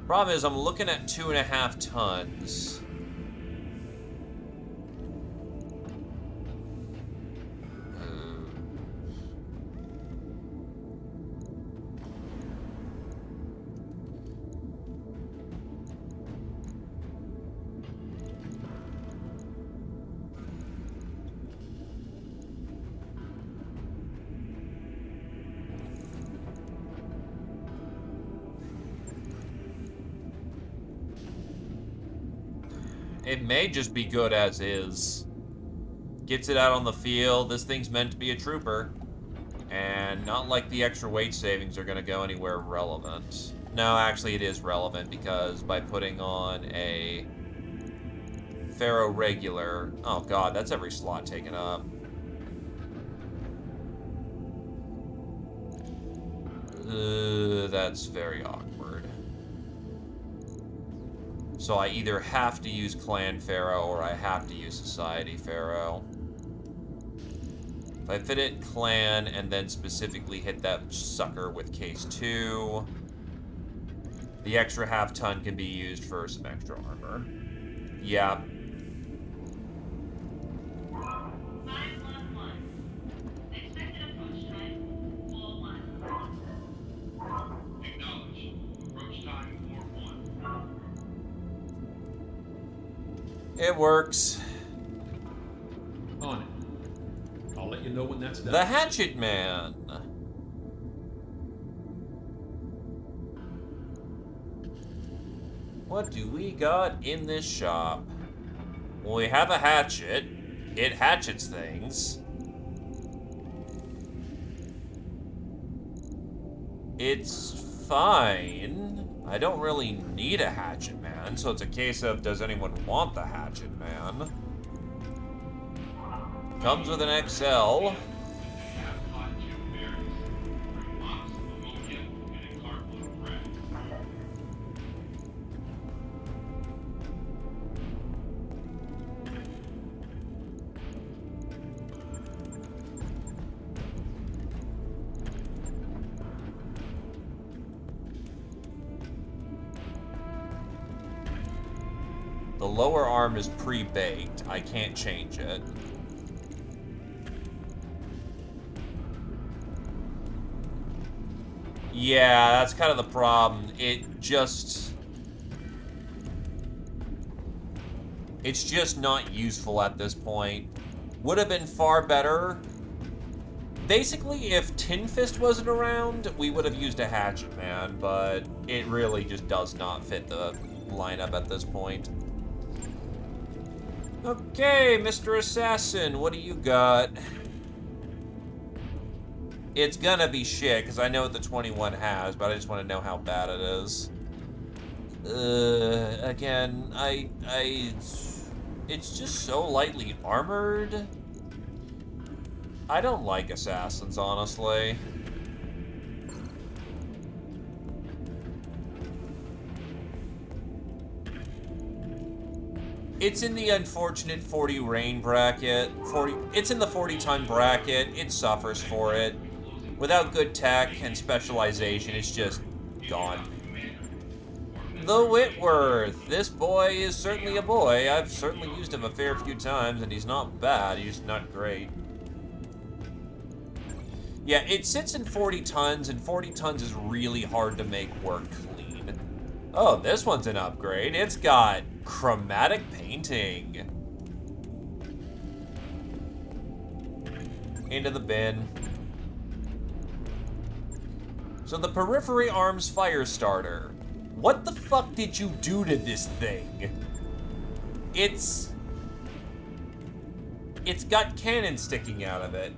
Problem is, I'm looking at 2.5 tons. It may just be good as is. Gets it out on the field. This thing's meant to be a trooper. And not like the extra weight savings are going to go anywhere relevant. No, actually it is relevant because by putting on a Pharaoh regular... Oh god, that's every slot taken up. That's very awkward. So I either have to use Clan Pharaoh or I have to use Society Pharaoh. If I fit it Clan and then specifically hit that sucker with Case 2, the extra half ton can be used for some extra armor. Yeah. 511. Expected approach time 41. acknowledge. Approach time 41. It works. On it. I'll let you know when that's done. The Hatchet Man. What do we got in this shop? Well, we have a hatchet. It hatchets things. It's fine. I don't really need a Hatchet Man, so it's a case of, does anyone want the Hatchet Man? Comes with an XL. The lower arm is pre-baked. I can't change it. Yeah, that's kind of the problem. It's just not useful at this point. Would have been far better. Basically, if Tin Fist wasn't around, we would have used a Hatchet Man, but it really just does not fit the lineup at this point. Okay, Mr. Assassin, what do you got? It's gonna be shit, because I know what the 21 has, but I just want to know how bad it is. Again, it's just so lightly armored. I don't like assassins, honestly. It's in the unfortunate 40 rain bracket. It's in the 40-ton bracket. It suffers for it. Without good tech and specialization, it's just gone. The Whitworth. This boy is certainly a boy. I've certainly used him a fair few times, and he's not bad. He's not great. Yeah, it sits in 40 tons, and 40 tons is really hard to make work clean. Oh, this one's an upgrade. It's got Chromatic painting. Into the bin. So the Periphery Arms fire starter. What the fuck did you do to this thing? It's got cannons sticking out of it.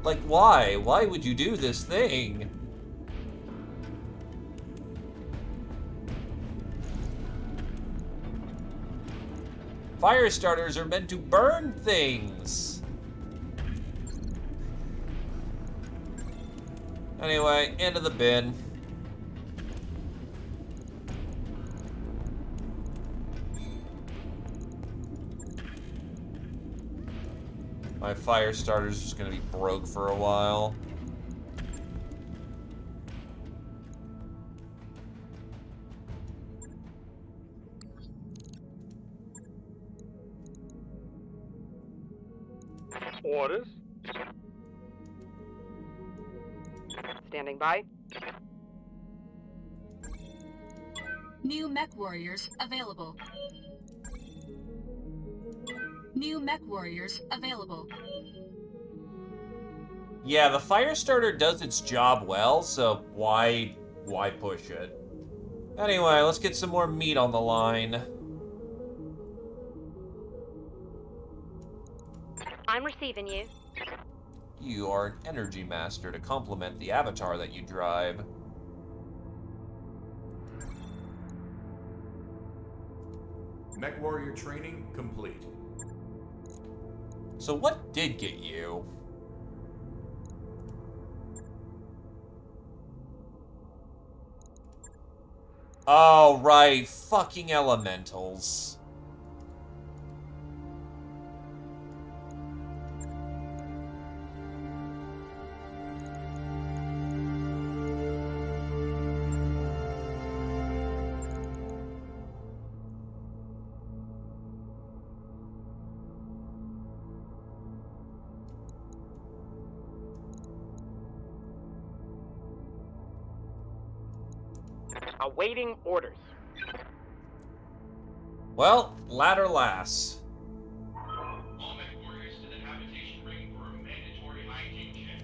Like, why? Why would you do this thing? Fire starters are meant to burn things. Anyway, into the bin. My fire starter's just gonna be broke for a while. Orders. Standing by. New mech warriors available. New mech warriors available. Yeah, the fire starter does its job well, so why push it? Anyway, let's get some more meat on the line. I'm receiving you. You are an energy master to complement the avatar that you drive. Mech warrior training complete. So what did get you? Oh, right. Fucking elementals. Awaiting orders. Well, ladder lass. All mech warriors to the habitation ring for a mandatory hygiene check.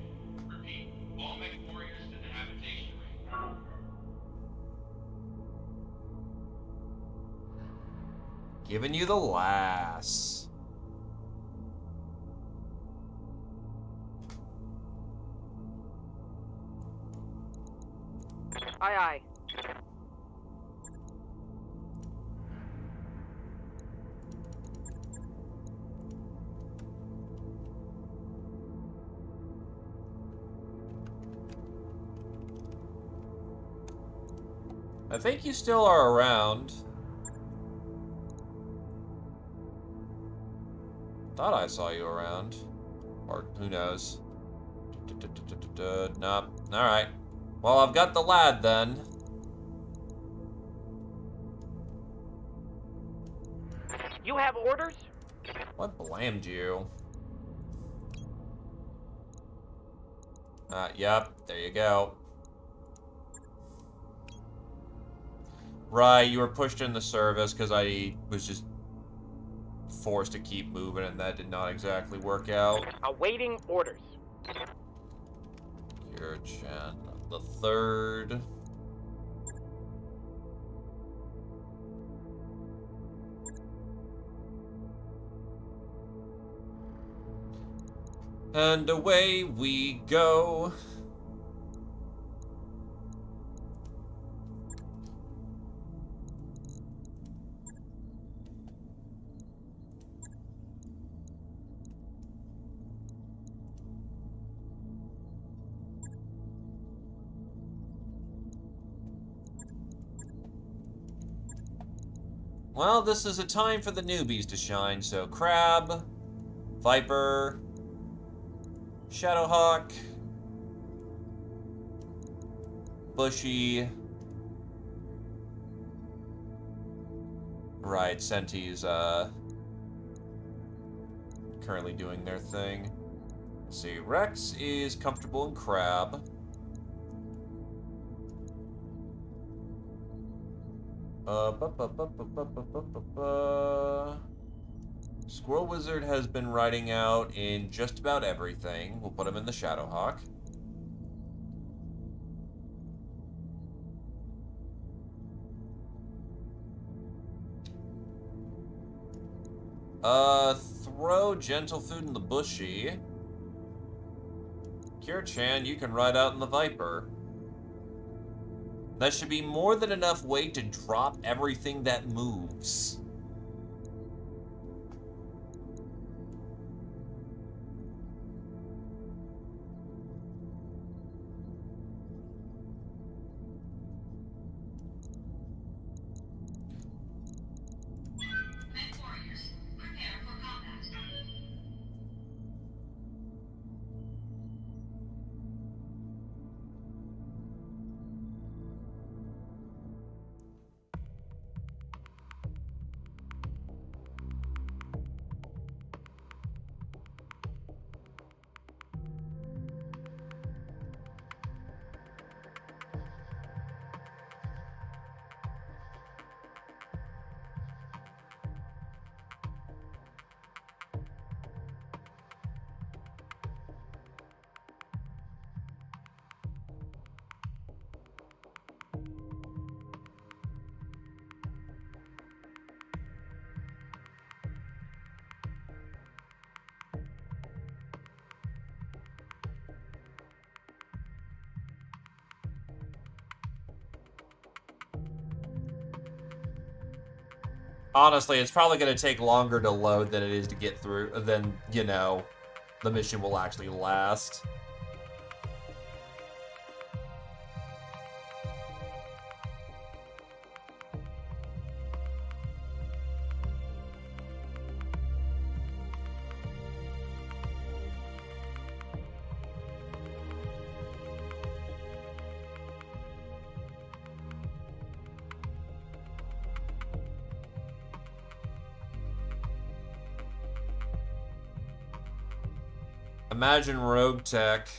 Repeat, all mech warriors to the habitation ring. Giving you the lass. Aye, aye. I think you still are around. Thought I saw you around. Or who knows. Nope. Alright. Well, I've got the lad then. You have orders? What blamed you? Yep. There you go. Right, you were pushed in the service because I was just forced to keep moving, and that did not exactly work out. Awaiting orders. You're Chen the third. And away we go. Well, this is a time for the newbies to shine, so Crab, Viper, Shadowhawk, Bushy. Right, Senti's currently doing their thing. Let's see, Rex is comfortable in Crab. Squirrel Wizard has been riding out in just about everything. We'll put him in the Shadowhawk. Throw Gentle Food in the Bushy. Kira-chan, you can ride out in the Viper. That should be more than enough weight to drop everything that moves. Mech warriors, prepare for combat. Honestly, it's probably going to take longer to load than it is to get through, than, you know, the mission will actually last. Imagine Rogue Tech.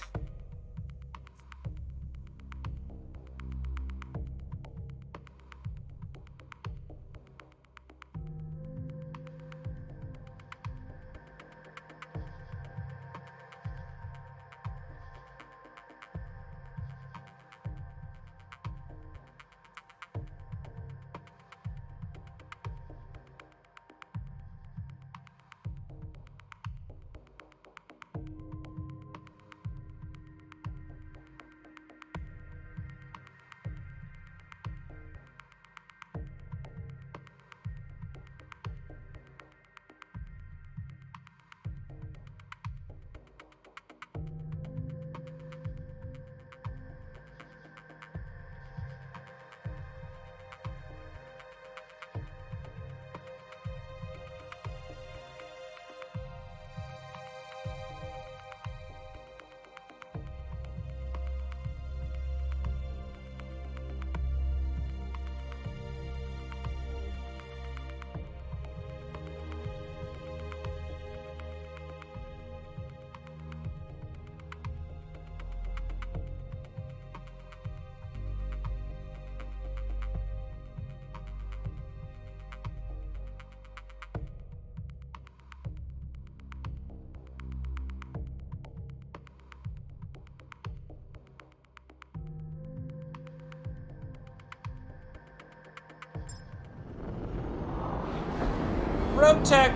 Rogue Tech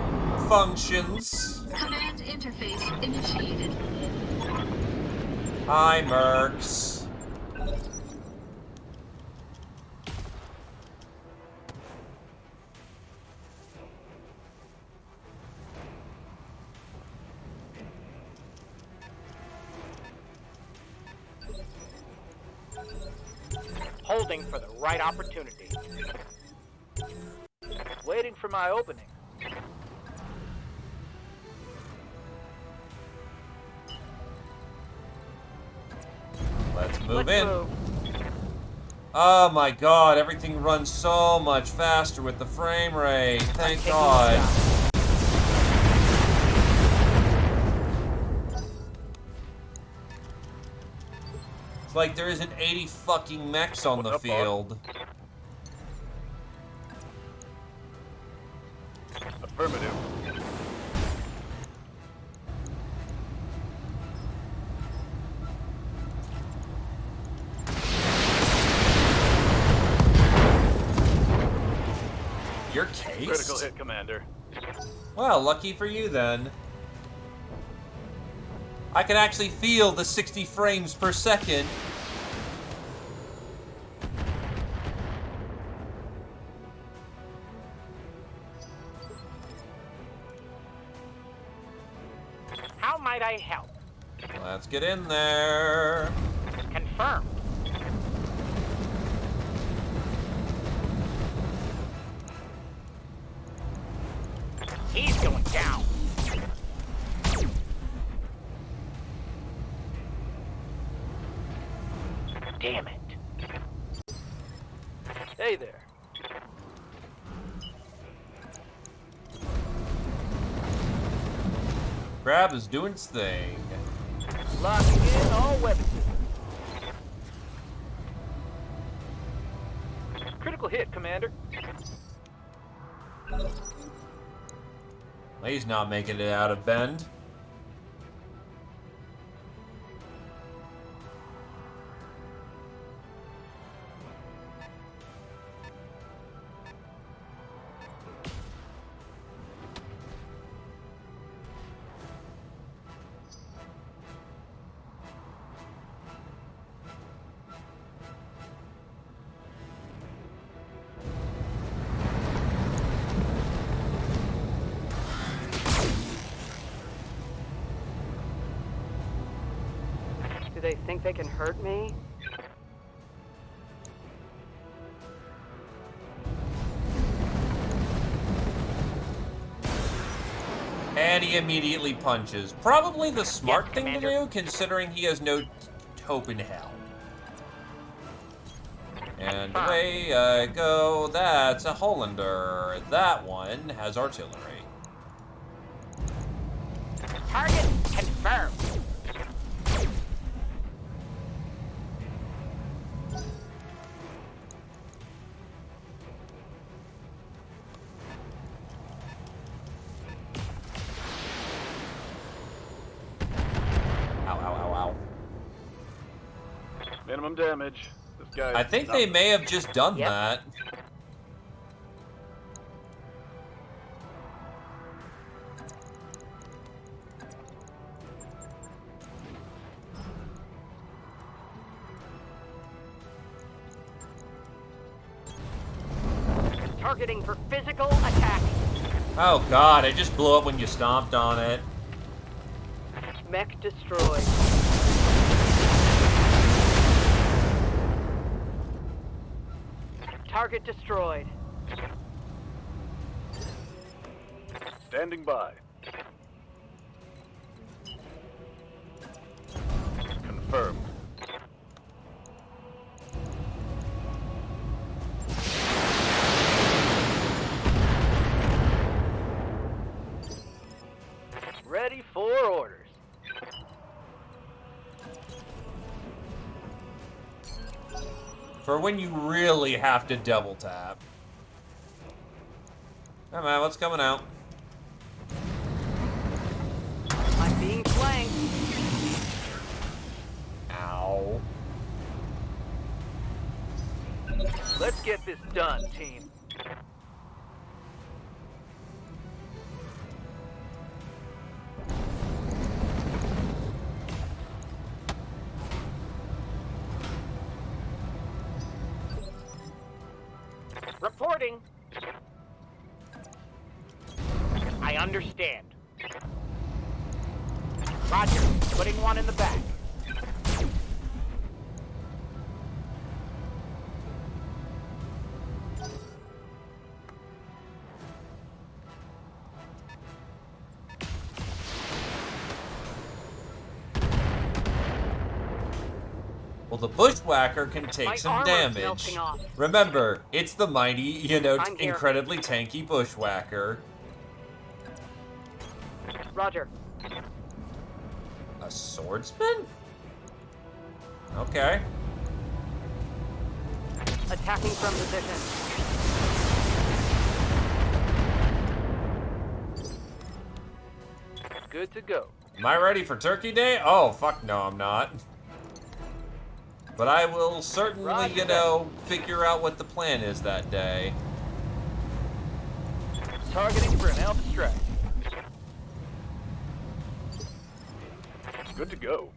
functions. Command interface initiated. Hi, Mercs. Holding for the right opportunity. Waiting for my opening. Let's move Let's in. move. Oh my god, everything runs so much faster with the frame rate. Thank Taking God. a shot. It's like there isn't 80 fucking mechs on the What's up, boss? field. Affirmative. Your case? Critical hit, Commander. Well, lucky for you then. I can actually feel the 60 frames per second. How might I help? Let's get in there. Confirm. He's going down. Damn it. Hey there. Crab is doing its thing. Locking in all weapons. Critical hit, Commander. He's not making it out of Bend. Do they think they can hurt me? And he immediately punches. Probably the smart Yes, thing to Commander. do, considering he has no hope in hell. And away I go. That's a Hollander. That one has artillery. Target confirmed. Ow, ow, ow, ow. Minimum damage. This guy. I think they may have just done Yep. that. Targeting for physical attack. Oh god, it just blew up when you stomped on it. Mech destroyed. Target destroyed. Standing by. Confirmed. Ready for orders. For when you really have to double tap. Hey man, what's coming out? I'm being flanked. Ow. Let's get this done, team. Reporting. I understand. Roger. Putting one in the back. Well, the bushwhacker can take My some armor's damage. melting off. Remember, it's the mighty, you know, I'm here. incredibly tanky bushwhacker. Roger. A swordsman? Okay. Attacking from position. Good to go. Am I ready for Turkey Day? Oh, fuck no, I'm not. But I will certainly, Roger you know, figure out what the plan is that day. Targeting for an Alpha strike. Good to go.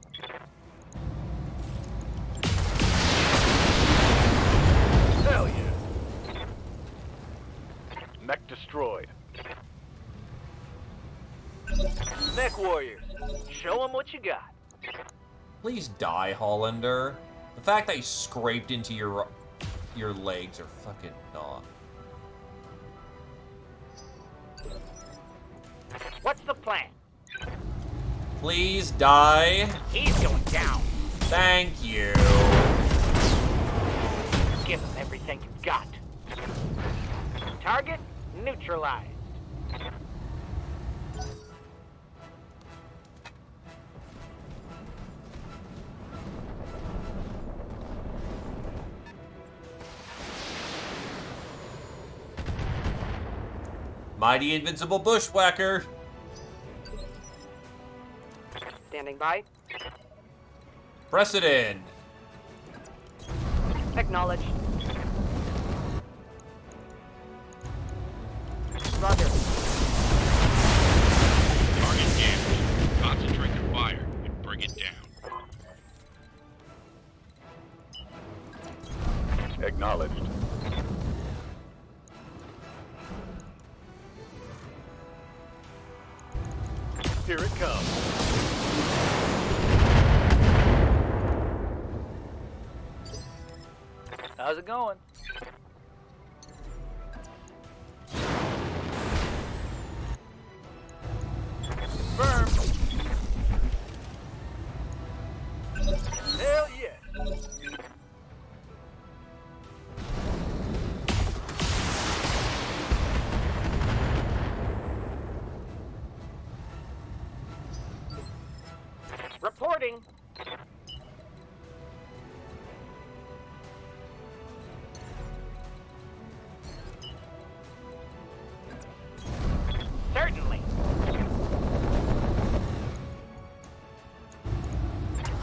Hell yeah. Mech destroyed. Mech warriors, show them what you got. Please die, Hollander. The fact that he scraped into your legs are fucking not. What's the plan? Please die. He's going down. Thank you. Give him everything you got. Target neutralized. Mighty invincible bushwhacker. Standing by. Press it in. Acknowledged. Roger. Target damaged. Concentrate your fire and bring it down. Acknowledged. Here it comes. How's it going? Confirmed. Hell yeah. Reporting. Certainly.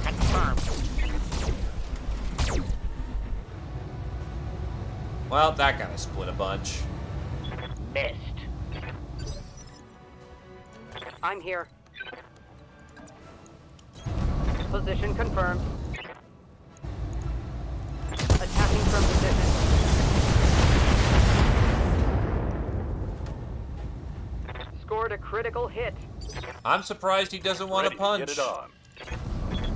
Confirmed. Well, that kind of split a bunch. Missed. I'm here. Position confirmed. Attacking from position. Scored a critical hit. I'm surprised he doesn't want to Ready punch. get it on.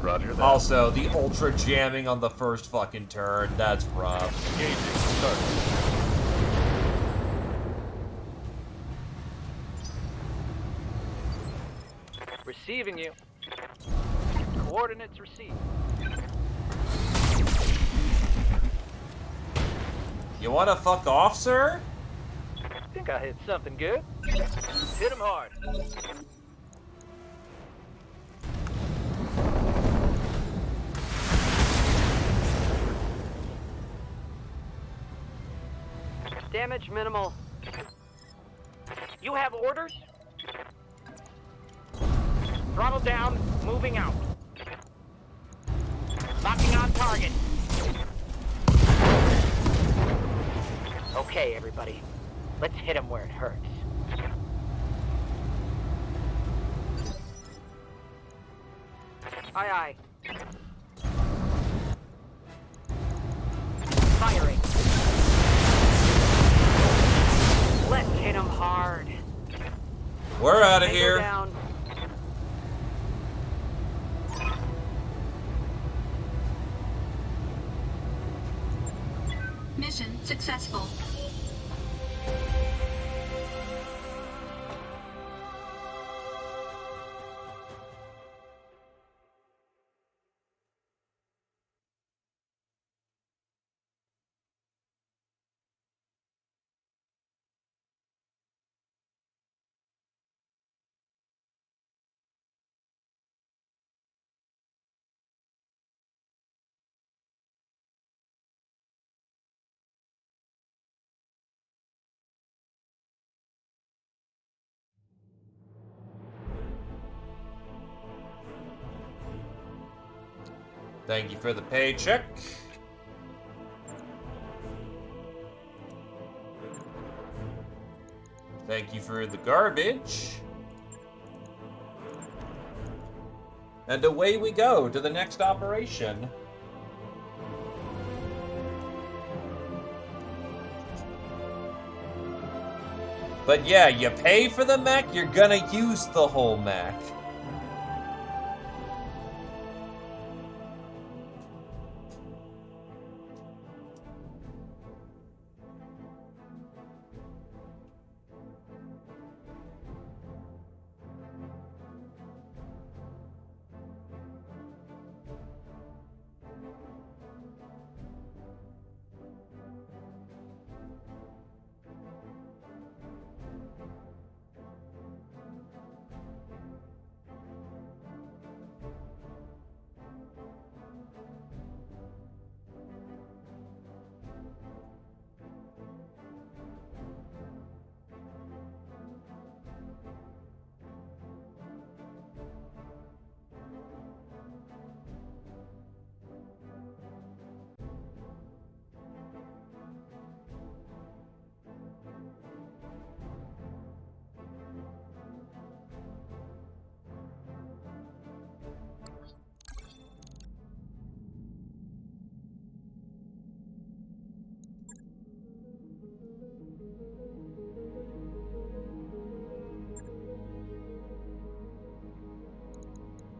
Roger that. Also, the ultra jamming on the first fucking turn, that's rough. Engaging. Start. Receiving you. Coordinates received. You want to fuck off, sir? Think I hit something good. Hit him hard. Damage minimal. You have orders? Throttle down, moving out. Locking on target. Okay, everybody. Let's hit him where it hurts. Aye aye. Firing. Let's hit him hard. We're out of Tango here. down. Mission successful. Thank you for the paycheck. Thank you for the garbage. And away we go to the next operation. But yeah, you pay for the mech, you're gonna use the whole mech.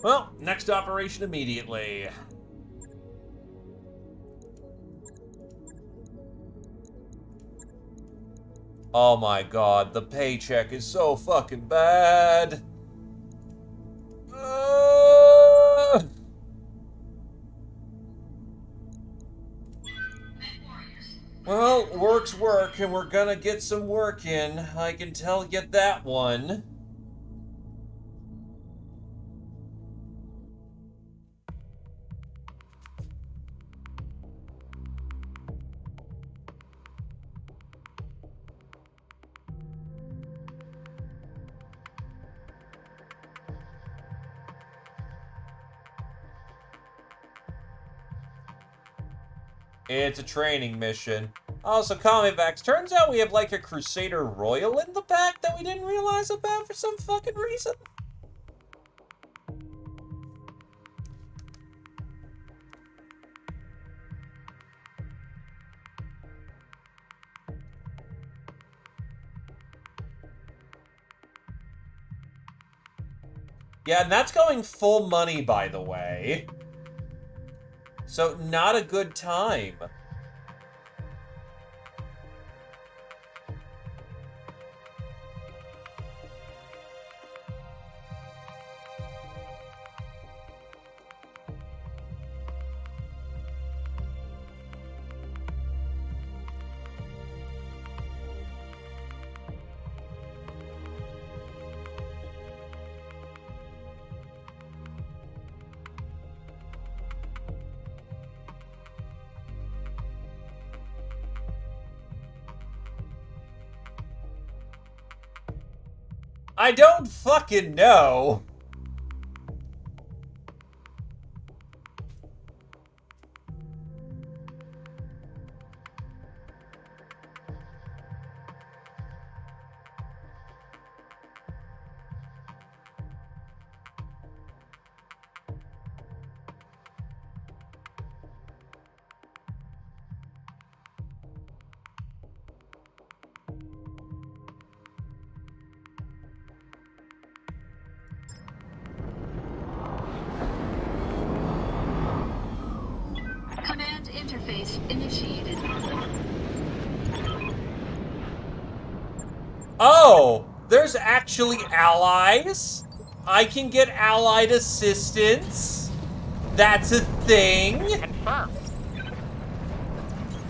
Well, next operation immediately. Oh my god, the paycheck is so fucking bad. Well, work's work, and we're gonna get some work in. I can tell you that one. It's a training mission. Also, Comivax, turns out we have like a Crusader Royal in the back that we didn't realize about for some fucking reason. Yeah, and that's going full money, by the way. So, not a good time. I don't fucking know. Command interface initiated. Oh, there's actually allies? I can get allied assistance? That's a thing? Confirmed.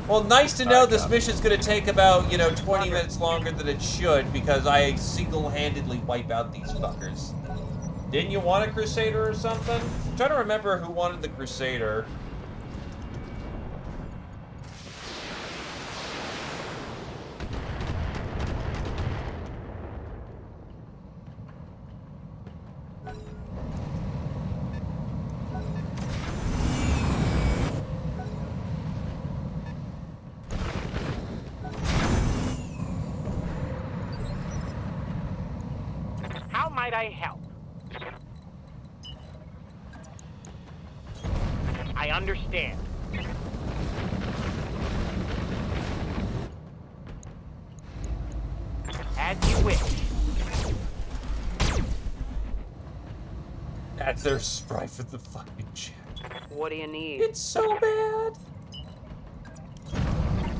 Well, nice to know this mission's gonna take about, 20 minutes longer than it should because I single-handedly wipe out these fuckers. Didn't you want a Crusader or something? I'm trying to remember who wanted the Crusader. might I help? I understand. As you wish. That's their sprite for the fucking shit. What do you need? It's so bad.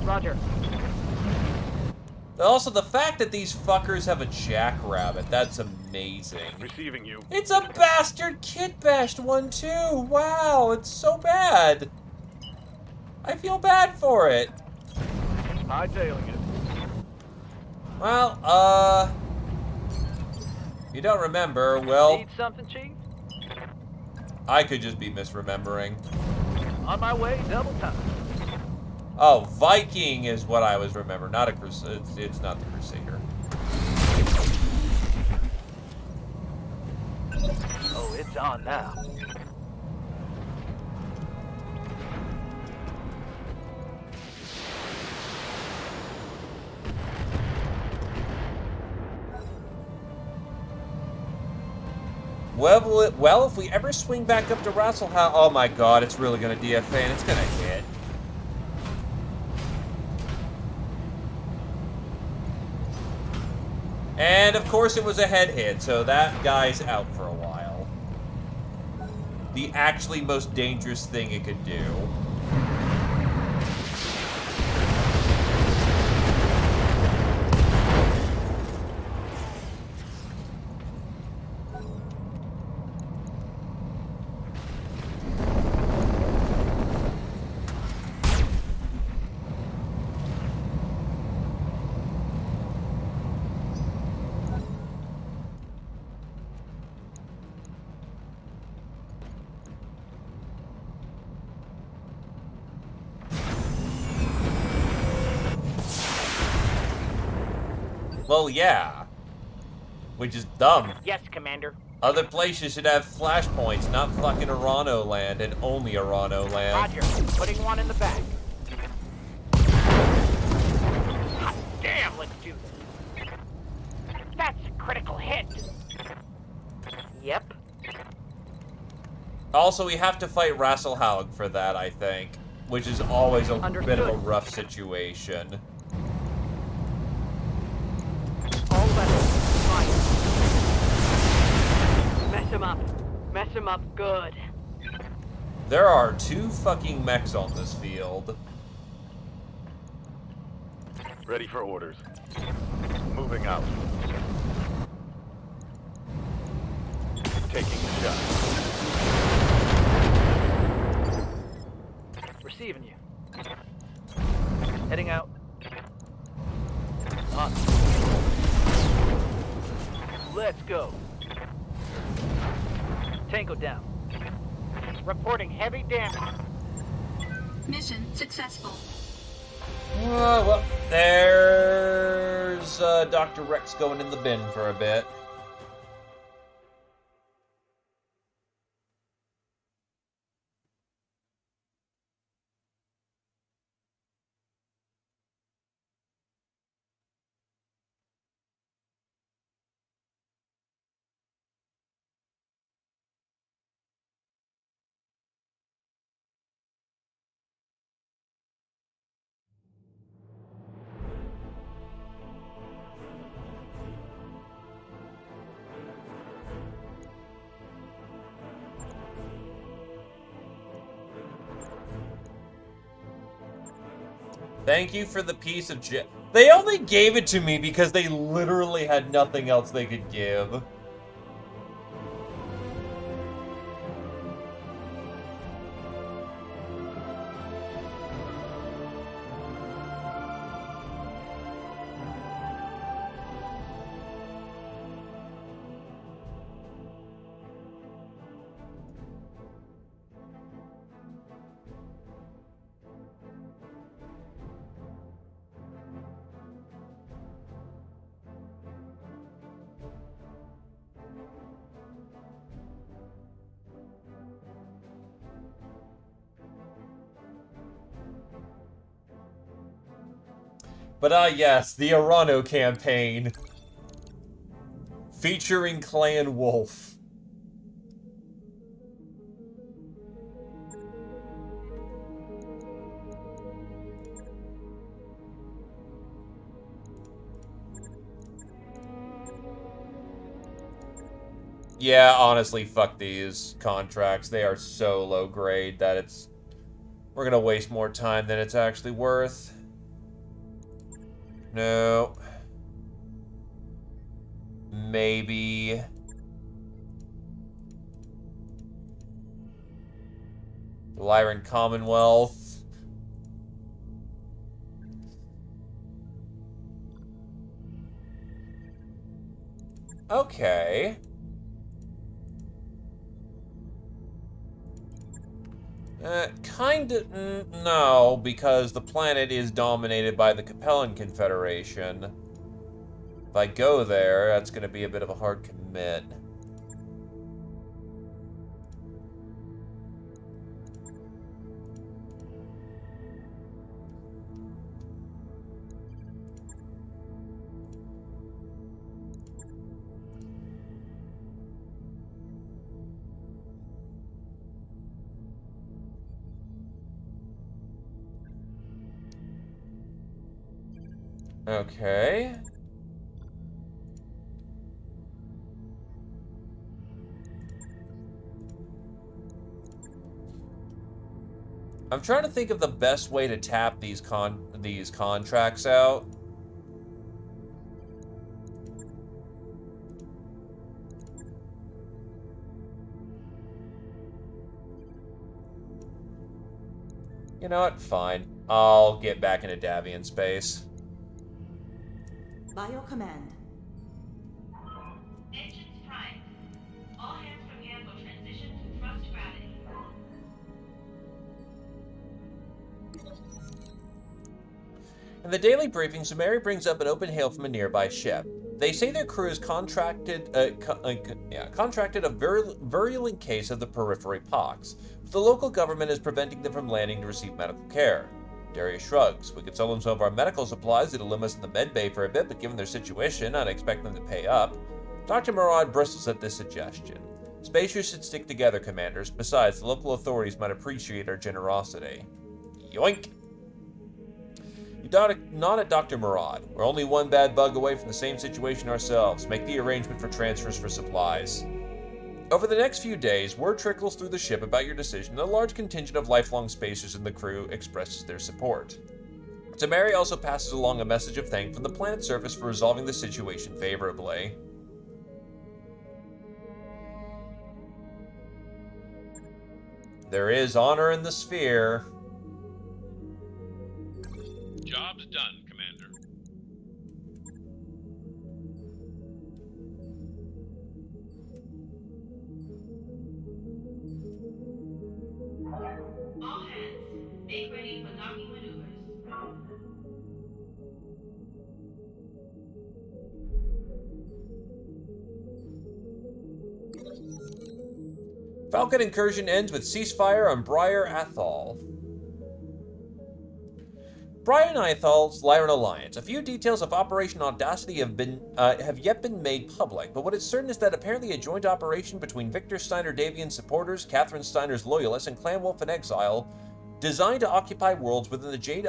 Roger. Also, the fact that these fuckers have a jackrabbit, that's amazing. Receiving you. It's a bastard kit bashed one, too. Wow, it's so bad. I feel bad for it. Hightailing it. Well, you don't remember, well, Need something, Chief? I could just be misremembering. On my way, double time. Oh, Viking is what I was remembering, not a Crusader. It's not the Crusader. Oh, it's on now. Well, if we ever swing back up to Rasselhouse, oh my god, it's really gonna DFA and it's gonna hit. And of course it was a head hit, so that guy's out for a while. The actually most dangerous thing it could do. Well, yeah. Which is dumb. Yes, Commander. Other places should have flashpoints, not fucking Arano land, and only Arano land. Roger. Putting one in the back. Hot damn, let's do this. That's a critical hit. Yep. Also, we have to fight Rasselhaug for that, I think. Which is always a bit of a rough situation. All weapons, fire. Mess him up. Mess him up good. There are 2 fucking mechs on this field. Ready for orders. Moving out. Taking the shot. Receiving you. Heading out. On. Let's go. Tango down. Reporting heavy damage. Mission successful. Well, there's Dr. Rex going in the bin for a bit. Thank you for the piece of They only gave it to me because they literally had nothing else they could give. But yes, the Arano campaign. Featuring Clan Wolf. Yeah, honestly, fuck these contracts. They are so low grade that we're gonna waste more time than it's actually worth. No. Maybe. Lyran Commonwealth. Okay. Kinda, no, because the planet is dominated by the Capellan Confederation. If I go there, that's gonna be a bit of a hard commit. Okay. I'm trying to think of the best way to tap these contracts out. You know what? Fine. I'll get back into Davian space. Bio command. Engines primed. All hands prepare for transition to thrust gravity. In the daily briefing, Sumeri brings up an open hail from a nearby ship. They say their crew has contracted a virulent case of the periphery pox. The local government is preventing them from landing to receive medical care. Darius shrugs. We could sell them some of our medical supplies. It'll limit us in the med bay for a bit, but given their situation, I'd expect them to pay up. Dr. Murad bristles at this suggestion. Spacers should stick together, commanders. Besides, the local authorities might appreciate our generosity. Yoink! You nod at Dr. Murad. We're only one bad bug away from the same situation ourselves. Make the arrangement for transfers for supplies. Over the next few days, word trickles through the ship about your decision, and a large contingent of lifelong spacers in the crew expresses their support. Tamari also passes along a message of thanks from the planet's surface for resolving the situation favorably. There is honor in the sphere. Job's done, Commander. All hands, make ready for docking maneuvers. Falcon incursion ends with ceasefire on Briar Athol. Brian Ithal's Lyran Alliance. A few details of Operation Audacity have yet been made public, but what is certain is that apparently a joint operation between Victor Steiner Davian supporters, Catherine Steiner's loyalists, and Clan Wolf in Exile, designed to occupy worlds within the Jade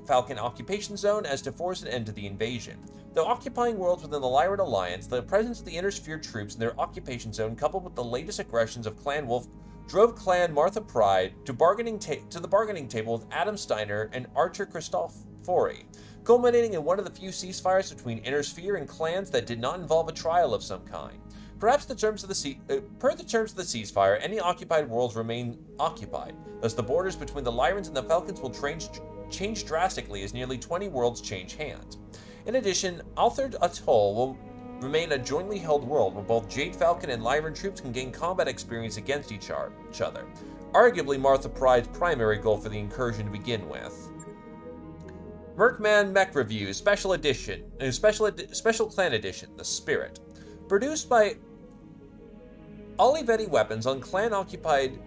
Falcon occupation zone as to force an end to the invasion. Though occupying worlds within the Lyran Alliance, the presence of the Inner Sphere troops in their occupation zone, coupled with the latest aggressions of Clan Wolf, drove Clan Martha Pride to the bargaining table with Adam Steiner and Archer Christofori, culminating in one of the few ceasefires between Inner Sphere and clans that did not involve a trial of some kind. Perhaps per the terms of the ceasefire, any occupied worlds remain occupied. Thus, the borders between the Lyrans and the Falcons will change drastically as nearly 20 worlds change hands. In addition, Althard Atoll will remain a jointly held world where both Jade Falcon and Lyran troops can gain combat experience against each other. Arguably Martha Pride's primary goal for the incursion to begin with. Merkman Mech Review Special Clan Edition, The Spirit. Produced by Olivetti Weapons on clan-occupied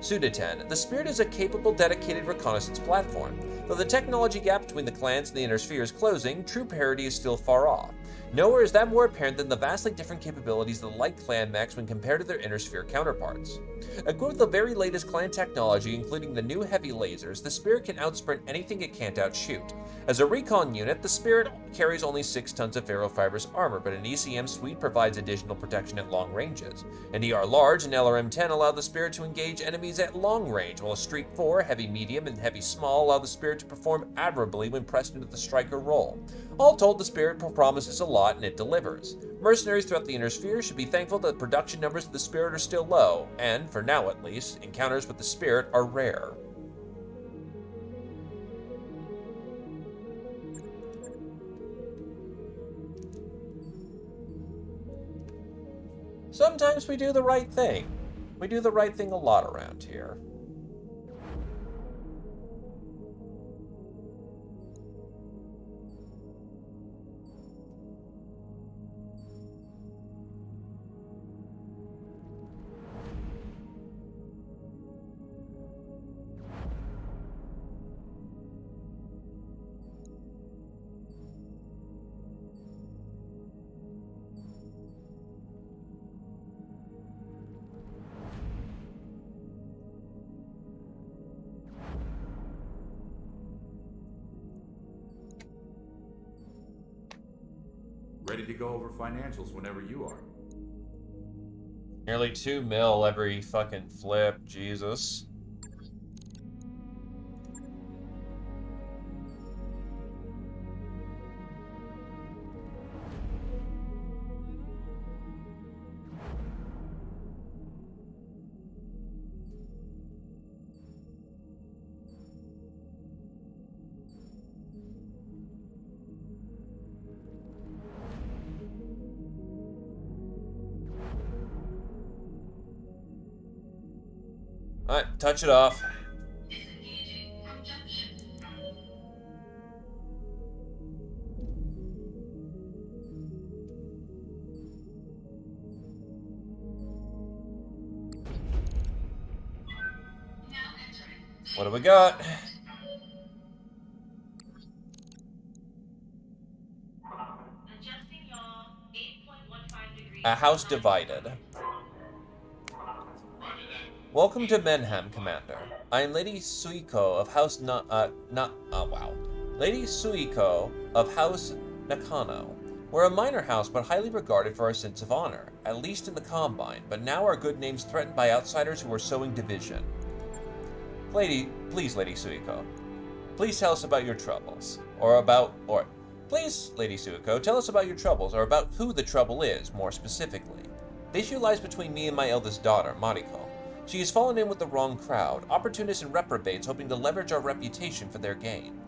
Sudeten, The Spirit is a capable, dedicated reconnaissance platform. Though the technology gap between the clans and the Inner Sphere is closing, true parity is still far off. Nowhere is that more apparent than the vastly different capabilities of the light clan mechs when compared to their inner sphere counterparts. Equipped with the very latest clan technology, including the new heavy lasers, the Spirit can outsprint anything it can't outshoot. As a recon unit, the Spirit carries only 6 tons of ferrofibrous armor, but an ECM suite provides additional protection at long ranges. An ER Large and LRM-10 allow the Spirit to engage enemies at long range, while a Streak 4, Heavy Medium, and Heavy Small allow the Spirit to perform admirably when pressed into the striker role. All told, the Spirit promises a lot, and it delivers. Mercenaries throughout the Inner Sphere should be thankful that production numbers of the Spirit are still low, and, for now at least, encounters with the Spirit are rare. Sometimes we do the right thing. We do the right thing a lot around here. Ready to go over financials whenever you are. Nearly 2 mil every fucking flip, Jesus. Alright, touch it off. Disengaging from junction. Now entering. What do we got? Adjusting yaw, 8.15 degrees. A house divided. Welcome to Menham, Commander. I am Lady Suiko of House Lady Suiko of House Nakano. We're a minor house, but highly regarded for our sense of honor, at least in the Combine, but now our good name's threatened by outsiders who are sowing division. Please, Lady Suiko. Please tell us about your troubles. Please, Lady Suiko, tell us about your troubles, or about who the trouble is, more specifically. The issue lies between me and my eldest daughter, Mariko. She has fallen in with the wrong crowd, opportunists and reprobates hoping to leverage our reputation for their gain.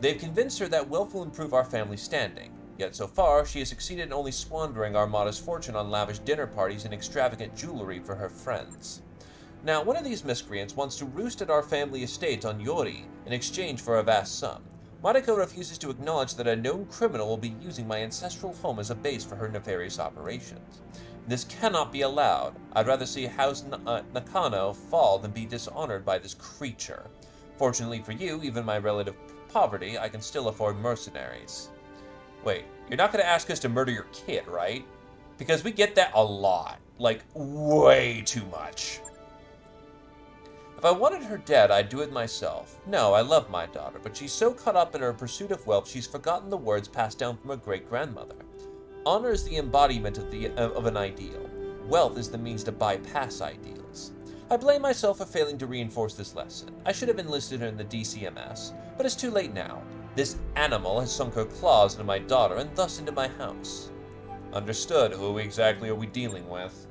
They've convinced her that wealth will improve our family standing, yet so far she has succeeded in only squandering our modest fortune on lavish dinner parties and extravagant jewelry for her friends. Now, one of these miscreants wants to roost at our family estate on Yori in exchange for a vast sum. Mariko refuses to acknowledge that a known criminal will be using my ancestral home as a base for her nefarious operations. This cannot be allowed. I'd rather see House Nakano fall than be dishonored by this creature. Fortunately for you, even my relative poverty, I can still afford mercenaries. Wait, you're not going to ask us to murder your kid, right? Because we get that a lot. Like, way too much. If I wanted her dead, I'd do it myself. No, I love my daughter, but she's so caught up in her pursuit of wealth she's forgotten the words passed down from her great-grandmother. Honor is the embodiment of an ideal. Wealth is the means to bypass ideals. I blame myself for failing to reinforce this lesson. I should have enlisted her in the DCMS, but it's too late now. This animal has sunk her claws into my daughter and thus into my house. Understood. Who exactly are we dealing with?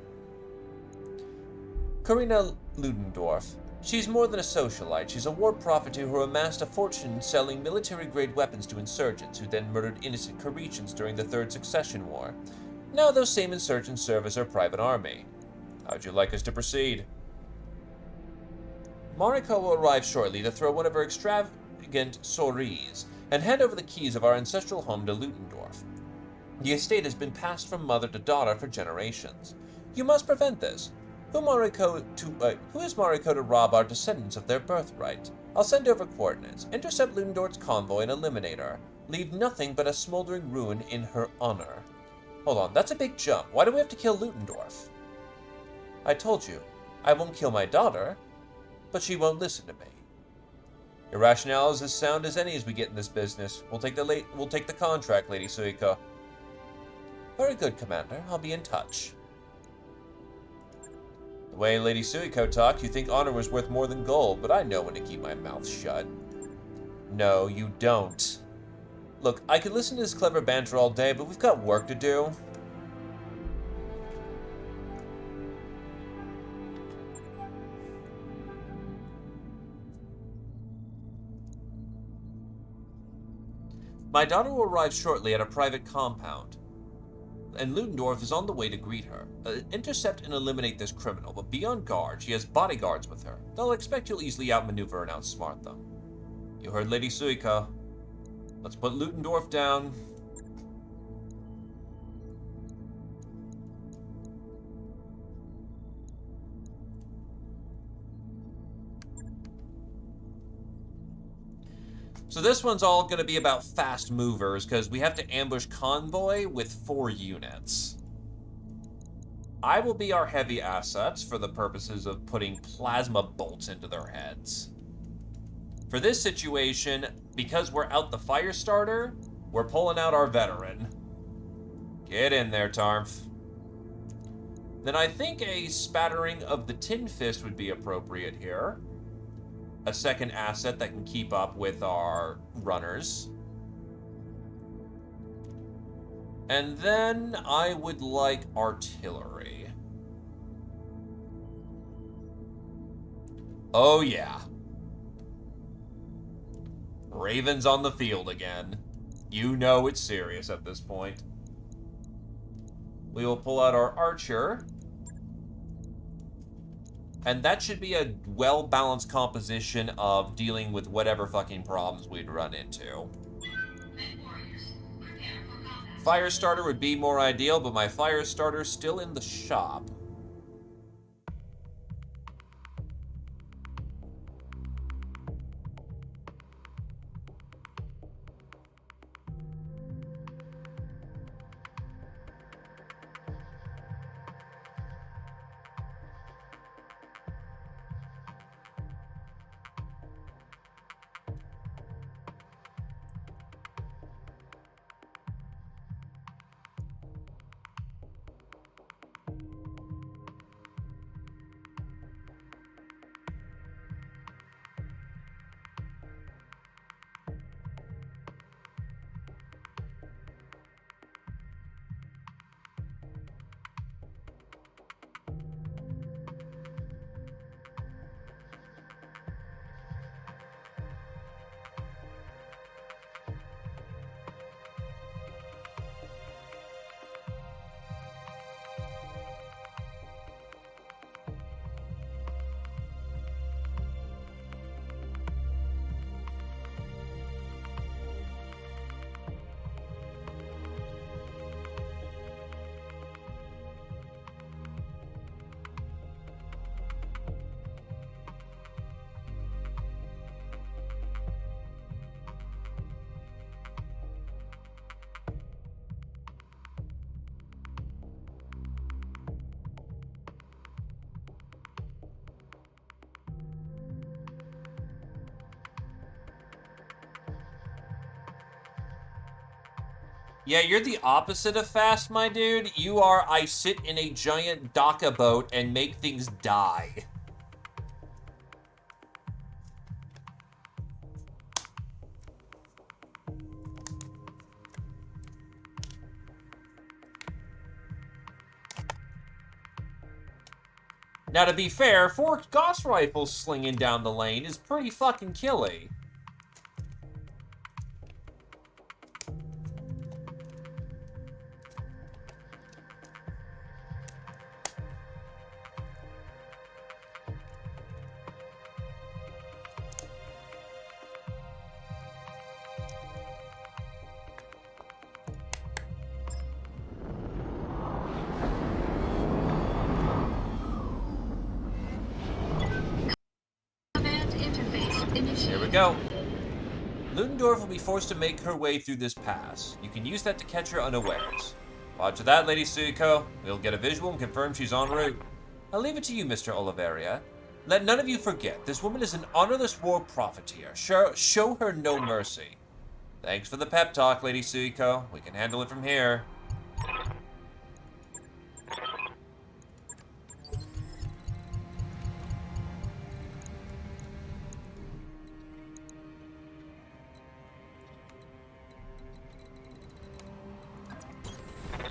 Karina Ludendorff. She's more than a socialite. She's a war profiteer who amassed a fortune selling military-grade weapons to insurgents, who then murdered innocent Karicians during the Third Succession War. Now those same insurgents serve as her private army. How'd you like us to proceed? Mariko will arrive shortly to throw one of her extravagant soirees and hand over the keys of our ancestral home to Ludendorff. The estate has been passed from mother to daughter for generations. You must prevent this. Who is Mariko to rob our descendants of their birthright? I'll send over coordinates. Intercept Ludendorff's convoy and eliminate her. leave nothing but a smoldering ruin in her honor. Hold on, that's a big jump. Why do we have to kill Ludendorff? I told you, I won't kill my daughter, but she won't listen to me. Your rationale is as sound as any as we get in this business. We'll take the contract, Lady Suiko. Very good, Commander. I'll be in touch. The way Lady Suiko talked, you think honor was worth more than gold, but I know when to keep my mouth shut. No, you don't. Look, I could listen to this clever banter all day, but we've got work to do. My daughter will arrive shortly at a private compound, and Ludendorff is on the way to greet her. Intercept and eliminate this criminal, but be on guard. She has bodyguards with her. They'll expect you'll easily outmaneuver and outsmart them. You heard Lady Suiko. Let's put Ludendorff down. So this one's all going to be about fast movers, because we have to ambush convoy with 4 units. I will be our heavy assets for the purposes of putting plasma bolts into their heads. For this situation, because we're out the fire starter, we're pulling out our veteran. Get in there, Tarmf. Then I think a spattering of the Tin Fist would be appropriate here. A second asset that can keep up with our runners. And then I would like artillery. Oh yeah. Ravens on the field again. You know it's serious at this point. We will pull out our archer. And that should be a well-balanced composition of dealing with whatever fucking problems we'd run into. Firestarter would be more ideal, but my Firestarter's still in the shop. Yeah, you're the opposite of fast, my dude. You are, I sit in a giant Daka boat and make things die. Now, to be fair, 4 Gauss rifles slinging down the lane is pretty fucking killy. Here we go. Ludendorff will be forced to make her way through this pass. You can use that to catch her unawares. Roger that, Lady Suiko. We'll get a visual and confirm she's en route. I'll leave it to you, Mr. Oliveria. Let none of you forget, this woman is an honorless war profiteer. Show her no mercy. Thanks for the pep talk, Lady Suiko. We can handle it from here.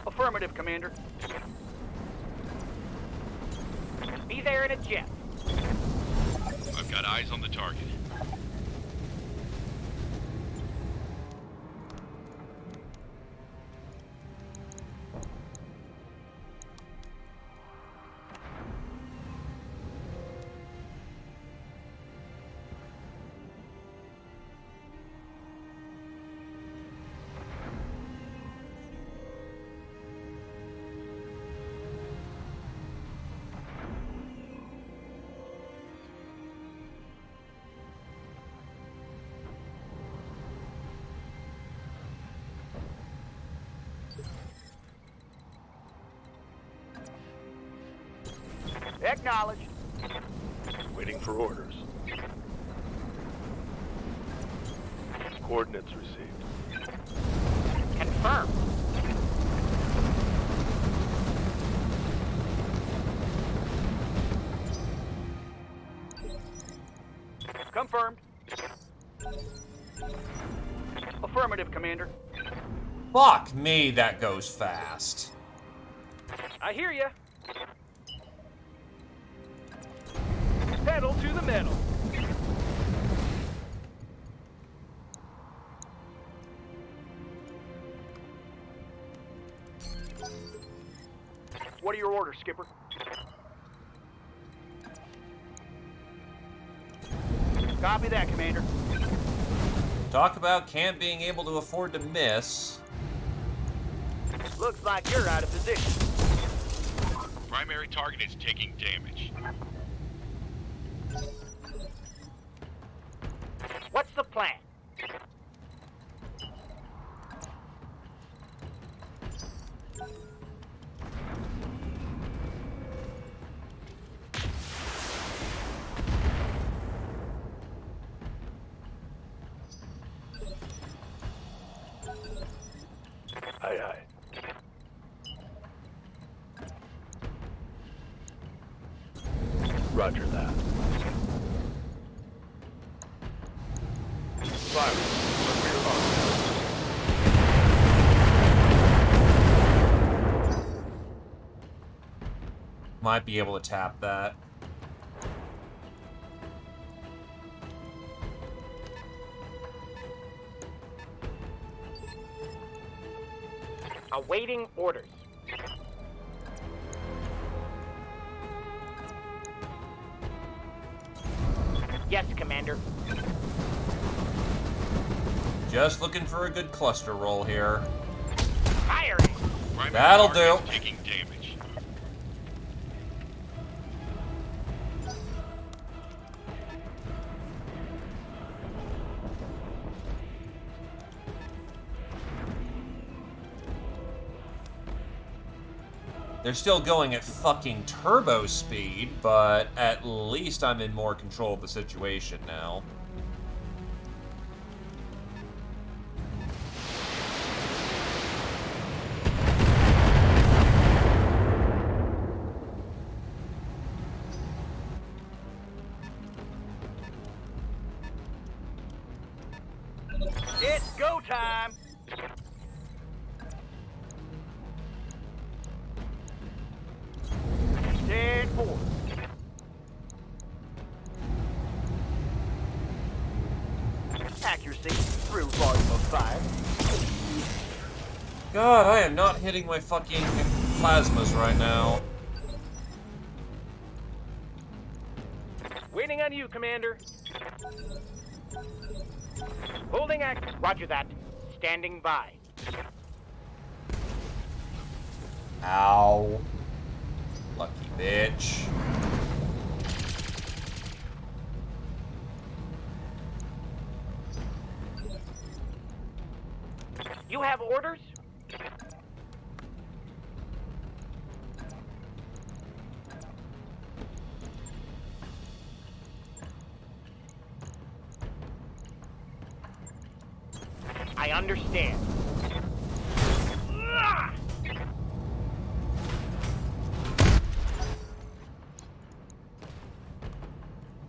Affirmative, Commander. Be there in a jet. I've got eyes on the target. Acknowledged. Waiting for orders. Coordinates received. Confirmed. Confirmed. Affirmative, Commander. Fuck me, that goes fast. I hear ya. Pedal to the metal. What are your orders, Skipper? Copy that, Commander. Talk about camp being able to afford to miss. Looks like you're out of position. Primary target is taking damage. What's the plan? Aye, aye. Roger that. Fire. Might be able to tap that. Awaiting orders. Yes, Commander. Just looking for a good cluster roll here. Firing. Primary That'll target do. is taking damage. They're still going at fucking turbo speed, but at least I'm in more control of the situation now. It's go time. Stand forward. Accuracy through volume of 5. God, I am not hitting my fucking plasmas right now. Waiting on you, Commander. Holding act. Roger that. Standing by. Ow. Lucky bitch. I understand. Ah!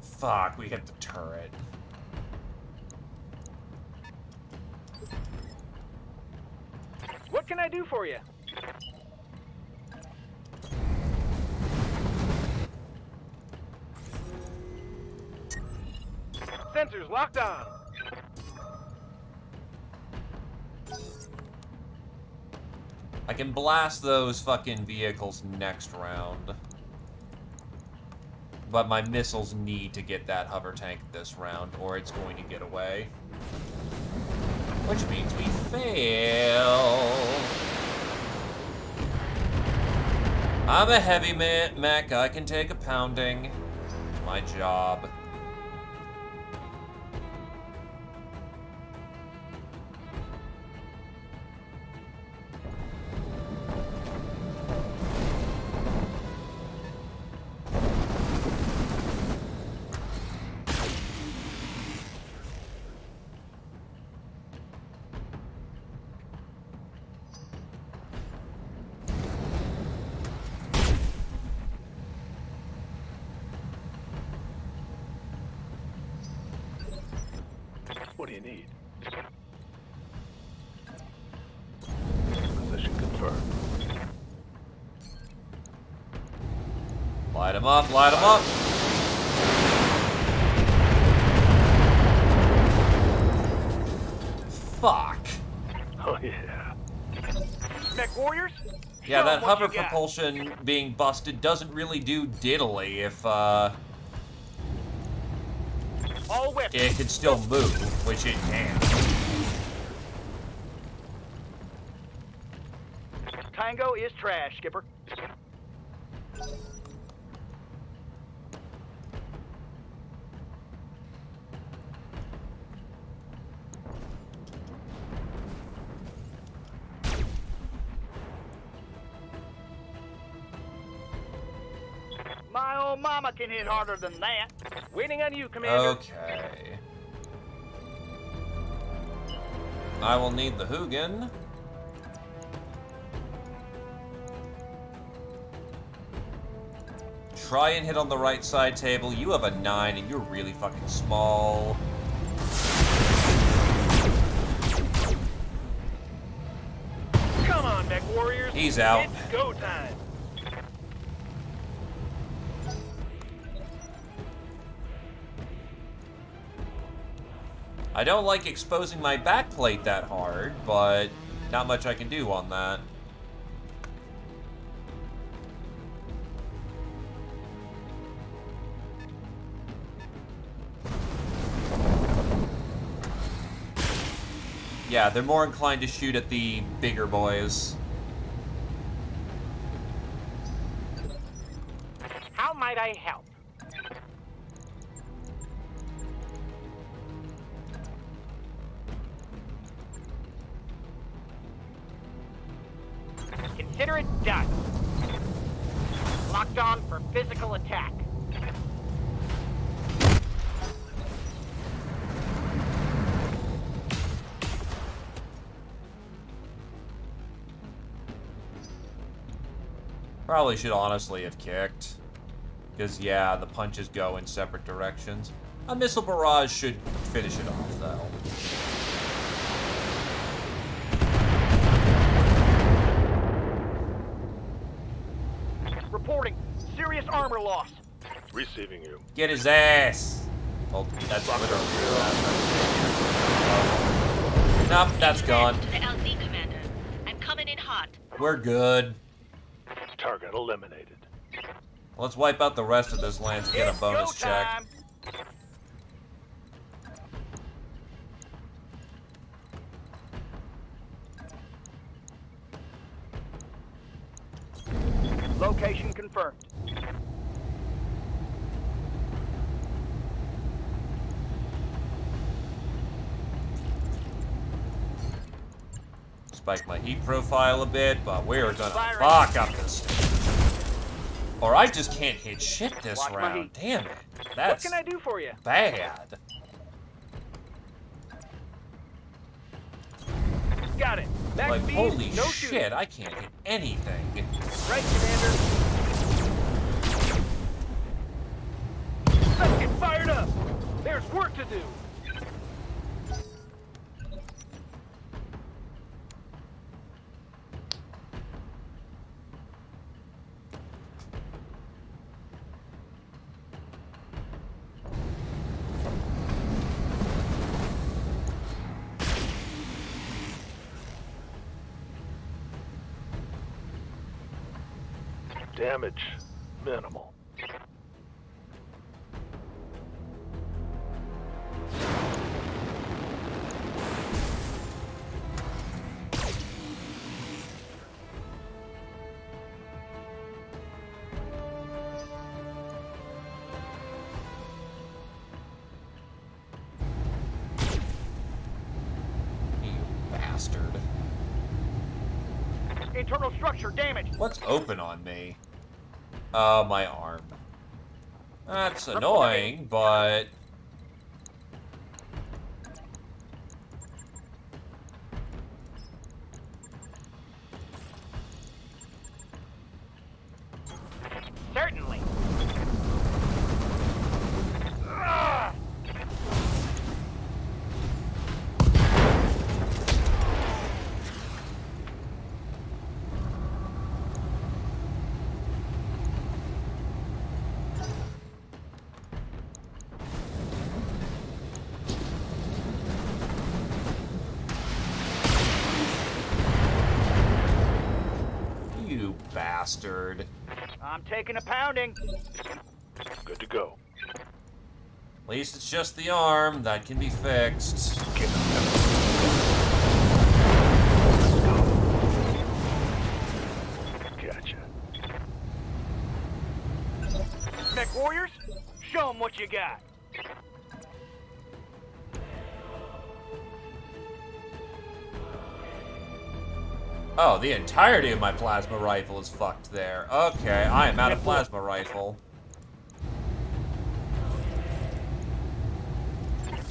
Fuck, we hit the turret. What can I do for you? Sensors locked on. I can blast those fucking vehicles next round. But my missiles need to get that hover tank this round, or it's going to get away. Which means we fail. I'm a heavy mech. I can take a pounding. It's my job. What do you need? Position confirmed. Light him up, light him up. Fuck. Oh, yeah. Mech warriors? Yeah, Show that 'em what hover you got. propulsion being busted doesn't really do diddly if, All weapons. it could still move, which it can. Tango is trash, Skipper. My old mama can hit harder than that. Waiting on you, Commander. Okay. I will need the Hugin. Try and hit on the right side table. You have a 9 and you're really fucking small. Come on, Mech warriors. He's out. It's go time. I don't like exposing my backplate that hard, but not much I can do on that. Yeah, they're more inclined to shoot at the bigger boys. How might I help? Consider it done. Locked on for physical attack. Probably should honestly have kicked. Because, yeah, the punches go in separate directions. A missile barrage should finish it off, though. Reporting. Serious armor loss. Receiving you. Get his ass! Well, that's literally Nope, that's gone. To the LZ, Commander. I'm coming in hot. We're good. Target eliminated. Let's wipe out the rest of this land to get a It's bonus go check. time. Location confirmed. Spike my heat profile a bit, but we're gonna Firing. fuck up this. Or I just can't hit shit this Watch my round. heat. Damn it. What That's can I do for you? bad. Got it. Back Like, speed, holy no shit, shooting. I can't hit anything. Right, Commander. Let's get fired up. There's work to do. Damage minimal. You bastard. Internal structure damaged. What's open on me? My arm. That's annoying, but... Certainly. You bastard. I'm taking a pounding. Good to go. At least it's just the arm. That can be fixed. Gotcha. Mech warriors, show them what you got. Oh, the entirety of my plasma rifle is fucked there. Okay, I am out of plasma rifle.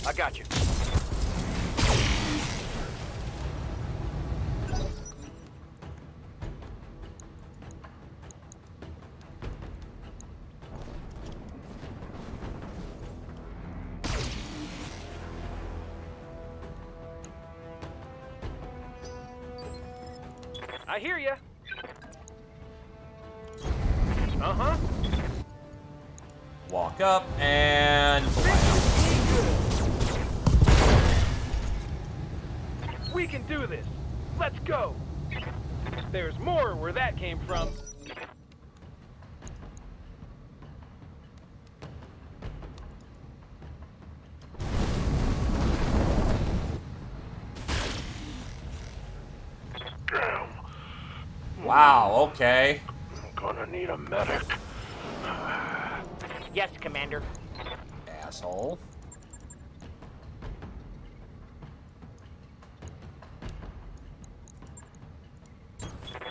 I got you. I hear ya. Uh-huh. Walk up and... We can do this. Let's go. There's more where that came from. Damn. Wow, okay. I'm gonna need a medic. Yes, Commander. Asshole.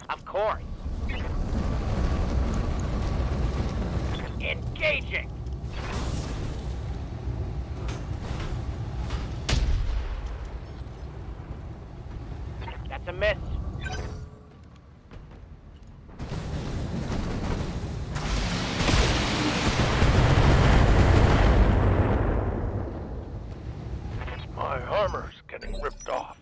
Of course. Engaging. That's a miss. My armor's getting ripped off.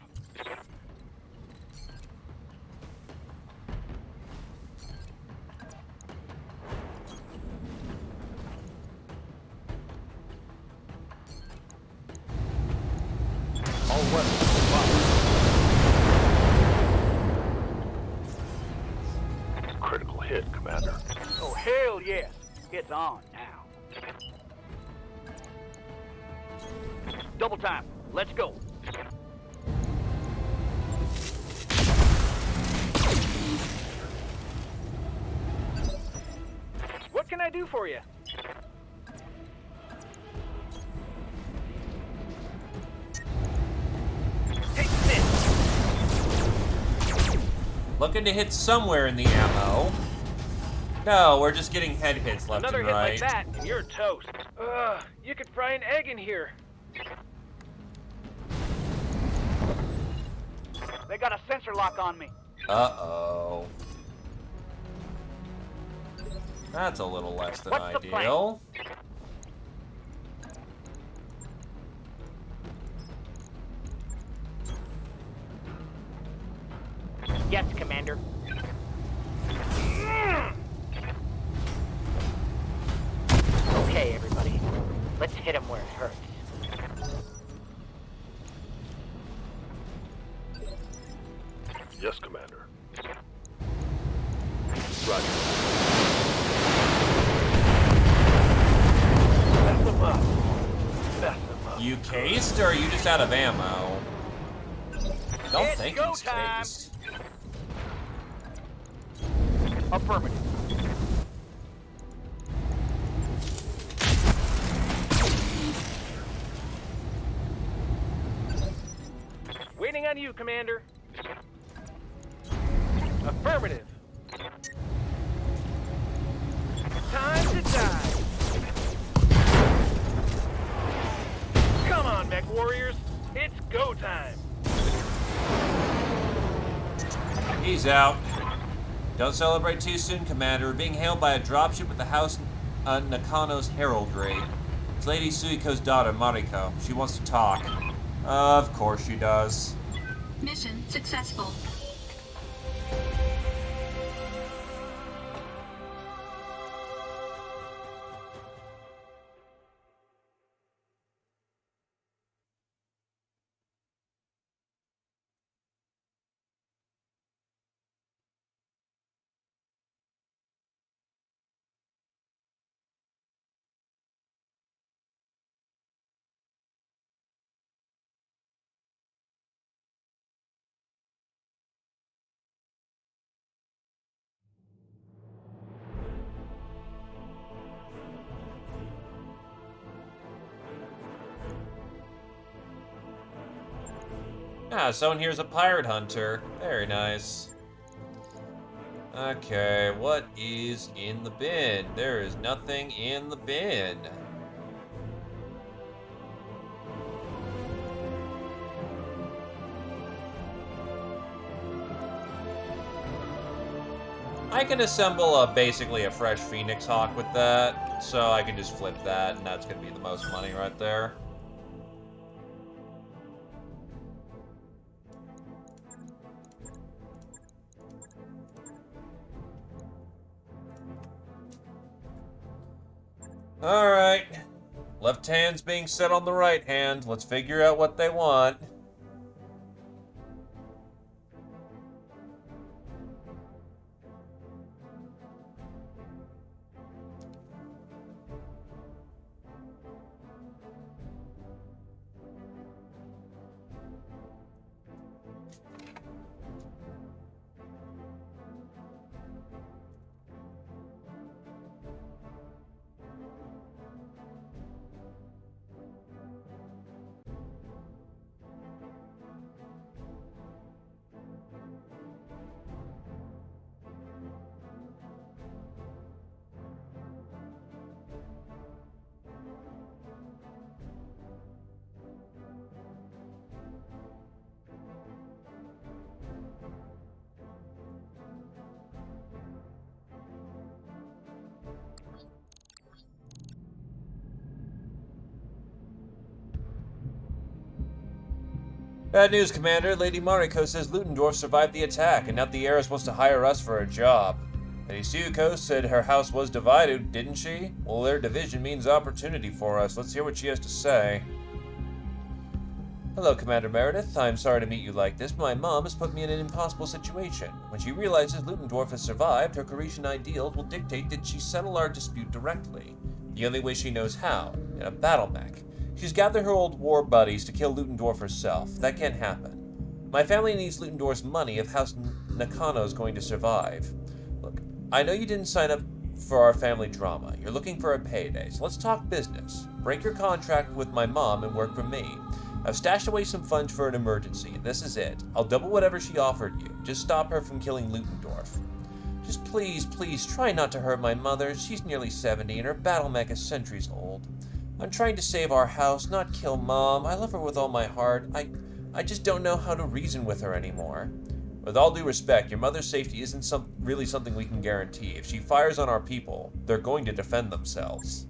All weapons fired. Critical hit, Commander. Oh, hell yes. It's on now. Double time. Let's go. What can I do for you? Take this. Looking to hit somewhere in the ammo. No, we're just getting head hits left Another and hit right. like that, and you're toast. You could fry an egg in here. They got a sensor lock on me. Uh-oh. That's a little less than What's the plan? ideal. Yes, Commander. Okay, everybody. Let's hit him where it hurts. Yes, Commander. Roger. Mess them up. Mess them up. You cased, or are you just out of ammo? Don't It's think go he's time. cased. Affirmative. Waiting on you, Commander. Affirmative. Time to die. Come on, mech warriors. It's go time. He's out. Don't celebrate too soon, Commander. We're being hailed by a dropship with the House Nakano's heraldry. It's Lady Suiko's daughter, Mariko. She wants to talk. Of course she does. Mission successful. Ah, someone here's a pirate hunter. Very nice. Okay, what is in the bin? There is nothing in the bin. I can assemble basically a fresh Phoenix Hawk with that, so I can just flip that, and that's going to be the most money right there. Alright. Left hand's being set on the right hand. Let's figure out what they want. Bad news, Commander. Lady Mariko says Ludendorff survived the attack, and now the heiress wants to hire us for a job. Lady Suiko said her house was divided, didn't she? Well, their division means opportunity for us. Let's hear what she has to say. Hello, Commander Meredith. I'm sorry to meet you like this, but my mom has put me in an impossible situation. When she realizes Ludendorff has survived, her Parisian ideals will dictate that she settle our dispute directly. The only way she knows how, in a battle mech. She's gathered her old war buddies to kill Ludendorff herself. That can't happen. My family needs Ludendorff's money if House Nakano is going to survive. Look, I know you didn't sign up for our family drama. You're looking for a payday, so let's talk business. Break your contract with my mom and work for me. I've stashed away some funds for an emergency, and this is it. I'll double whatever she offered you. Just stop her from killing Ludendorff. Just please, please, try not to hurt my mother. She's nearly 70, and her battle mech is centuries old. I'm trying to save our house, not kill Mom. I love her with all my heart. I I just don't know how to reason with her anymore. With all due respect, your mother's safety isn't really something we can guarantee. If she fires on our people, they're going to defend themselves.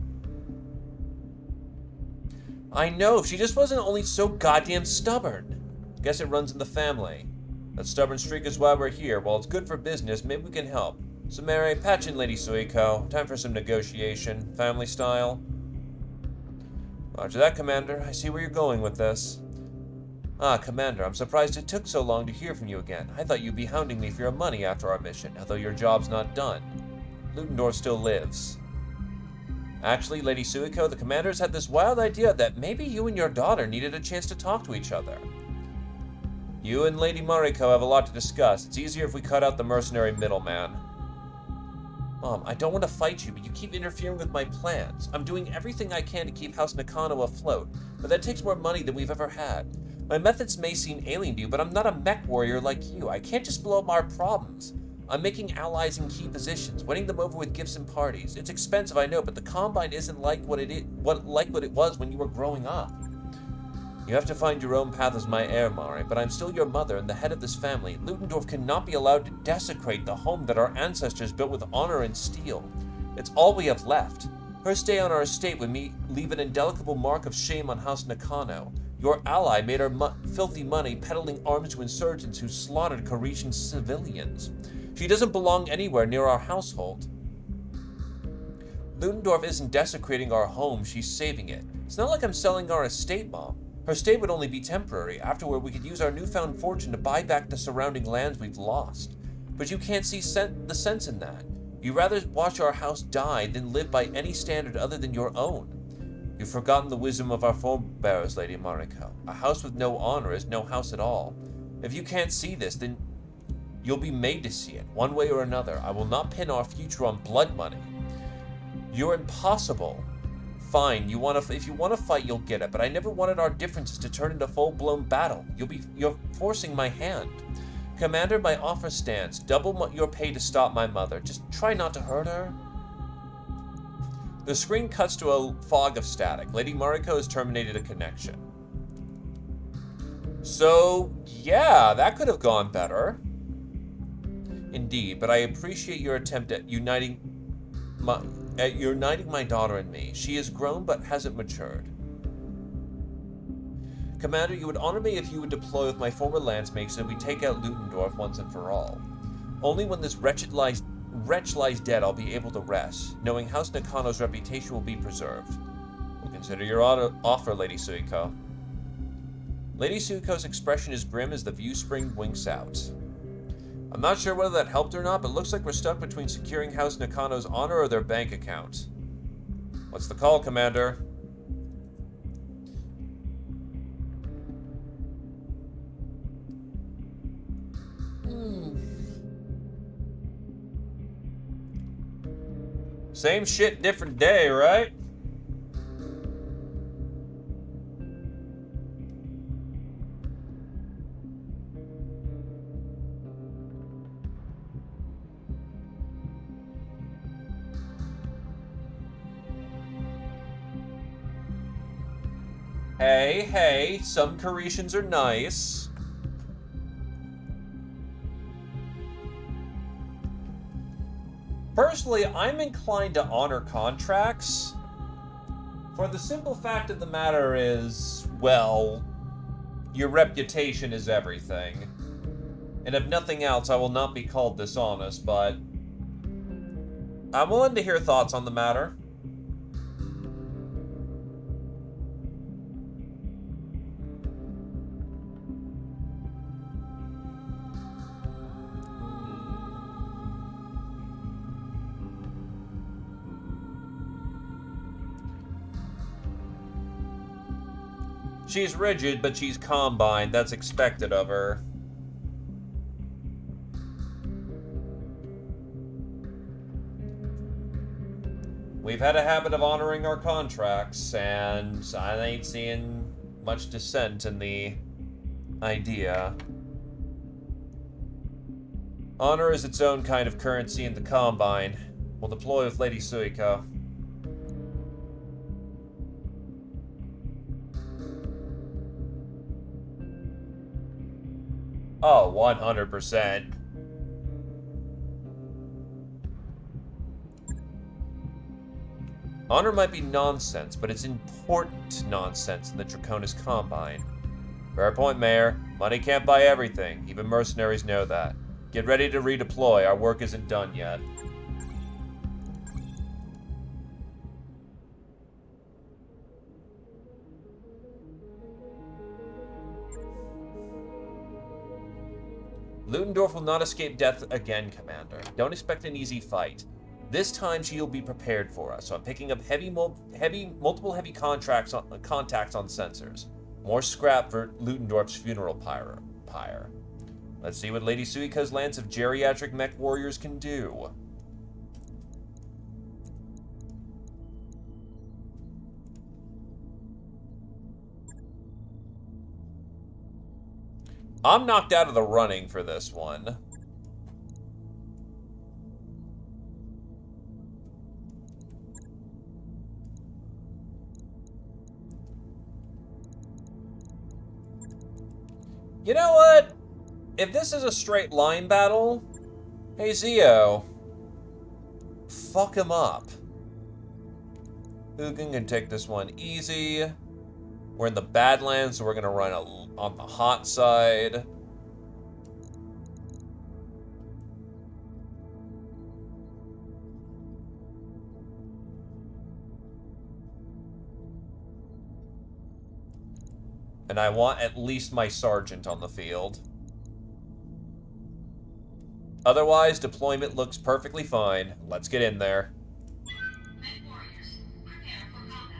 I know, if she just wasn't only so goddamn stubborn. Guess it runs in the family. That stubborn streak is why we're here. While it's good for business, maybe we can help. So Mary, patch in Lady Suiko. Time for some negotiation. Family style. Roger that, Commander. I see where you're going with this. Ah, Commander, I'm surprised it took so long to hear from you again. I thought you'd be hounding me for your money after our mission, although your job's not done. Ludendorff still lives. Actually, Lady Suiko, the Commander's had this wild idea that maybe you and your daughter needed a chance to talk to each other. You and Lady Mariko have a lot to discuss. It's easier if we cut out the mercenary middleman. Mom, I don't want to fight you, but you keep interfering with my plans. I'm doing everything I can to keep House Nakano afloat, but that takes more money than we've ever had. My methods may seem alien to you, but I'm not a mech warrior like you. I can't just blow up our problems. I'm making allies in key positions, winning them over with gifts and parties. It's expensive, I know, but the Combine isn't like what it was when you were growing up. You have to find your own path as my heir, Mari, but I'm still your mother and the head of this family. Ludendorff cannot be allowed to desecrate the home that our ancestors built with honor and steel. It's all we have left. Her stay on our estate would leave an indelible mark of shame on House Nakano. Your ally made her filthy money peddling arms to insurgents who slaughtered Carishan civilians. She doesn't belong anywhere near our household. Ludendorff isn't desecrating our home, she's saving it. It's not like I'm selling our estate, Mom. Her stay would only be temporary. Afterward, we could use our newfound fortune to buy back the surrounding lands we've lost. But you can't see the sense in that. You'd rather watch our house die than live by any standard other than your own. You've forgotten the wisdom of our forebears, Lady Mariko. A house with no honor is no house at all. If you can't see this, then you'll be made to see it, one way or another. I will not pin our future on blood money. You're impossible. Fine, if you want to fight, you'll get it, but I never wanted our differences to turn into full-blown battle. You're forcing my hand. Commander, my offer stands. Double your pay to stop my mother. Just try not to hurt her. The screen cuts to a fog of static. Lady Mariko has terminated a connection. So, yeah, that could have gone better. Indeed, but I appreciate your attempt at uniting my daughter and me. She has grown but hasn't matured. Commander, you would honor me if you would deploy with my former lancemates so we take out Ludendorff once and for all. Only when this wretch lies dead I'll be able to rest, knowing House Nakano's reputation will be preserved. We'll consider your offer, Lady Suiko. Lady Suiko's expression is grim as the viewspring winks out. I'm not sure whether that helped or not, but it looks like we're stuck between securing House Nakano's honor or their bank account. What's the call, Commander? Same shit, different day, right? Hey, some Caretians are nice. Personally, I'm inclined to honor contracts. For the simple fact of the matter is, well, your reputation is everything. And if nothing else, I will not be called dishonest, but I'm willing to hear thoughts on the matter. She's rigid, but she's combined. That's expected of her. We've had a habit of honoring our contracts, and I ain't seeing much dissent in the idea. Honor is its own kind of currency in the Combine. We'll deploy with Lady Suiko. Oh, 100%. Honor might be nonsense, but it's important nonsense in the Draconis Combine. Fair point, Mayor. Money can't buy everything. Even mercenaries know that. Get ready to redeploy. Our work isn't done yet. Ludendorff will not escape death again, Commander. Don't expect an easy fight. This time she'll be prepared for us, so I'm picking up multiple heavy contacts on sensors. More scrap for Ludendorff's funeral pyre. Let's see what Lady Suiko's lance of geriatric mech warriors can do. I'm knocked out of the running for this one. You know what? If this is a straight line battle, hey Zio, fuck him up. Hugin can take this one easy. We're in the Badlands, so we're gonna run on the hot side. And I want at least my sergeant on the field. Otherwise, deployment looks perfectly fine. Let's get in there. Warriors, prepare for combat.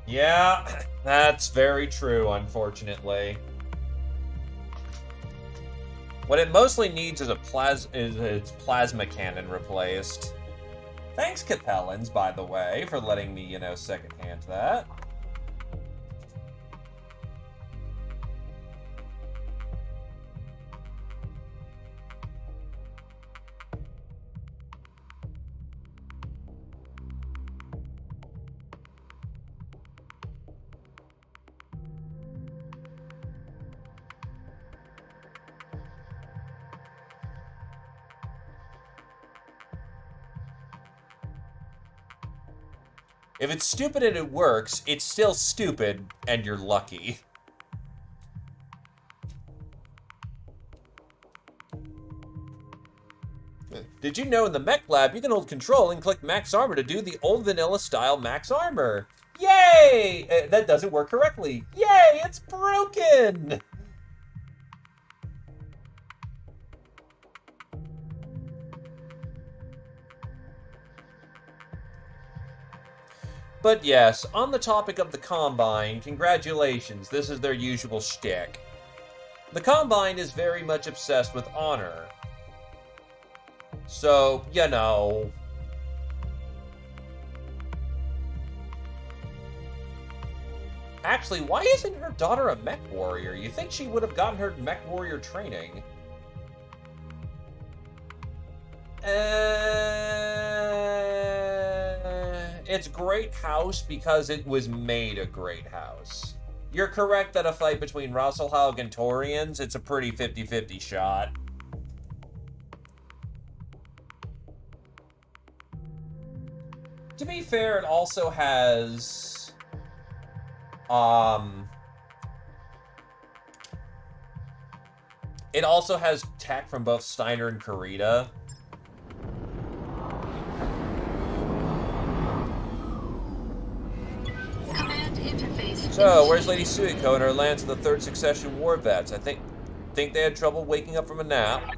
Yeah, that's very true, unfortunately. What it mostly needs is its plasma cannon replaced. Thanks, Capellans, by the way, for letting me, secondhand that. If it's stupid and it works, it's still stupid, and you're lucky. Did you know in the Mech Lab you can hold control and click Max Armor to do the old vanilla style Max Armor? Yay! That doesn't work correctly. Yay! It's broken! But yes, on the topic of the Combine, congratulations, this is their usual shtick. The Combine is very much obsessed with honor. So, Actually, why isn't her daughter a mech warrior? You think she would have gotten her mech warrior training. It's Great House because it was made a Great House. You're correct that a fight between Rasselhaug and Torians, it's a pretty 50-50 shot. To be fair, it also has It also has tech from both Steiner and Karita. Command interface. So, where's Lady Suiko and her Lance of the Third Succession War Vets? I think they had trouble waking up from a nap.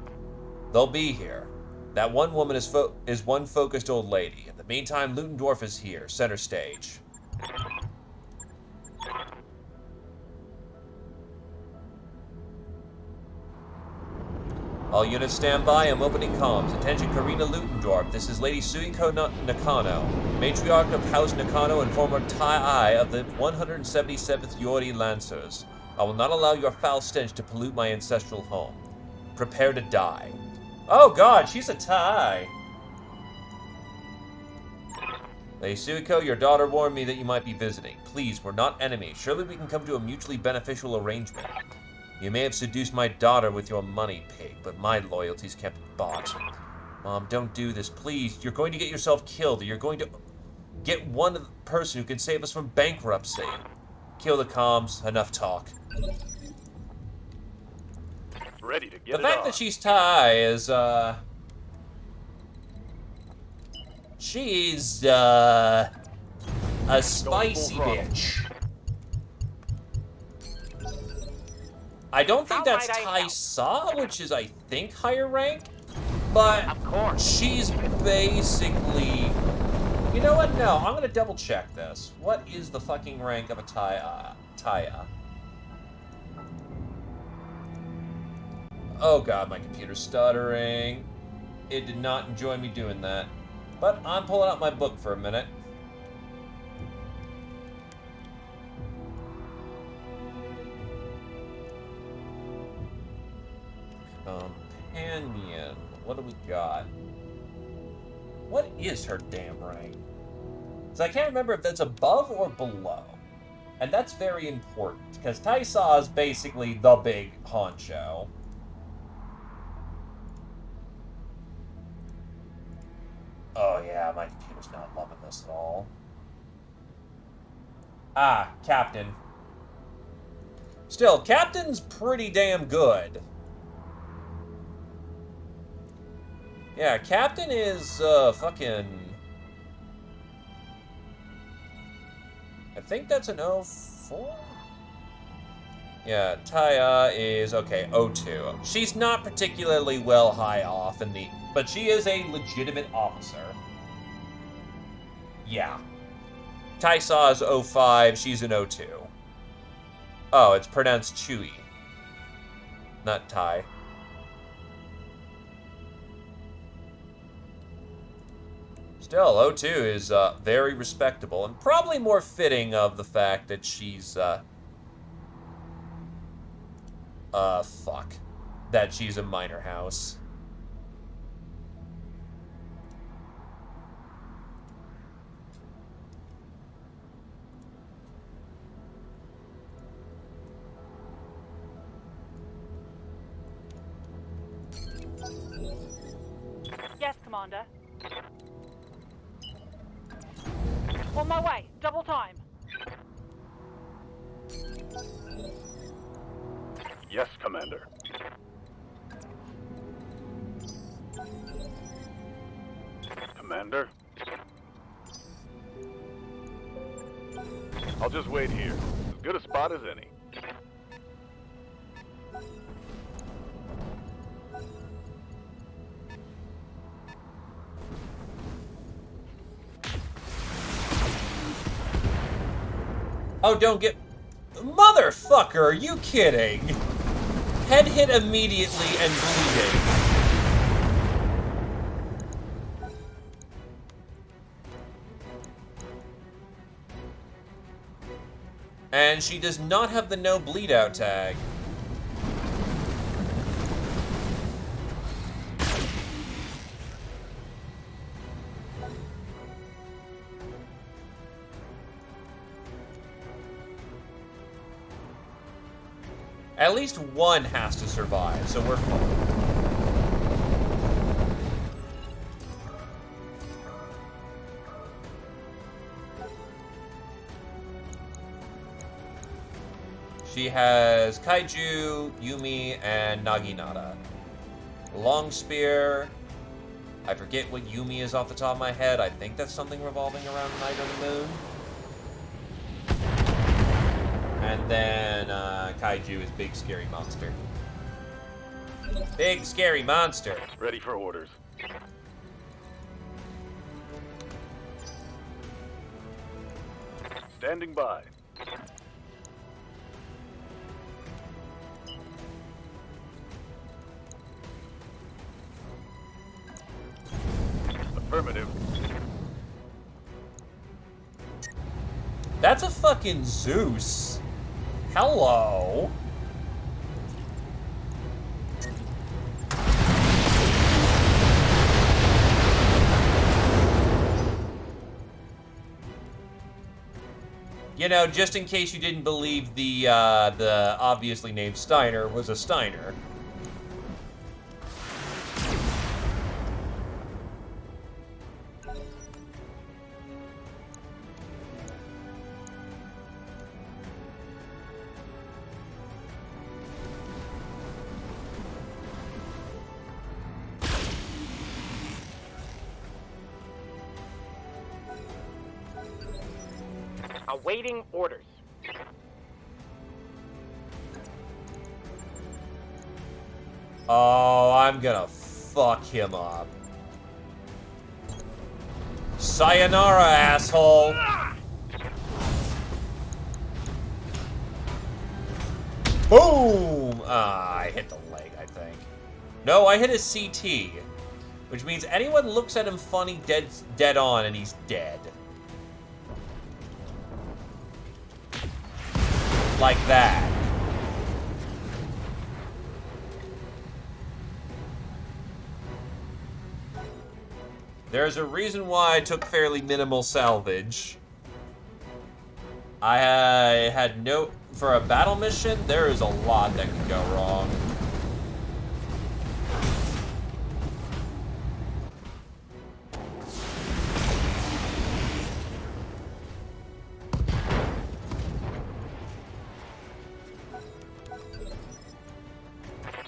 They'll be here. That one woman is one focused old lady. In the meantime, Ludendorff is here, center stage. All units stand by. I'm opening comms. Attention, Karina Ludendorff. This is Lady Suiko Nakano, matriarch of House Nakano and former Tai of the 177th Yori Lancers. I will not allow your foul stench to pollute my ancestral home. Prepare to die. Oh god, she's a Tai. Lady Suiko, your daughter warned me that you might be visiting. Please, we're not enemies. Surely we can come to a mutually beneficial arrangement. You may have seduced my daughter with your money, pig, but my loyalties can't be bought. Mom, don't do this, please. You're going to get yourself killed, or you're going to get one person who can save us from bankruptcy. Kill the comms. Enough talk. Ready to get The it fact on. that she's Thai is, she's, a spicy bitch. I don't think How that's might I Tai help? Sa, which is, I think, higher rank. But Of course. she's basically... You know what? No, I'm gonna double check this. What is the fucking rank of a Taya? Oh god, my computer's stuttering. It did not enjoy me doing that. But I'm pulling out my book for a minute. Companion. What do we got? What is her damn rank? So I can't remember if that's above or below. And that's very important, because Taisa is basically the big honcho. Oh yeah, my computer's not loving this at all. Ah, Captain. Still, Captain's pretty damn good. Yeah, Captain is, fucking... I think that's an 04? Yeah, Taya is, okay, 02. She's not particularly well high off in the... But she is a legitimate officer. Yeah. Taisa is 05, she's an 02. Oh, it's pronounced Chewy. Not Tai. Still, 02 is very respectable, and probably more fitting of the fact that she's, that she's a minor house. Yes, Commander. On my way. Double time. Yes, Commander. Commander? I'll just wait here. As good a spot as any. Oh, don't get... Motherfucker, are you kidding? Head hit immediately and bleeding. And she does not have the no bleed out tag. At least one has to survive, so we're fine. She has Kaiju, Yumi, and Naginata. Long Spear. I forget what Yumi is off the top of my head. I think that's something revolving around the night or the moon. And then Kaiju is Big Scary Monster. Big Scary Monster. Ready for orders. Standing by. Affirmative. That's a fucking Zeus. Hello. You know, just in case you didn't believe the obviously named Steiner was a Steiner. Awaiting orders. Oh, I'm gonna fuck him up. Sayonara, asshole! Boom! Ah, I hit the leg, I think. No, I hit a CT. Which means anyone looks at him funny dead on and he's dead. Like that. There's a reason why I took fairly minimal salvage. I had no... For a battle mission, there is a lot that can go wrong.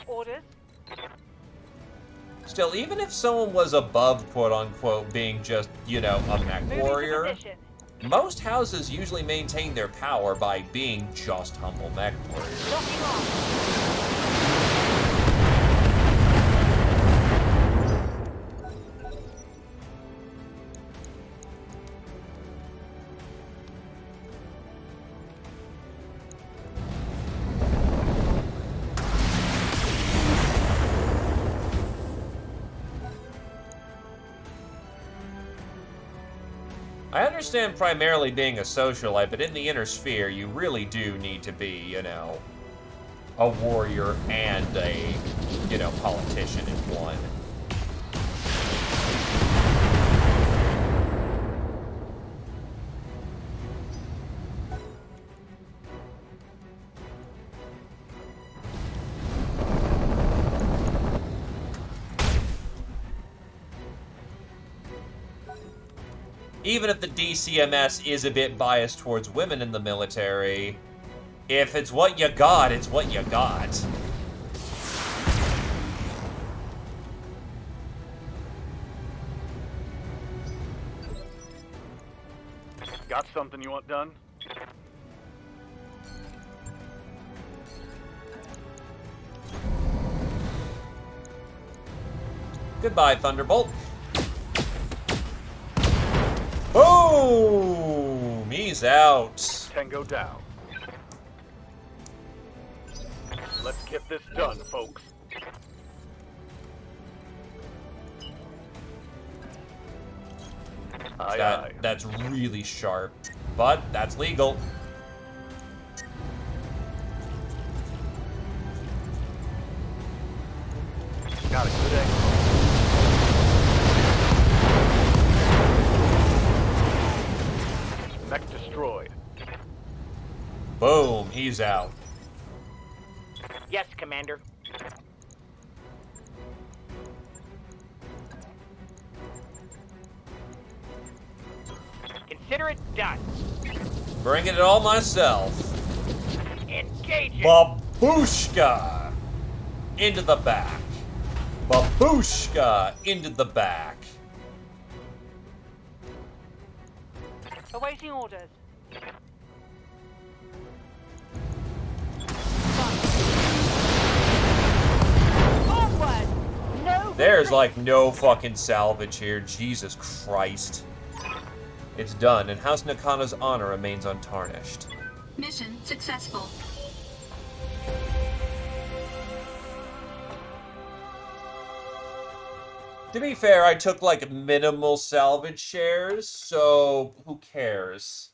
Orders. Still, even if someone was above, quote-unquote, being just, you know, a mech Moving to warrior, position. most houses usually maintain their power by being just humble mech warriors. Locking on. I understand primarily being a socialite, but in the inner sphere, you really do need to be, you know, a warrior and a, you know, politician in one. Even if the DCMS is a bit biased towards women in the military, if it's what you got, it's what you got. Got something you want done? Goodbye, Thunderbolt. Boom! He's out. Tango down. Let's get this done, folks. Aye, aye. That's really sharp, but that's legal. Got a good angle. Mech destroyed. Boom, he's out. Yes, Commander. Consider it done. Bringing it all myself. Engage. Engage it! Babushka! Into the back. Babushka! Into the back. Awaiting orders. Forward! No. There's like no fucking salvage here. Jesus Christ. It's done, and House Nakano's honor remains untarnished. Mission successful. To be fair, I took like minimal salvage shares, so who cares?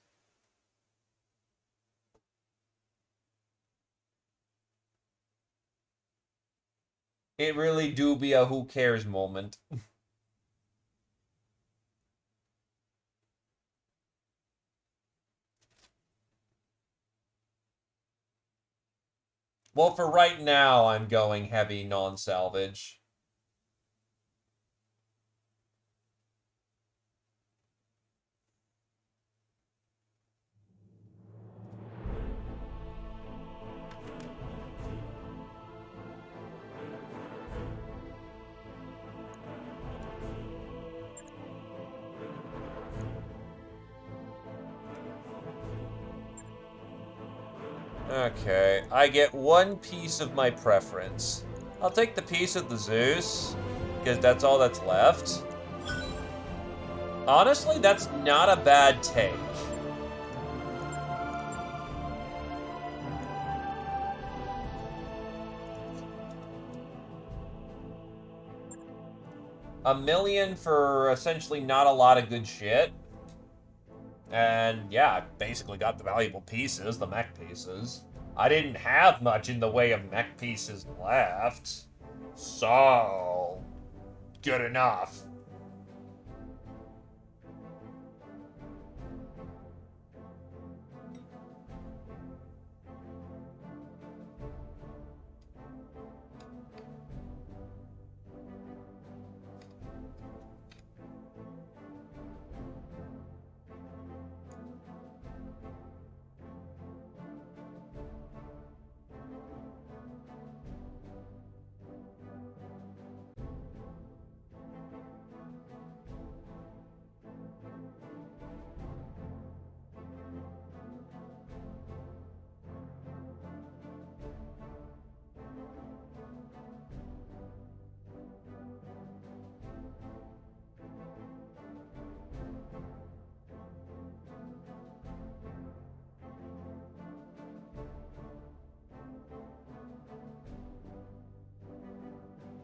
It really do be a who cares moment. Well, for right now, I'm going heavy non-salvage. Okay, I get one piece of my preference. I'll take the piece of the Zeus, because that's all that's left. Honestly, that's not a bad take. $1 million for essentially not a lot of good shit. And yeah, I basically got the valuable pieces, the mech pieces. I didn't have much in the way of mech pieces left. So, good enough.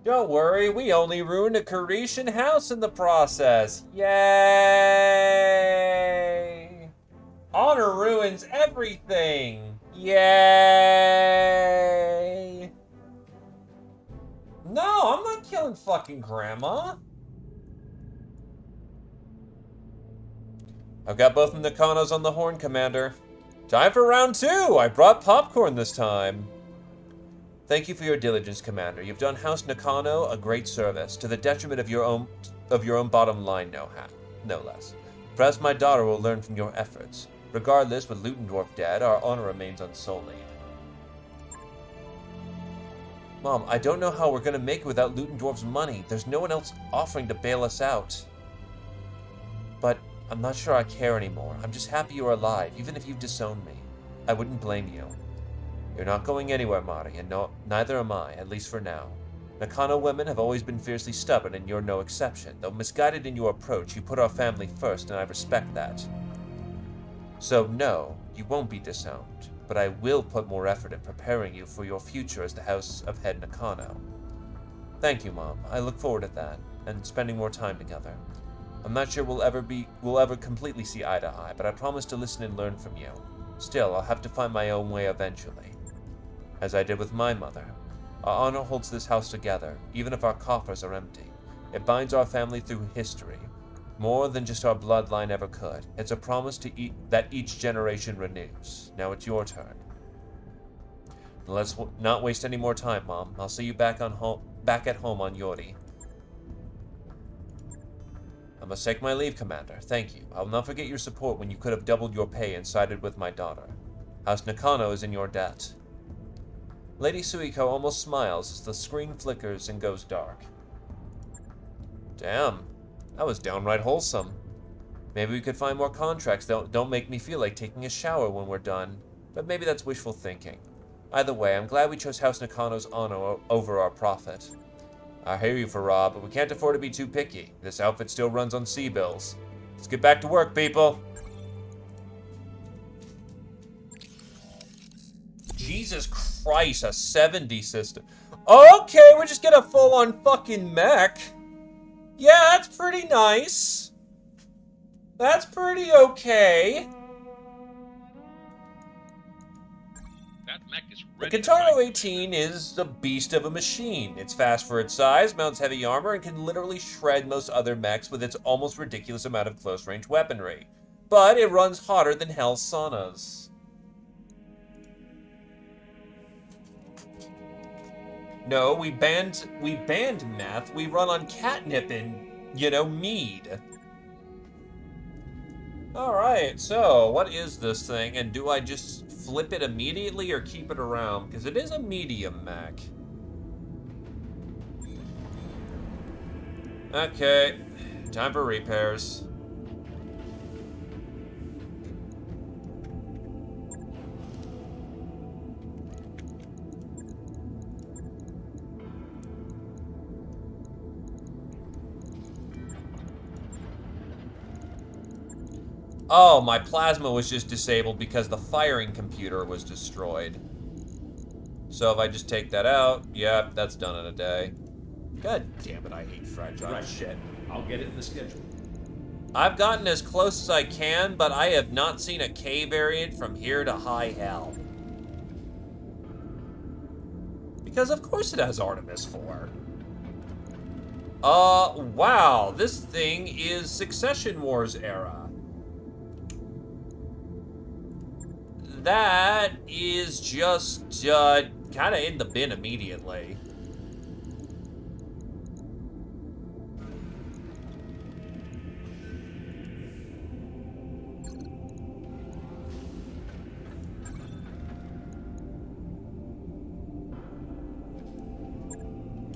Don't worry, we only ruined a Carishan house in the process. Yay! Honor ruins everything. Yay! No, I'm not killing fucking Grandma. I've got both of the Nakanos on the horn, Commander. Time for round 2! I brought popcorn this time. Thank you for your diligence, Commander. You've done House Nakano a great service, to the detriment of your own bottom line, no less. Perhaps my daughter will learn from your efforts. Regardless, with Ludendorff dead, our honor remains unsullied. Mom, I don't know how we're gonna make it without Ludendorff's money. There's no one else offering to bail us out. But I'm not sure I care anymore. I'm just happy you're alive, even if you've disowned me. I wouldn't blame you. You're not going anywhere, Mari, and neither am I, at least for now. Nakano women have always been fiercely stubborn, and you're no exception. Though misguided in your approach, you put our family first, and I respect that. So no, you won't be disowned, but I will put more effort in preparing you for your future as the House of Head Nakano. Thank you, Mom. I look forward to that, and spending more time together. I'm not sure we'll ever completely see eye to eye, but I promise to listen and learn from you. Still, I'll have to find my own way eventually. As I did with my mother. Our honor holds this house together, even if our coffers are empty. It binds our family through history, more than just our bloodline ever could. It's a promise that each generation renews. Now it's your turn. Let's not waste any more time, Mom. I'll see you back at home on Yori. I must take my leave, Commander. Thank you. I'll not forget your support when you could have doubled your pay and sided with my daughter. House Nakano is in your debt. Lady Suiko almost smiles as the screen flickers and goes dark. Damn, that was downright wholesome. Maybe we could find more contracts that don't make me feel like taking a shower when we're done. But maybe that's wishful thinking. Either way, I'm glad we chose House Nakano's honor over our profit. I hear you, Farah, but we can't afford to be too picky. This outfit still runs on C-bills. Let's get back to work, people. Jesus Christ, a 70 system. Okay, we just get a full-on fucking mech. Yeah, that's pretty nice. That's pretty okay. That mech is The ready to Kintaro fight. 18 is a beast of a machine. It's fast for its size, mounts heavy armor, and can literally shred most other mechs with its almost ridiculous amount of close-range weaponry. But it runs hotter than hell's saunas. No, we banned meth. We run on catnip and, mead. Alright, so what is this thing? And do I just flip it immediately or keep it around? Because it is a medium mech. Okay, time for repairs. Oh, my plasma was just disabled because the firing computer was destroyed. So if I just take that out, yep, that's done in a day. God damn it, I hate fragile shit. I'll get it in the schedule. I've gotten as close as I can, but I have not seen a K variant from here to high hell. Because of course it has Artemis 4. Wow, this thing is Succession Wars era. That is just, kind of in the bin immediately.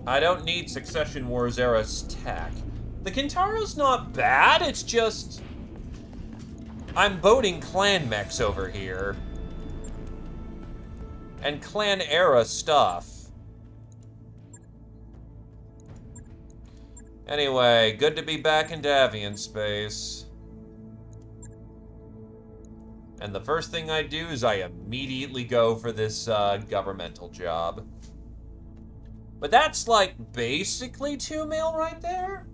I don't need Succession Wars era's tech. The Kintaro's not bad, it's just... I'm boating clan mechs over here. And clan era stuff. Anyway, good to be back in Davian space. And the first thing I do is I immediately go for this governmental job. But that's like basically 2 mil right there.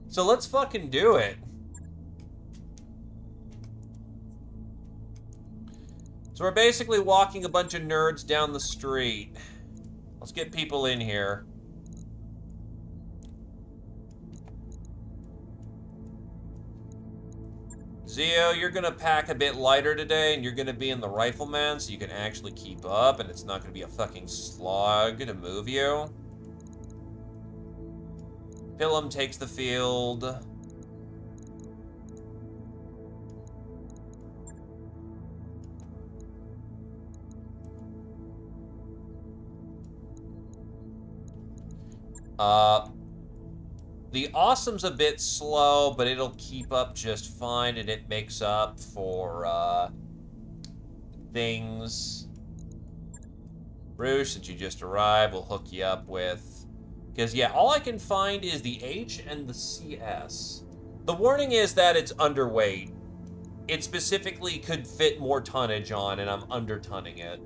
So let's fucking do it. So we're basically walking a bunch of nerds down the street. Let's get people in here. Zio, you're gonna pack a bit lighter today, and you're gonna be in the rifleman, so you can actually keep up, and it's not gonna be a fucking slog to move you. Pilum takes the field. The Awesome's a bit slow, but it'll keep up just fine, and it makes up for, things. Bruce, since you just arrived, we'll hook you up with... Because, yeah, all I can find is the H and the CS. The warning is that it's underweight. It specifically could fit more tonnage on, and I'm under-tonning it.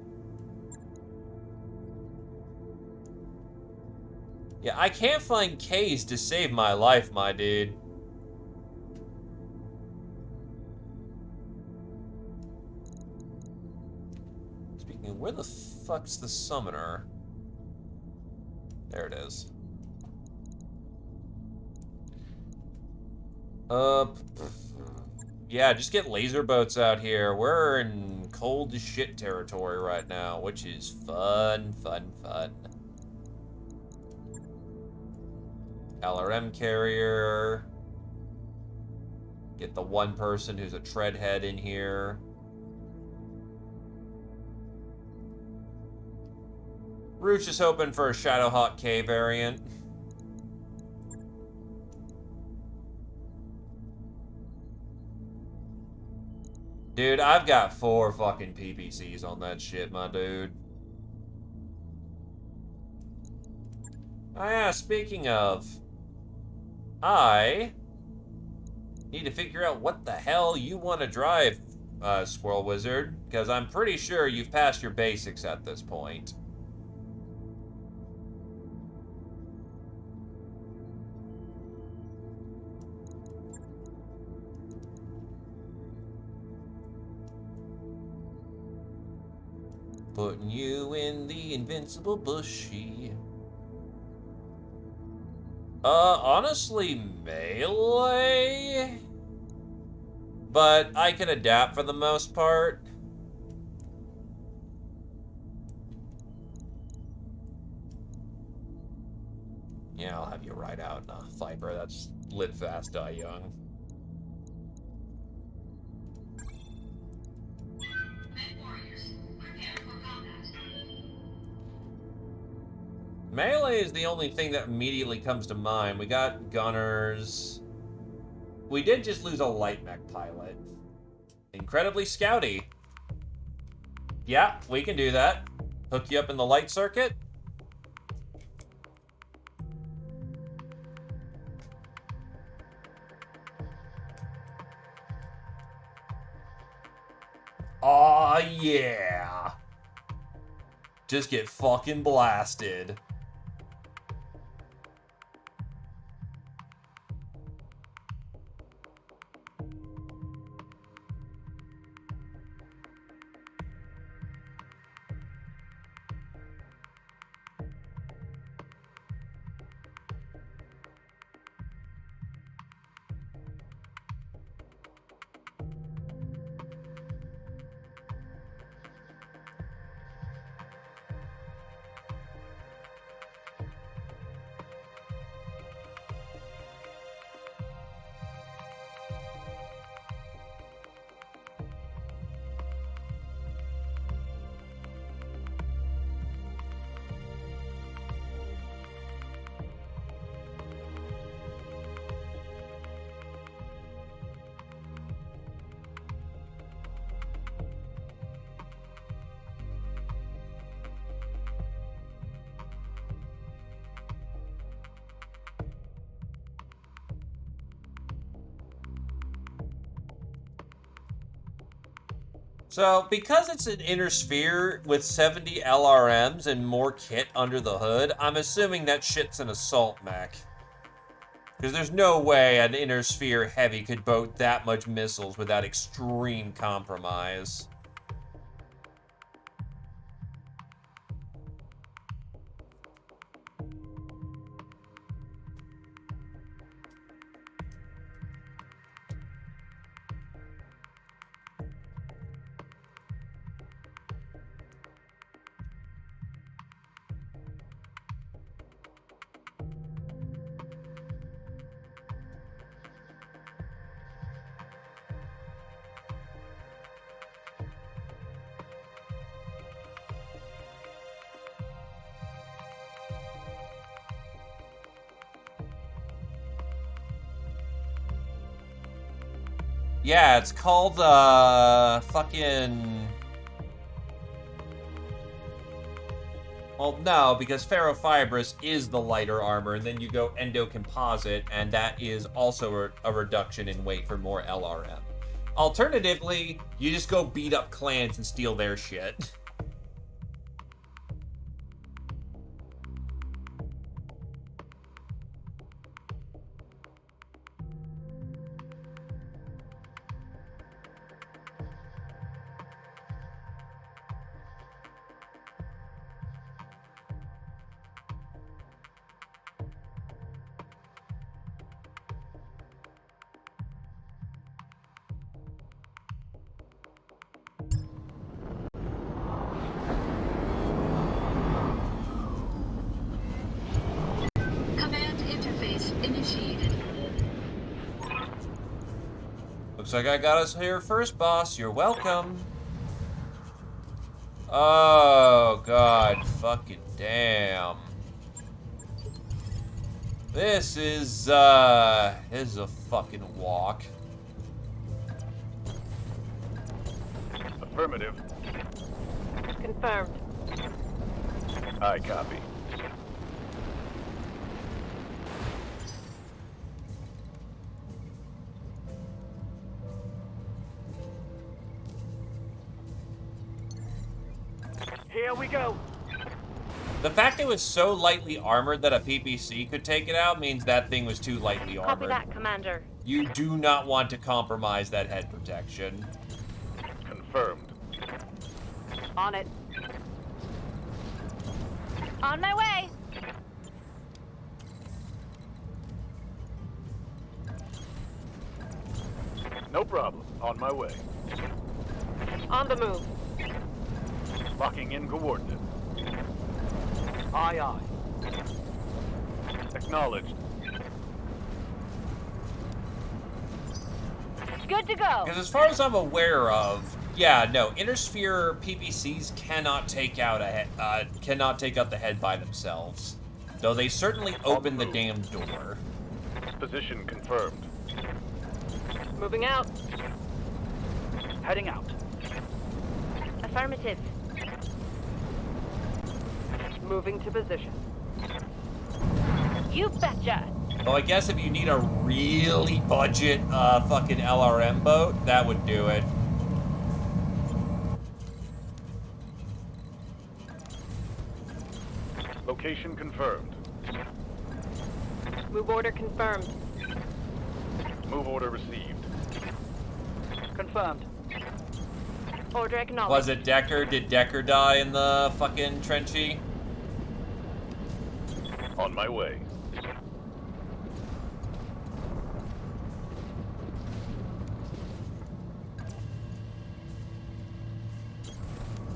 Yeah, I can't find K's to save my life, my dude. Speaking of, where the fuck's the summoner? There it is. Yeah, just get laser boats out here. We're in cold as shit territory right now, which is fun, fun, fun. LRM carrier. Get the one person who's a treadhead in here. Rooch is hoping for a Shadowhawk K variant. Dude, I've got 4 fucking PPCs on that shit, my dude. Oh yeah, speaking of, I need to figure out what the hell you want to drive, Squirrel Wizard, because I'm pretty sure you've passed your basics at this point. Putting you in the invincible bushy. Honestly, melee? But I can adapt for the most part. Yeah, I'll have you ride out Viper. That's live fast, die young. Melee is the only thing that immediately comes to mind. We got gunners. We did just lose a light mech pilot. Incredibly scouty. Yeah, we can do that. Hook you up in the light circuit. Aw, yeah. Just get fucking blasted. So, because it's an inner sphere with 70 LRMs and more kit under the hood, I'm assuming that shit's an assault mech. Because there's no way an inner sphere heavy could boat that much missiles without extreme compromise. Yeah, it's called, fucking... Well, no, because ferrofibrous is the lighter armor, and then you go endocomposite, and that is also a reduction in weight for more LRM. Alternatively, you just go beat up clans and steal their shit. Looks like I got us here first, boss. You're welcome. Oh, God. Fucking damn. This is a fucking walk. Affirmative. Confirmed. I copy. Here we go. The fact it was so lightly armored that a PPC could take it out means that thing was too lightly Copy armored. that, Commander. You do not want to compromise that head protection. Confirmed. On it. On my way. No problem. On my way. On the move. Locking in coordinates. Aye, aye. Acknowledged. Good to go. Because as far as I'm aware of, yeah, no, Intersphere PPCs cannot take out the head by themselves. Though they certainly open the damn door. Position confirmed. Moving out. Heading out. Affirmative. Moving to position. You betcha. Well, I guess if you need a really budget fucking LRM boat, that would do it. Location confirmed. Move order confirmed. Move order received. Confirmed. Order acknowledged. Was it Decker? Did Decker die in the fucking Trenchy? On my way.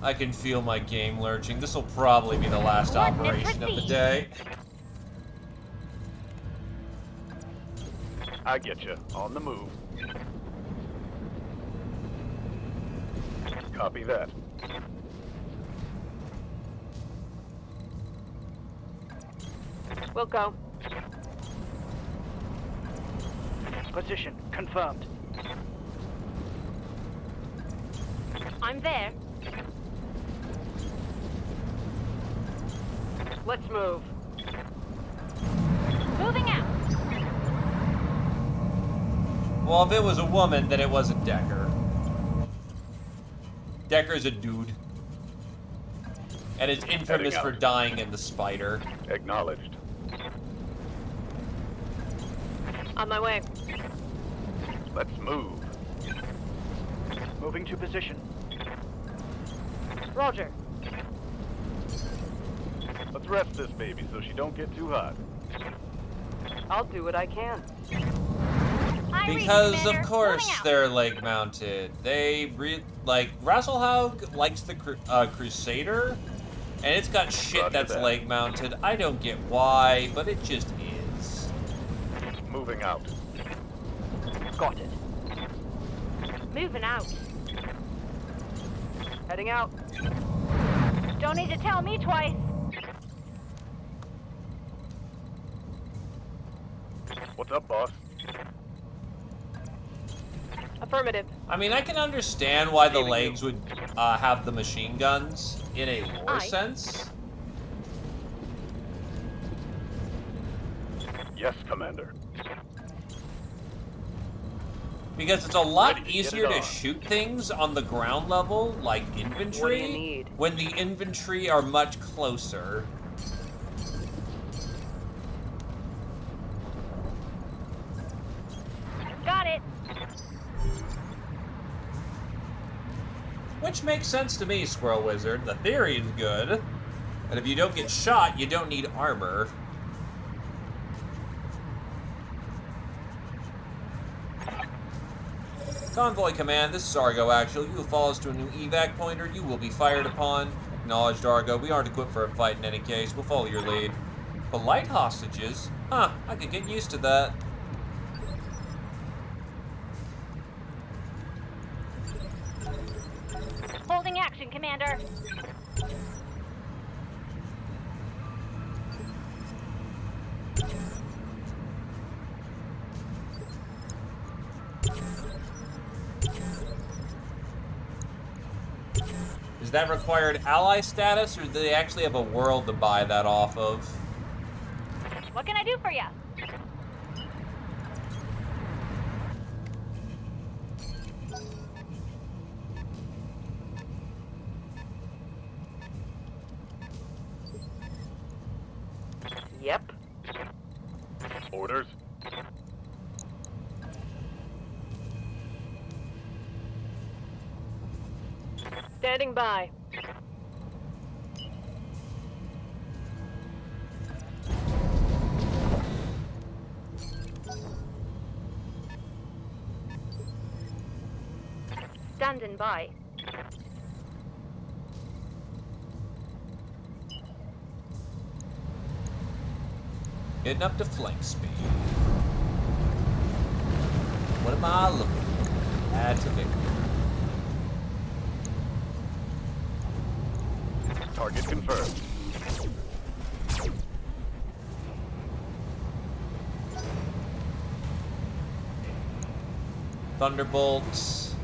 I can feel my game lurching. This will probably be the last operation of the day. I get you. On the move. Copy that. We'll go. Position confirmed. I'm there. Let's move. Moving out. Well, if it was a woman, then it wasn't Decker. Decker's a dude. And is infamous for dying in the spider. Acknowledged. On my way. Let's move. Moving to position. Roger. Let's rest this baby so she don't get too hot. I'll do what I can. Because of course they're leg mounted. They like Rasselhaug likes the Crusader, and it's got shit Roger that's that. leg mounted. I don't get why, but it just is. Moving out. Got it. Moving out. Heading out. Don't need to tell me twice. What's up, boss? Affirmative. I mean, I can understand why the legs would have the machine guns in a lore Aye. sense. Yes, Commander. Because it's a lot Ready to get easier it to on. shoot things on the ground level, like infantry, What do you need? when the infantry are much closer. Got it. Which makes sense to me, Squirrel Wizard. The theory is good. And if you don't get shot, you don't need armor. Convoy Command, this is Argo Actual. You will follow us to a new evac pointer. You will be fired upon. Acknowledged, Argo. We aren't equipped for a fight in any case. We'll follow your lead. Polite hostages? Huh, I could get used to that. Holding X action, Commander. Is that required ally status, or do they actually have a world to buy that off of? What can I do for you? Yep. Orders? Standing by. Standing by. Getting up to flank speed. What am I looking for? That's a victory. Target confirmed. Thunderbolts.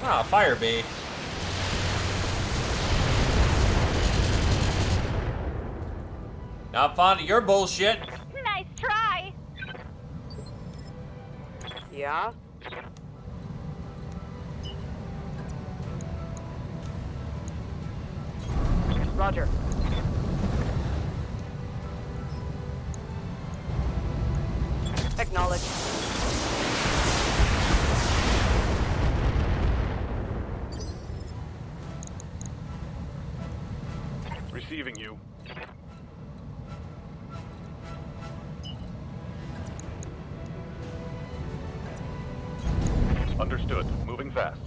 Ah, fire bait. Not fond of your bullshit. Nice try. Yeah? Roger. Acknowledge. Receiving you. Understood. Moving fast.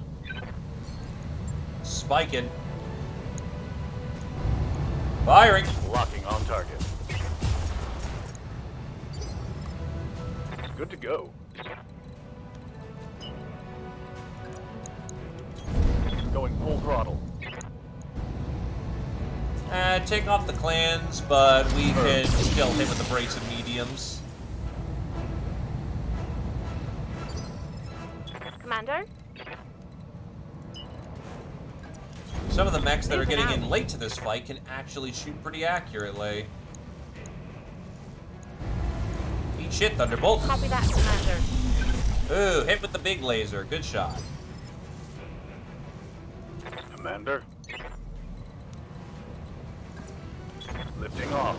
Spiking. Firing. Locking on target. Good to go. Going full throttle. Take off the clans, but we can still hit with the brace of mediums. Commander? Some of the mechs that are getting in late to this fight can actually shoot pretty accurately. Eat shit, Thunderbolt. Copy that, Commander. Ooh, hit with the big laser. Good shot. Commander. Lifting off.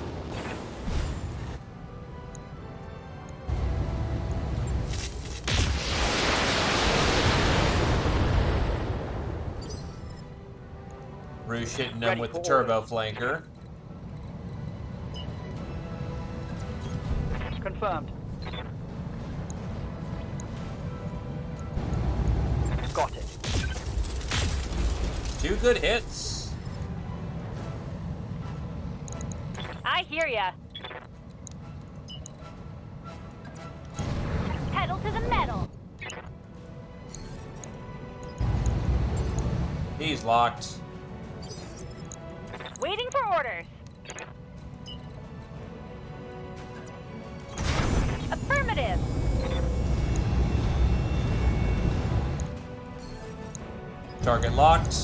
Roosh hitting them with the turbo flanker. Confirmed. Got it. 2 good hits. I hear ya. Pedal to the metal. He's locked. Waiting for orders. Affirmative. Target locked.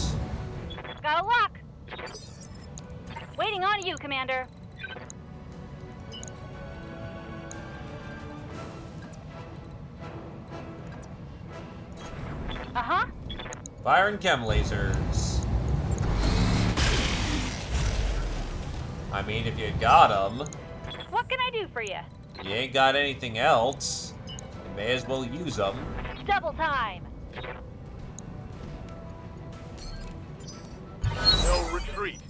Got a lock. Waiting on you, Commander. Uh-huh. Firing chem lasers. I mean, if you got them, What can I do for you? you ain't got anything else. You may as well use them. Double time. No retreat.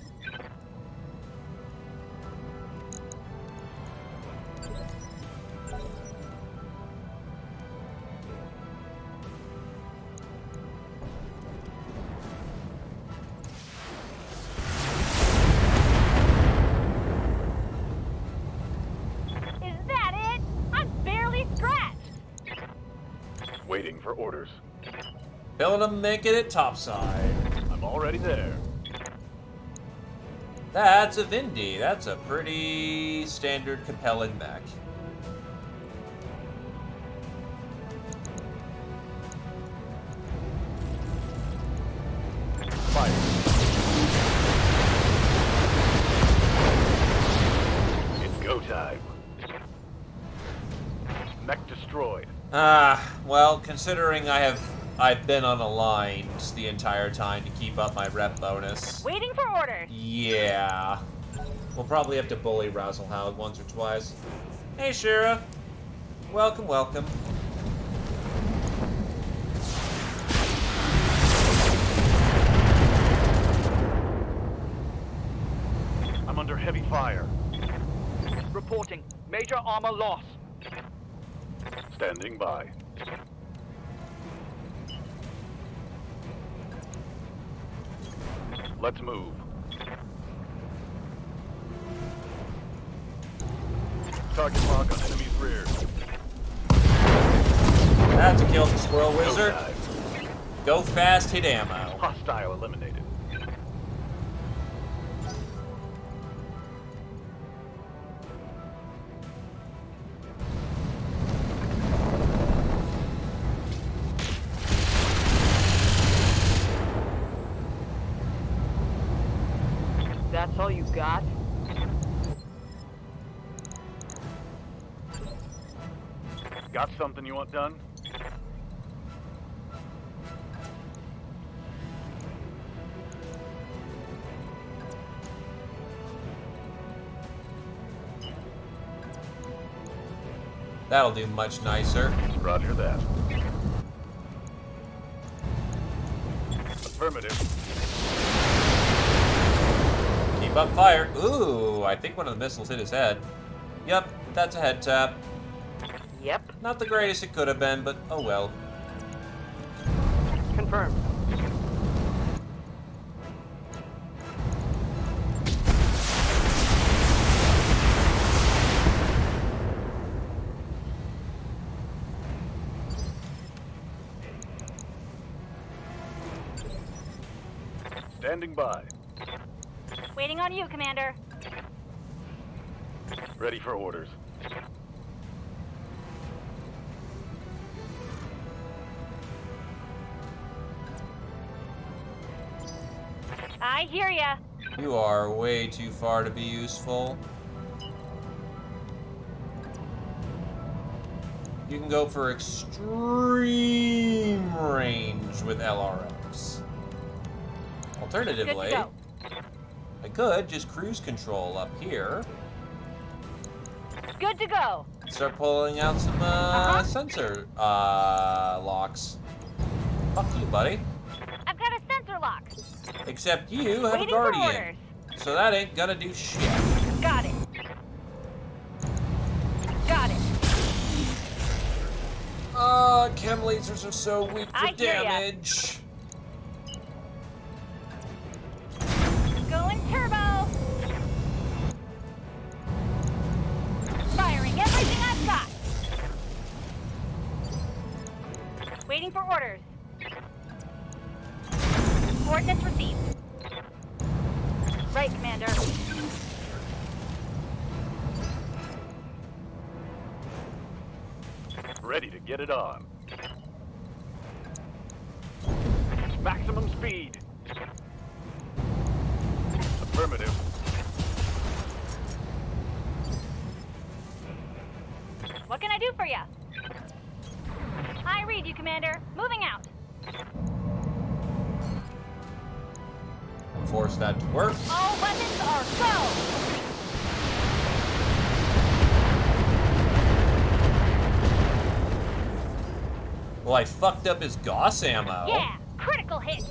Is that it? I'm barely scratched. orders. Filling them, making it topside. I'm already there. That's a Vindy. That's a pretty standard Capellan mech. Fire. It's go time. Mech destroyed. Well, considering I've been unaligned the entire time to keep up my rep bonus. Waiting for orders. Yeah. We'll probably have to bully Razzlehound once or twice. Hey, Shira. Welcome, welcome. I'm under heavy fire. Reporting. Major armor loss. Standing by. Let's move. Target lock on enemy's rear. That's a kill for Squirrel Go Wizard. time. Go fast, hit ammo. Hostile eliminated. That's all you got? Got something you want done? That'll do much nicer. Roger that. Affirmative. Keep up fire. Ooh, I think one of the missiles hit his head. Yep, that's a head tap. Yep. Not the greatest it could have been, but oh well. Confirmed. Standing by. Waiting on you, Commander. Ready for orders. I hear ya. You are way too far to be useful. You can go for extreme range with LRX. Alternatively, Good to I could just cruise control up here. Good to go. Start pulling out some sensor locks. Fuck you, buddy. I've got a sensor lock. Except you have Waiting a for guardian. orders. So that ain't gonna do shit. Got it. Got it. Chem lasers are so weak I for hear ya. damage. Going turbo. Firing everything I've got. Waiting for orders. Coordinates received. Right, Commander. Ready to get it on. Maximum speed. Affirmative. What can I do for you? I read you, Commander. Moving out. Force that to work. All weapons are go! Well, I fucked up his Gauss ammo. Yeah, critical hit.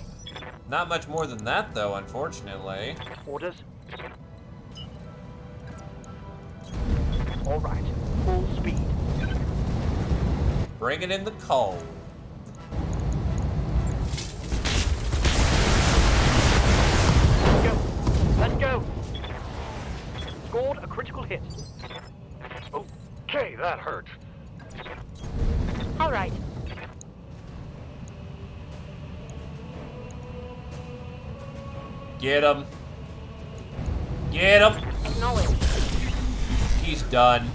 Not much more than that, though, unfortunately. Orders. All right. Full speed. Bring it in the cold. Let's go. Scored a critical hit. Okay, that hurt. All right. Get him. Get him. Acknowledged. He's done.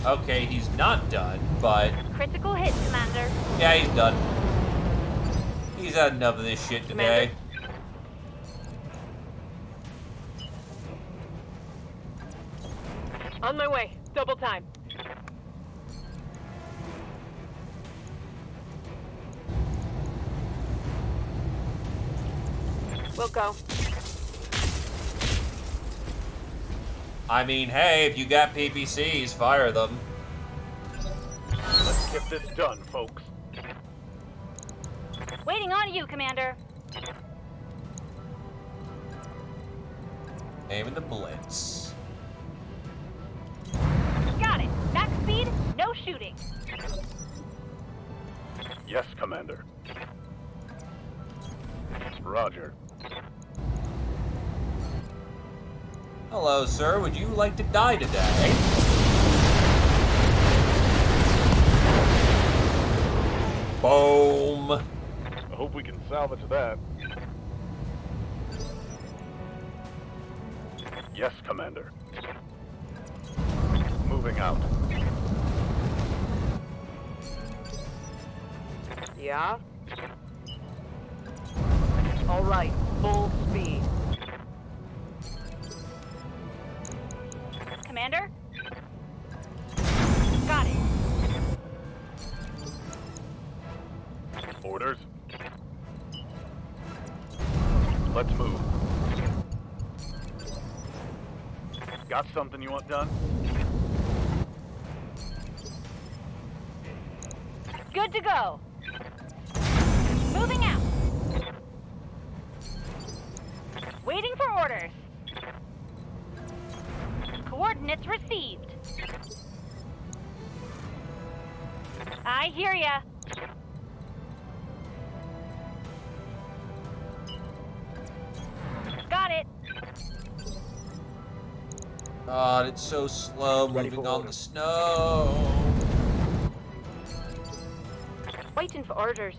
Okay, he's not done, but Critical hit, Commander. yeah, he's done. He's had enough of this shit today. On my way. Double time. We'll go. I mean, hey, if you got PPCs, fire them. Let's get this done, folks. Waiting on you, Commander. Aiming the blitz. Got it. Max speed, no shooting. Yes, Commander. Roger. Hello, sir. Would you like to die today? Boom. I hope we can salvage that. Yes, Commander. Moving out. Yeah? All right. Full speed. Commander? Got it. Orders. Let's move. Got something you want done? Good to go. Moving out. Waiting for orders. Coordinates received. I hear ya. Got it. God, it's so slow moving on the snow. Waiting for orders.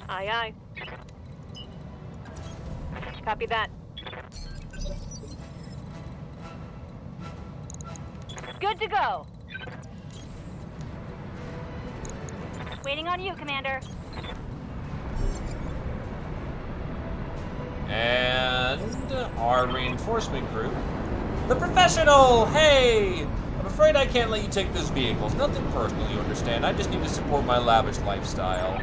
Aye, aye. Copy that. Good to go. Waiting on you, Commander. And our reinforcement group. The professional! Hey! I'm afraid I can't let you take those vehicles. Nothing personal, you understand. I just need to support my lavish lifestyle.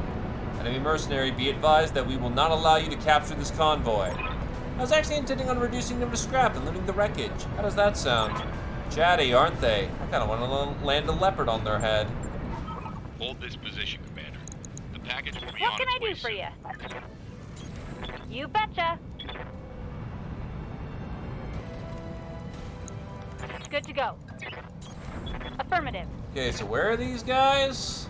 Enemy mercenary, be advised that we will not allow you to capture this convoy. I was actually intending on reducing them to scrap and looting the wreckage. How does that sound? Chatty, aren't they? I kind of want to land a leopard on their head. Hold this position, Commander. The package will be What on can its I way do for soon. you? You betcha. Good to go. Affirmative. Okay, so where are these guys?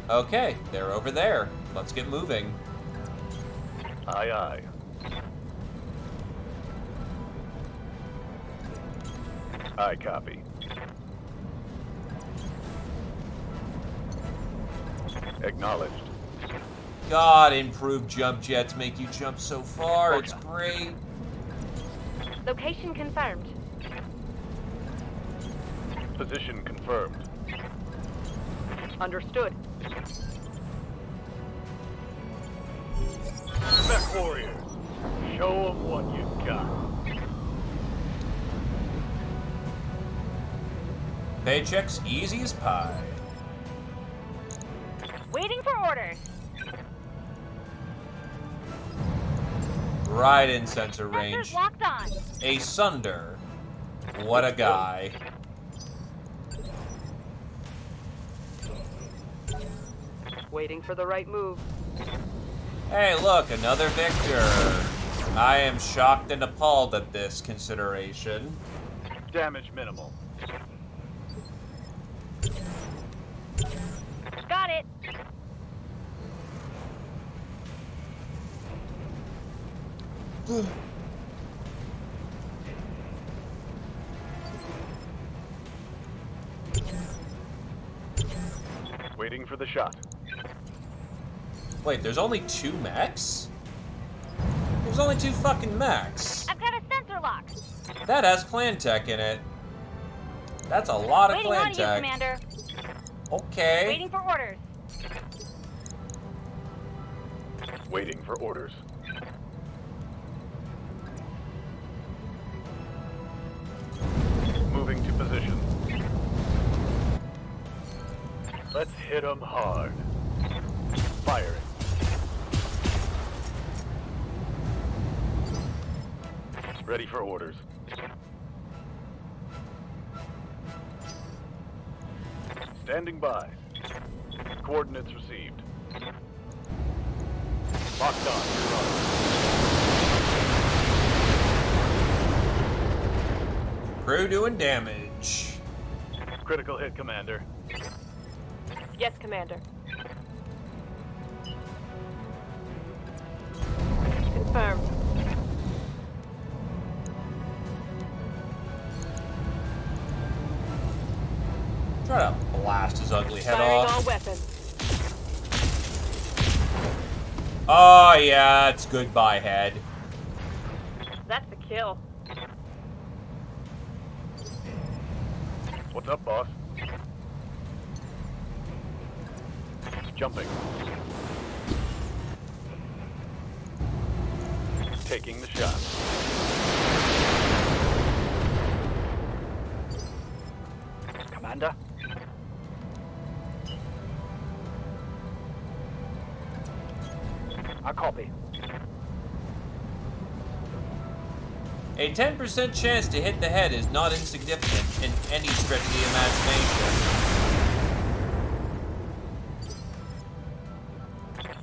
Okay, they're over there. Let's get moving. Aye, aye. Aye, copy. Acknowledged. God, improved jump jets make you jump so far. It's great. Location confirmed. Position confirmed. Understood. Mech warriors, show them what you got. Paychecks easy as pie. Waiting for orders. Right in sensor Sensors range. locked on. A Sunder. What a guy. Waiting for the right move. Hey, look, another victor. I am shocked and appalled at this consideration. Damage minimal. Got it. Waiting for the shot. Wait, there's only 2 mechs? There's only 2 fucking mechs. I've got a sensor lock. That has clan tech in it. That's a lot of Waiting clan on you, tech. Commander. Okay. Waiting for orders. Waiting for orders. Moving to position. Let's hit 'em hard. Firing. Ready for orders. Standing by. Coordinates received. Locked on. You're on. Crew doing damage. Critical hit, Commander. Yes, Commander. Confirmed. Try to blast his ugly head Firing off. all weapons. Oh yeah, it's goodbye head. That's a kill. What's up, boss? Jumping. Taking the shot. Commander? I copy. A 10% chance to hit the head is not insignificant in any stretch of the imagination.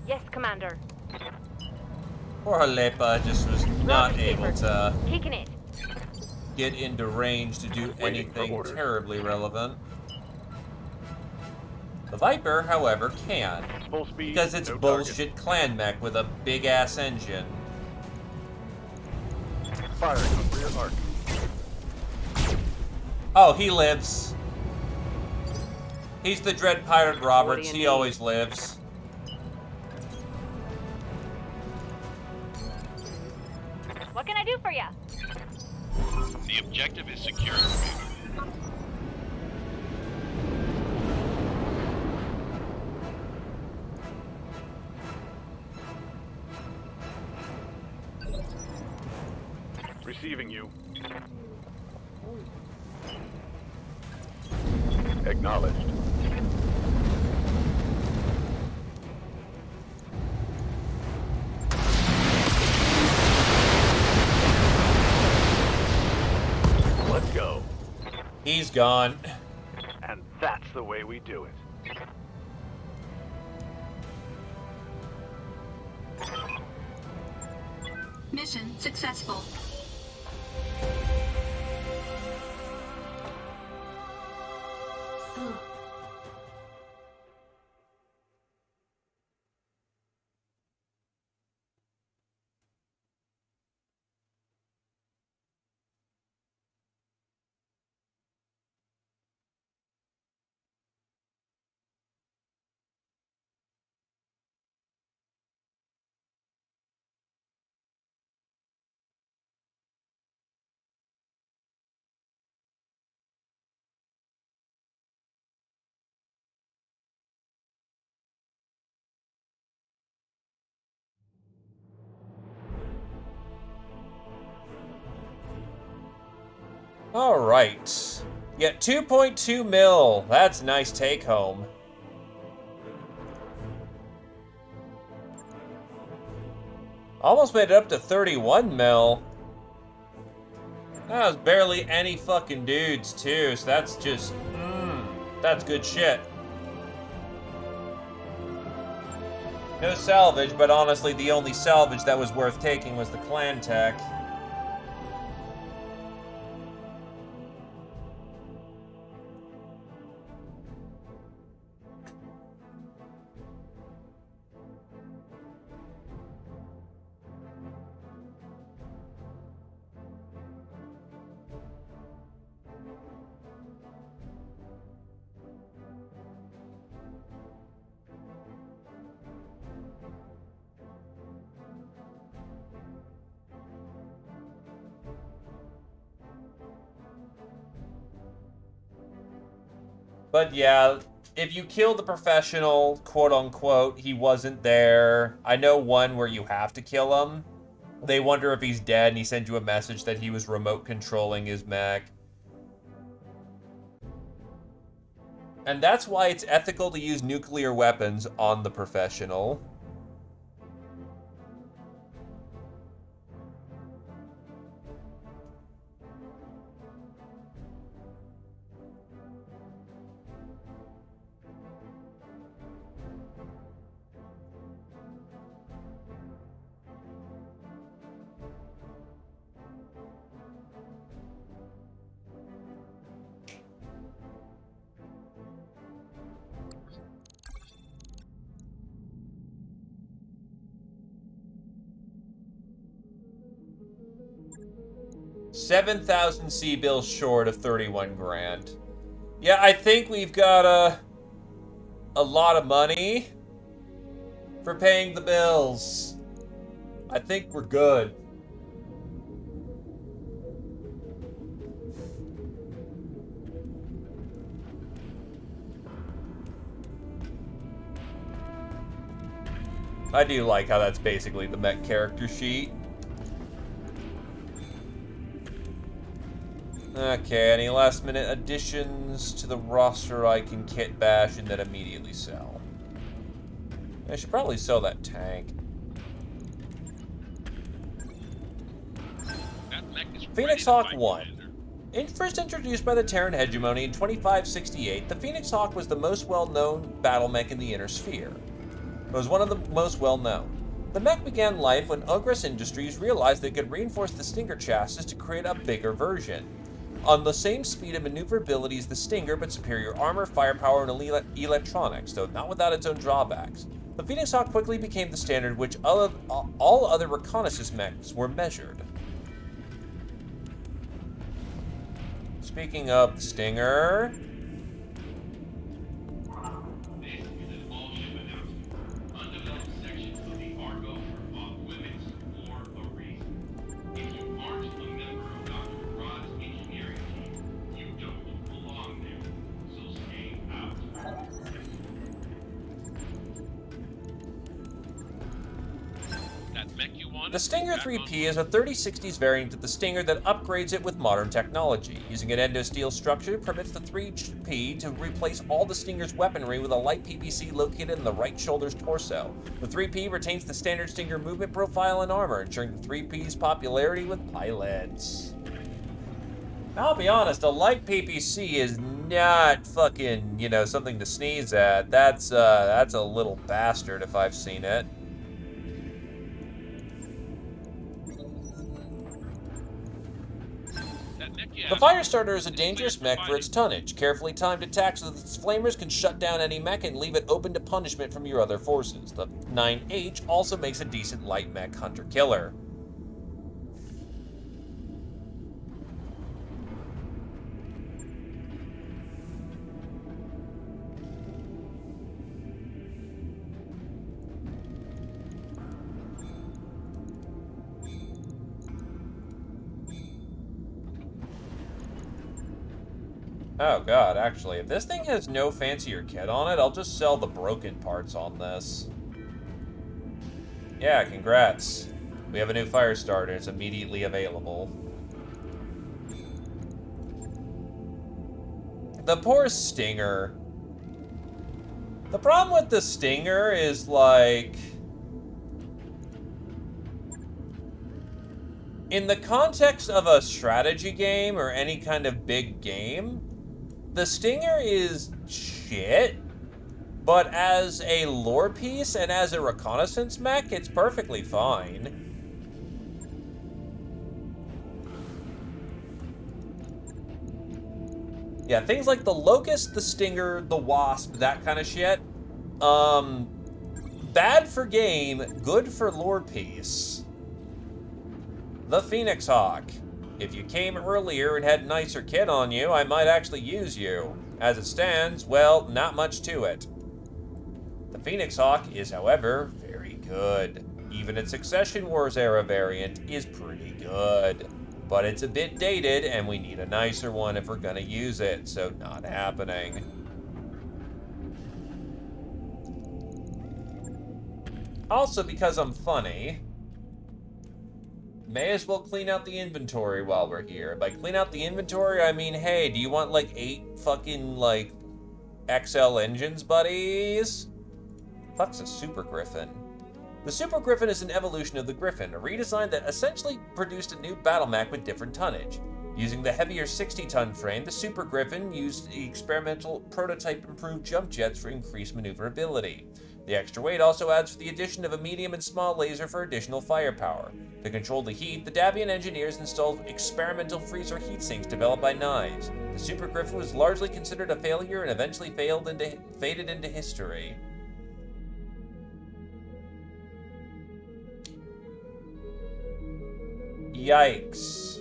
Yes, Commander. Poor Halepa just was not Roger, able Skipper. to Taking it. get into range to do Waiting for anything orders. terribly relevant. The Viper, however, can, Full speed. because it's no bullshit clan mech with a big-ass engine. target. Firing on rear arc. Oh, he lives. He's the Dread Pirate Roberts. you He need? always lives. What can I do for you? The objective is secured, Commander. Receiving you. Acknowledged. Let's go. He's gone. And that's the way we do it. Mission successful. All right. Get 2.2 mil. That's a nice take home. Almost made it up to 31 mil. That was barely any fucking dudes, too, so that's just, that's good shit. No salvage, but honestly, the only salvage that was worth taking was the clan tech. But yeah, if you kill the professional, quote unquote, he wasn't there. I know one where you have to kill him. They wonder if he's dead, and he sends you a message that he was remote controlling his mech. And that's why it's ethical to use nuclear weapons on the professional. $7,000 C-bills short of 31 grand. Yeah, I think we've got a lot of money for paying the bills. I think we're good. I do like how that's basically the mech character sheet. Okay, any last minute additions to the roster I can kit bash and then immediately sell? I should probably sell that tank. Phoenix Hawk 1. First introduced by the Terran Hegemony in 2568, the Phoenix Hawk was the most well-known battle mech in the Inner Sphere. It was one of the most well-known. The mech began life when Ugress Industries realized they could reinforce the Stinger chassis to create a bigger version. On the same speed and maneuverability as the Stinger, but superior armor, firepower, and electronics, though not without its own drawbacks. The Phoenix Hawk quickly became the standard which all other reconnaissance mechs were measured. Speaking of the Stinger... This is an all-ship announcement. Undeveloped sections of the Argo are off limits for a reason. If you aren't a member of Dr. Rod's engineering team, you don't belong there. So stay out. That mech you want? The Stinger 3P is a 3060s variant of the Stinger that upgrades it with modern technology. Using an endosteel structure permits the 3P to replace all the Stinger's weaponry with a light PPC located in the right shoulder's torso. The 3P retains the standard Stinger movement profile and armor, ensuring the 3P's popularity with pilots. I'll be honest, a light PPC is not fucking, something to sneeze at. That's a little bastard if I've seen it. The Firestarter is a dangerous mech for its tonnage. Carefully timed attacks with its flamers can shut down any mech and leave it open to punishment from your other forces. The 9H also makes a decent light mech hunter-killer. Oh god, actually, if this thing has no fancier kit on it, I'll just sell the broken parts on this. Yeah, congrats. We have a new Firestarter, it's immediately available. The poor Stinger. The problem with the Stinger is, like... in the context of a strategy game or any kind of big game, the Stinger is shit, but as a lore piece and as a reconnaissance mech, it's perfectly fine. Yeah, things like the Locust, the Stinger, the Wasp, that kind of shit. Bad for game, good for lore piece. The Phoenix Hawk. If you came earlier and had nicer kit on you, I might actually use you. As it stands, well, not much to it. The Phoenix Hawk is, however, very good. Even its Succession Wars era variant is pretty good. But it's a bit dated, and we need a nicer one if we're gonna use it, so not happening. Also, because I'm funny, may as well clean out the inventory while we're here. By clean out the inventory, I mean, hey, do you want like 8 fucking like XL engines, buddies? Fuck's a Super Griffin. The Super Griffin is an evolution of the Griffin, a redesign that essentially produced a new battle mech with different tonnage. Using the heavier 60-ton frame, the Super Griffin used the experimental prototype improved jump jets for increased maneuverability. The extra weight also adds for the addition of a medium and small laser for additional firepower. To control the heat, the Davian engineers installed experimental freezer heat sinks developed by Knives. The Super Griffin was largely considered a failure and eventually faded into history. Yikes.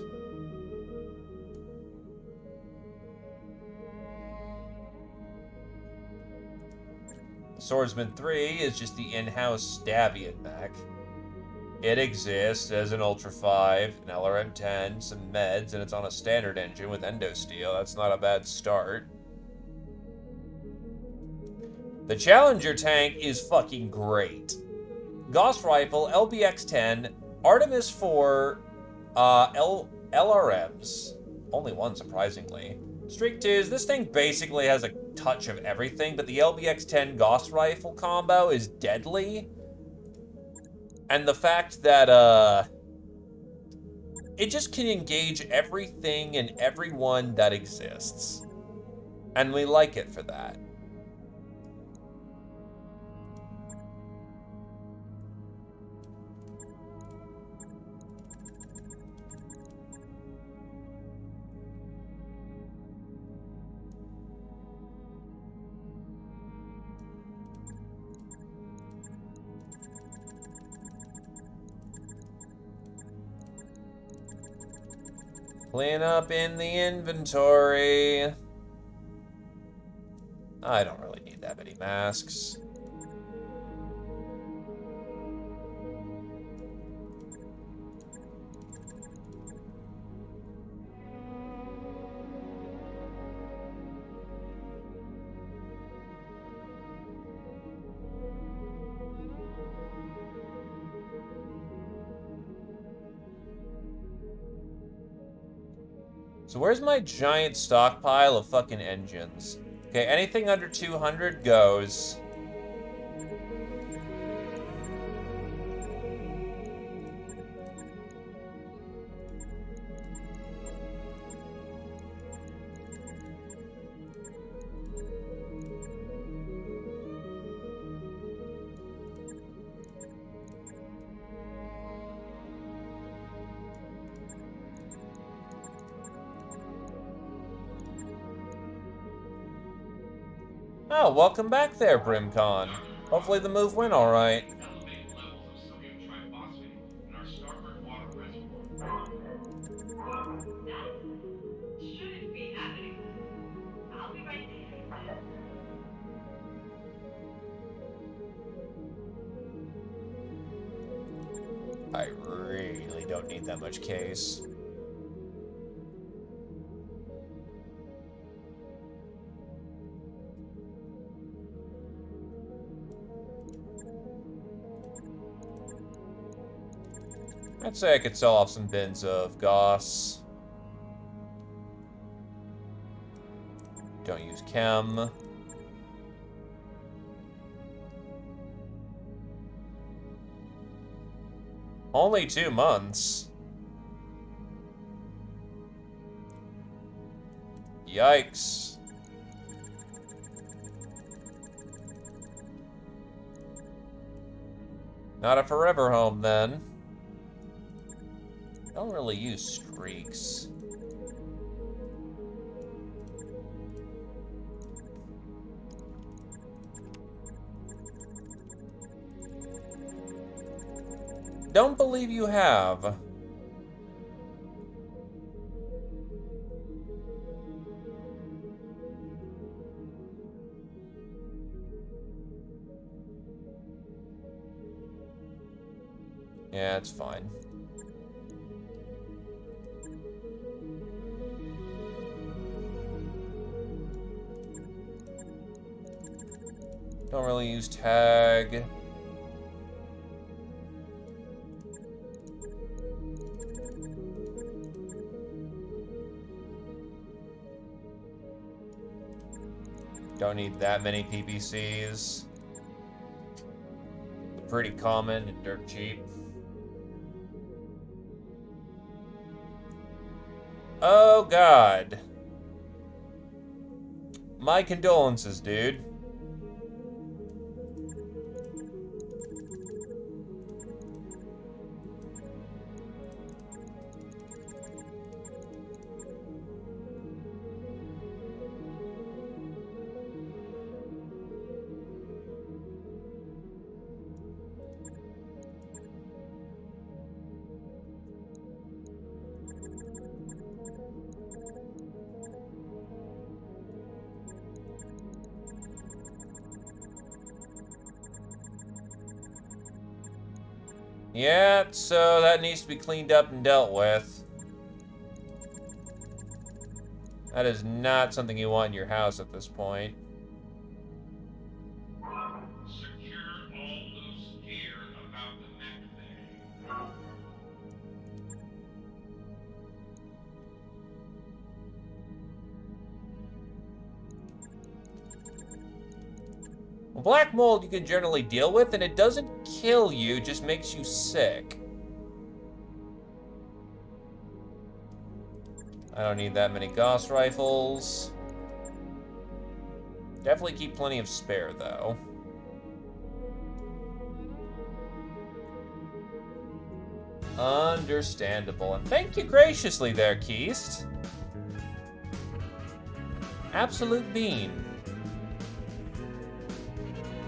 Swordsman 3 is just the in-house Davian mech. It exists as an Ultra 5, an LRM-10, some meds, and it's on a standard engine with endosteel. That's not a bad start. The Challenger tank is fucking great. Gauss Rifle, LBX-10, Artemis 4, LRMs. Only one, surprisingly. Streak 2s, this thing basically has a touch of everything, but the LBX-10 Gauss Rifle combo is deadly. And the fact that, it just can engage everything and everyone that exists. And we like it for that. Clean up in the inventory. I don't really need that many masks. So where's my giant stockpile of fucking engines? Okay, anything under 200 goes. Oh, welcome back there, Brimcon. Hopefully the move went alright. Elevated levels of sodium triphosphate in our starboard water reservoir. That shouldn't be happening. I'll be right there. I really don't need that much case. I'd say I could sell off some bins of Gauss. Don't use Chem. Only 2 months. Yikes. Not a forever home, then. Don't really use streaks. Don't believe you have. Yeah, it's fine. Don't really use tag. Don't need that many PPCs. Pretty common and dirt cheap. Oh, God. My condolences, dude. Yeah, so that needs to be cleaned up and dealt with. That is not something you want in your house at this point. Secure all loose gear about the mech bay. Well, black mold you can generally deal with, and it doesn't kill you, just makes you sick. I don't need that many Gauss rifles. Definitely keep plenty of spare, though. Understandable. And thank you graciously there, Keist. Absolute bean.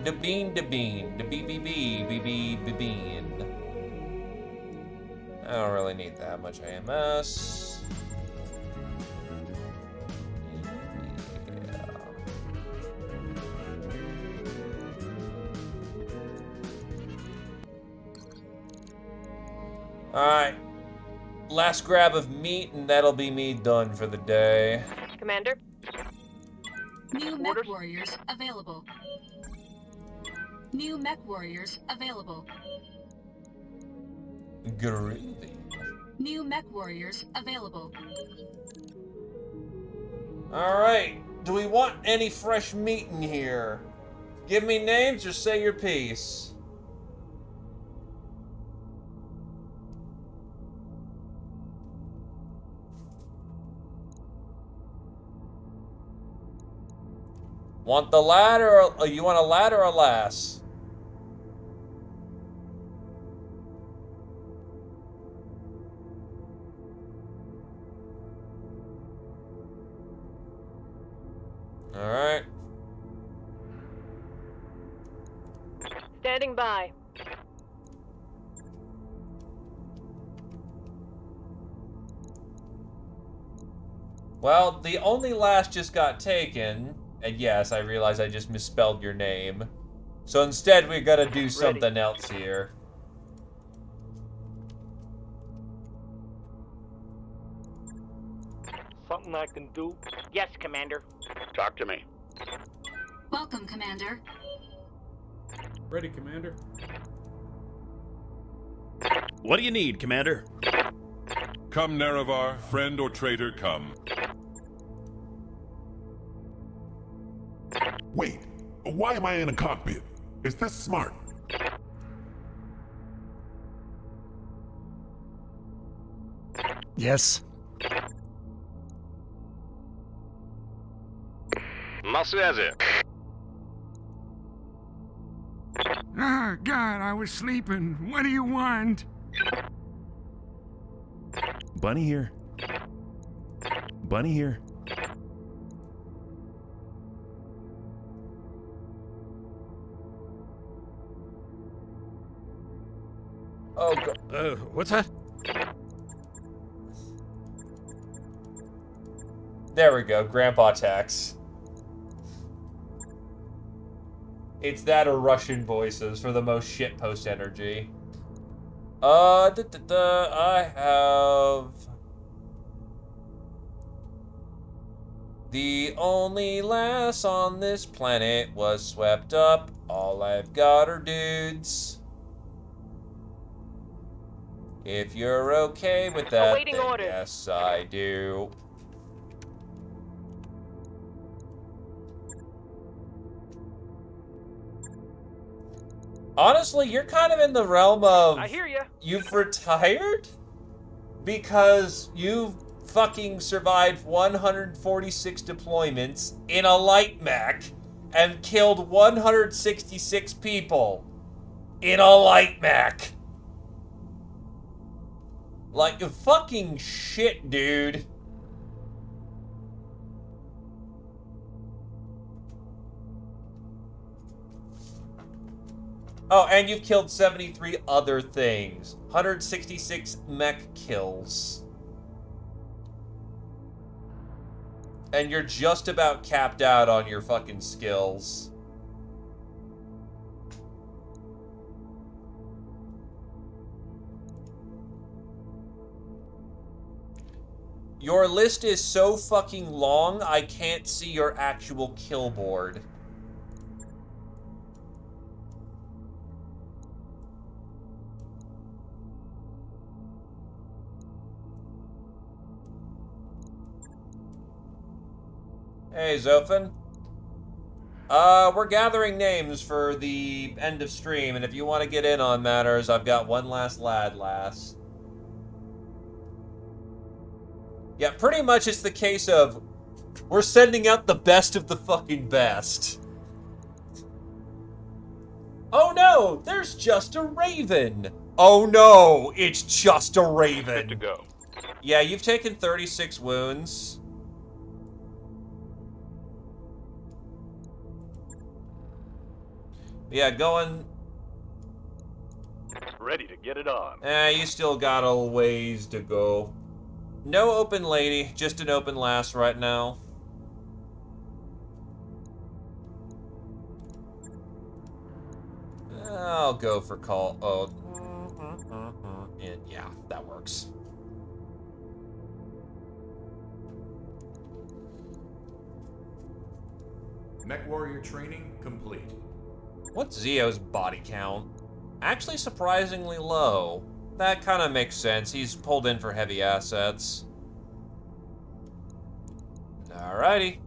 The bean, the bean. The bean. I don't really need that much AMS. Alright. Last grab of meat, and that'll be me done for the day. Commander? New mech warriors available. New mech warriors available. Groovy. New mech warriors available. Alright. Do we want any fresh meat in here? Give me names or say your piece. Want the lad or you want a lad or a lass? All right. Standing by. Well, the only lass just got taken, and yes, I realize I just misspelled your name. So instead, we gotta do something else here. Something I can do? Yes, Commander. Talk to me. Welcome, Commander. Ready, Commander. What do you need, Commander? Come, Nerevar, friend or traitor, come. Wait, why am I in a cockpit? Is this smart? Yes. Massazer. Ah, God, I was sleeping. What do you want? Bunny here. Bunny here. Oh, God. What's that? There we go, Grandpa Tex. It's that or Russian voices for the most shitpost energy. I have... The only lass on this planet was swept up. All I've got are dudes. If you're okay with that, Awaiting then orders. yes, I do. Honestly, you're kind of in the realm of... I hear ya. You've retired? Because you've fucking survived 146 deployments in a light mech and killed 166 people in a light mech. Like, fucking shit, dude. Oh, and you've killed 73 other things. 166 mech kills. And you're just about capped out on your fucking skills. Your list is so fucking long, I can't see your actual kill board. Hey, Zophin. We're gathering names for the end of stream, and if you want to get in on matters, I've got one last lad, lass. Yeah, pretty much it's the case of, we're sending out the best of the fucking best. Oh no, there's just a raven. Oh no, it's just a raven. Good to go. Yeah, you've taken 36 wounds. Yeah, going... Ready to get it on. You still got a ways to go. No open lady, just an open lass right now. I'll go for call. Oh, yeah, that works. Mech warrior training complete. What's Zio's body count? Actually surprisingly low. That kind of makes sense. He's pulled in for heavy assets. Alrighty.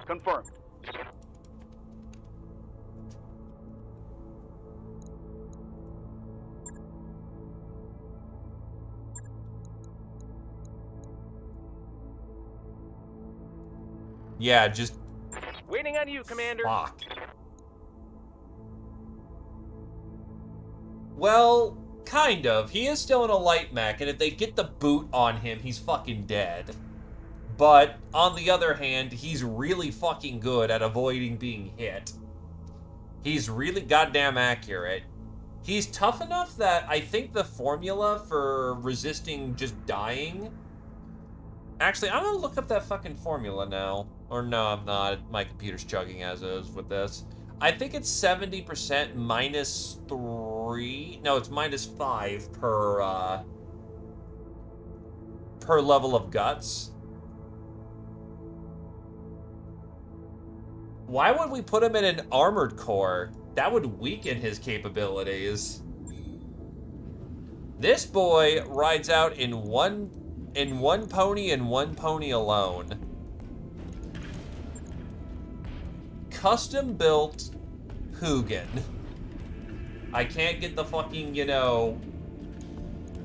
Confirmed. Yeah, just... Waiting on you, Commander. Fuck. Well, kind of. He is still in a light mech, and if they get the boot on him, he's fucking dead. But, on the other hand, he's really fucking good at avoiding being hit. He's really goddamn accurate. He's tough enough that I think the formula for resisting just dying... Actually, I'm gonna look up that fucking formula now. Or no, I'm not. My computer's chugging as is with this. I think it's 70% minus 3... No, it's minus 5 per level of guts. Why would we put him in an armored core? That would weaken his capabilities. This boy rides out in one pony and one pony alone. Custom built Hugin. I can't get the fucking, you know,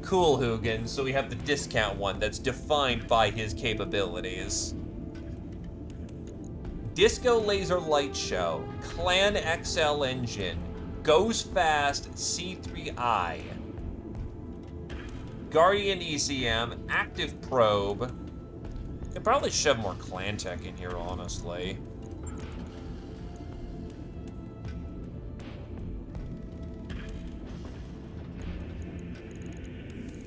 cool Hugin, so we have the discount one that's defined by his capabilities. Disco Laser Light Show, Clan XL Engine, Goes Fast C3I, Guardian ECM, Active Probe. Could probably shove more Clan Tech in here, honestly.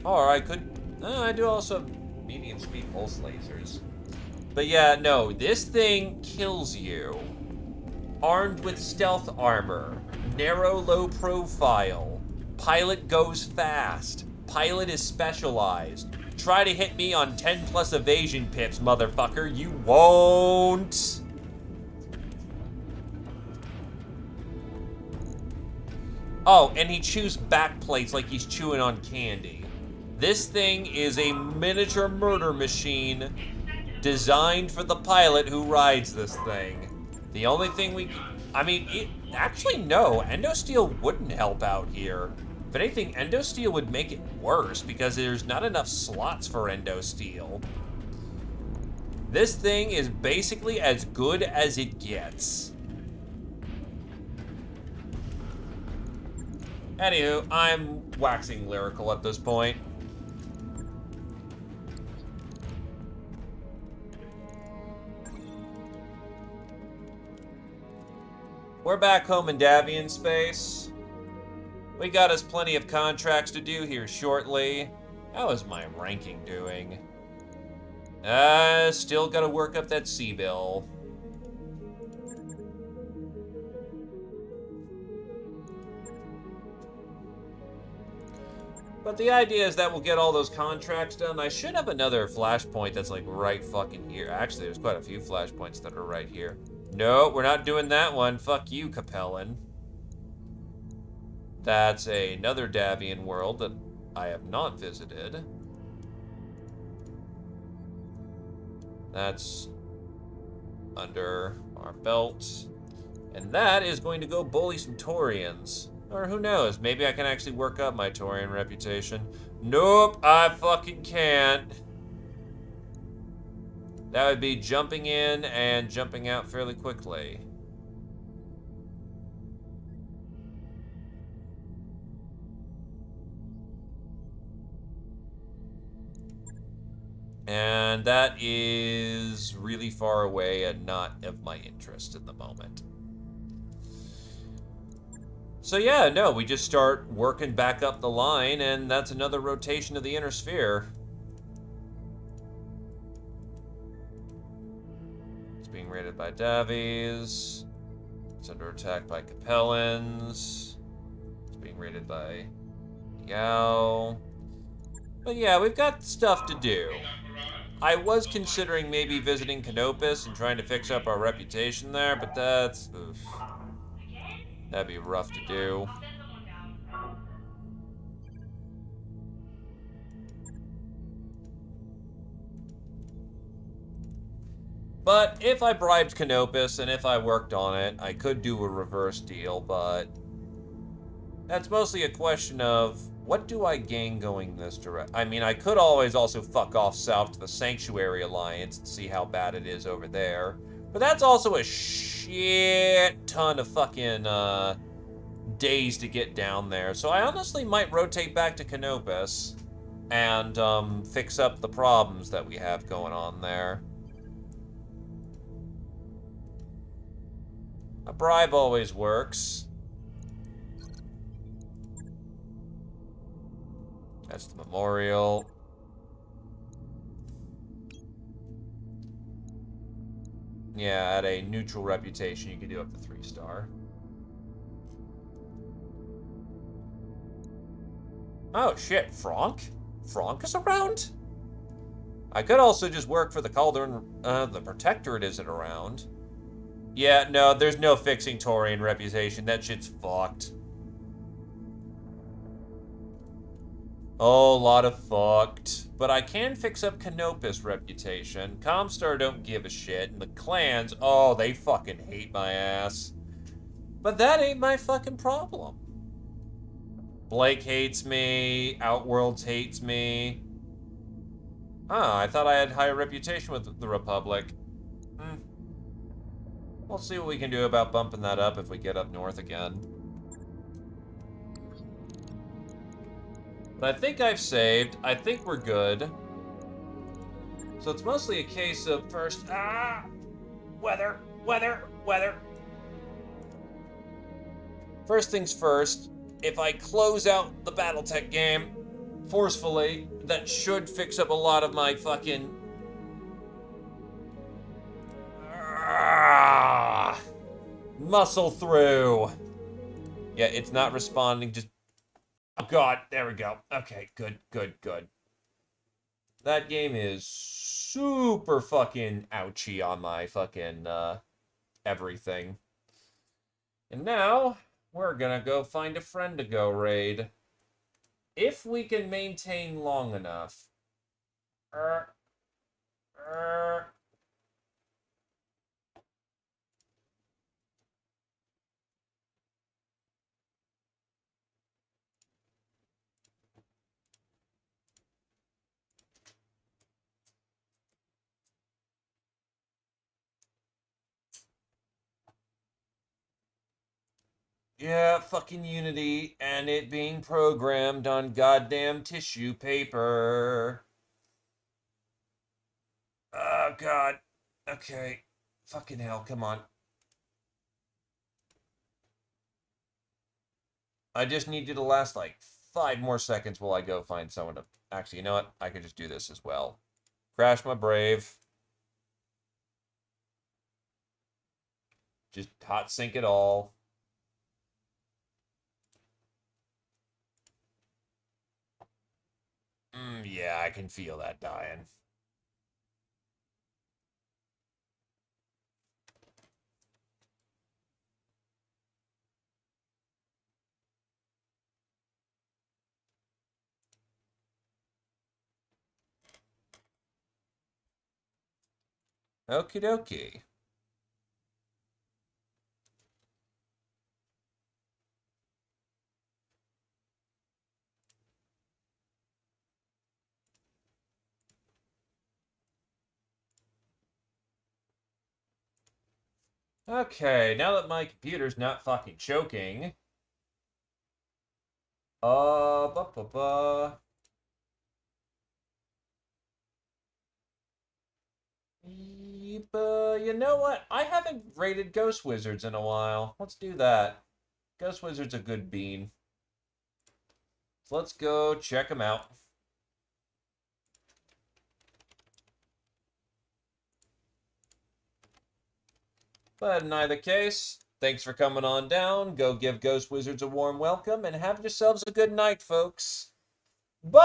Or I could... I do also have medium speed pulse lasers. But yeah, no, this thing kills you. Armed with stealth armor, narrow low profile, pilot goes fast, pilot is specialized. Try to hit me on 10 plus evasion pips, motherfucker, you won't. Oh, and he chews back plates like he's chewing on candy. This thing is a miniature murder machine designed for the pilot who rides this thing. The only thing I mean, actually, no, Endosteel wouldn't help out here. If anything, Endosteel would make it worse because there's not enough slots for Endosteel. This thing is basically as good as it gets. Anywho, I'm waxing lyrical at this point. We're back home in Davian space. We got us plenty of contracts to do here shortly. How is my ranking doing? Still gotta work up that C-bill. But the idea is that we'll get all those contracts done. I should have another flashpoint that's like right fucking here. Actually, there's quite a few flashpoints that are right here. No, we're not doing that one. Fuck you, Capellan. That's another Davian world that I have not visited. That's under our belt. And that is going to go bully some Taurians. Or who knows, maybe I can actually work up my Taurian reputation. Nope, I fucking can't. That would be jumping in and jumping out fairly quickly. And that is really far away and not of my interest in the moment. So yeah, no, we just start working back up the line, and that's another rotation of the inner sphere. It's being raided by Davies. It's under attack by Capellans. It's being raided by Yao. But yeah, we've got stuff to do. I was considering maybe visiting Canopus and trying to fix up our reputation there, but that's... oof. That'd be rough to do. But if I bribed Canopus and if I worked on it, I could do a reverse deal, but that's mostly a question of what do I gain going this direction? I mean, I could always also fuck off south to the Sanctuary Alliance and see how bad it is over there. But that's also a shit ton of fucking days to get down there. So I honestly might rotate back to Canopus and fix up the problems that we have going on there. A bribe always works. That's the memorial. Yeah, at a neutral reputation, you can do up to 3-star. Oh shit, Franck? Franck is around? I could also just work for the Cauldron. The Protectorate isn't around. Yeah, no, there's no fixing Taurian reputation. That shit's fucked. Oh, a lot of fucked. But I can fix up Canopus' reputation. Comstar don't give a shit, and the clans, oh, they fucking hate my ass. But that ain't my fucking problem. Blake hates me, Outworlds hates me. Ah, I thought I had higher reputation with the Republic. We'll see what we can do about bumping that up if we get up north again. But I think I've saved. I think we're good. So it's mostly a case of first... weather. First things first, if I close out the Battletech game forcefully, that should fix up a lot of my fucking... muscle through. Yeah, it's not responding, just... oh god, there we go. Okay, good. That game is super fucking ouchy on my fucking, everything. And now, we're gonna go find a friend to go raid. If we can maintain long enough. Yeah, fucking Unity and it being programmed on goddamn tissue paper. Oh, God. Okay. Fucking hell, come on. I just need you to last like 5 more seconds while I go find someone to... Actually, you know what? I could just do this as well. Crash my Brave. Just hot sink it all. Yeah, I can feel that dying. Okie dokie. Okay, now that my computer's not fucking choking. Ba ba ba. You know what? I haven't rated Ghost Wizards in a while. Let's do that. Ghost Wizard's a good bean. So let's go check them out. But in either case, thanks for coming on down. Go give Ghost Wizards a warm welcome and have yourselves a good night, folks. Boy.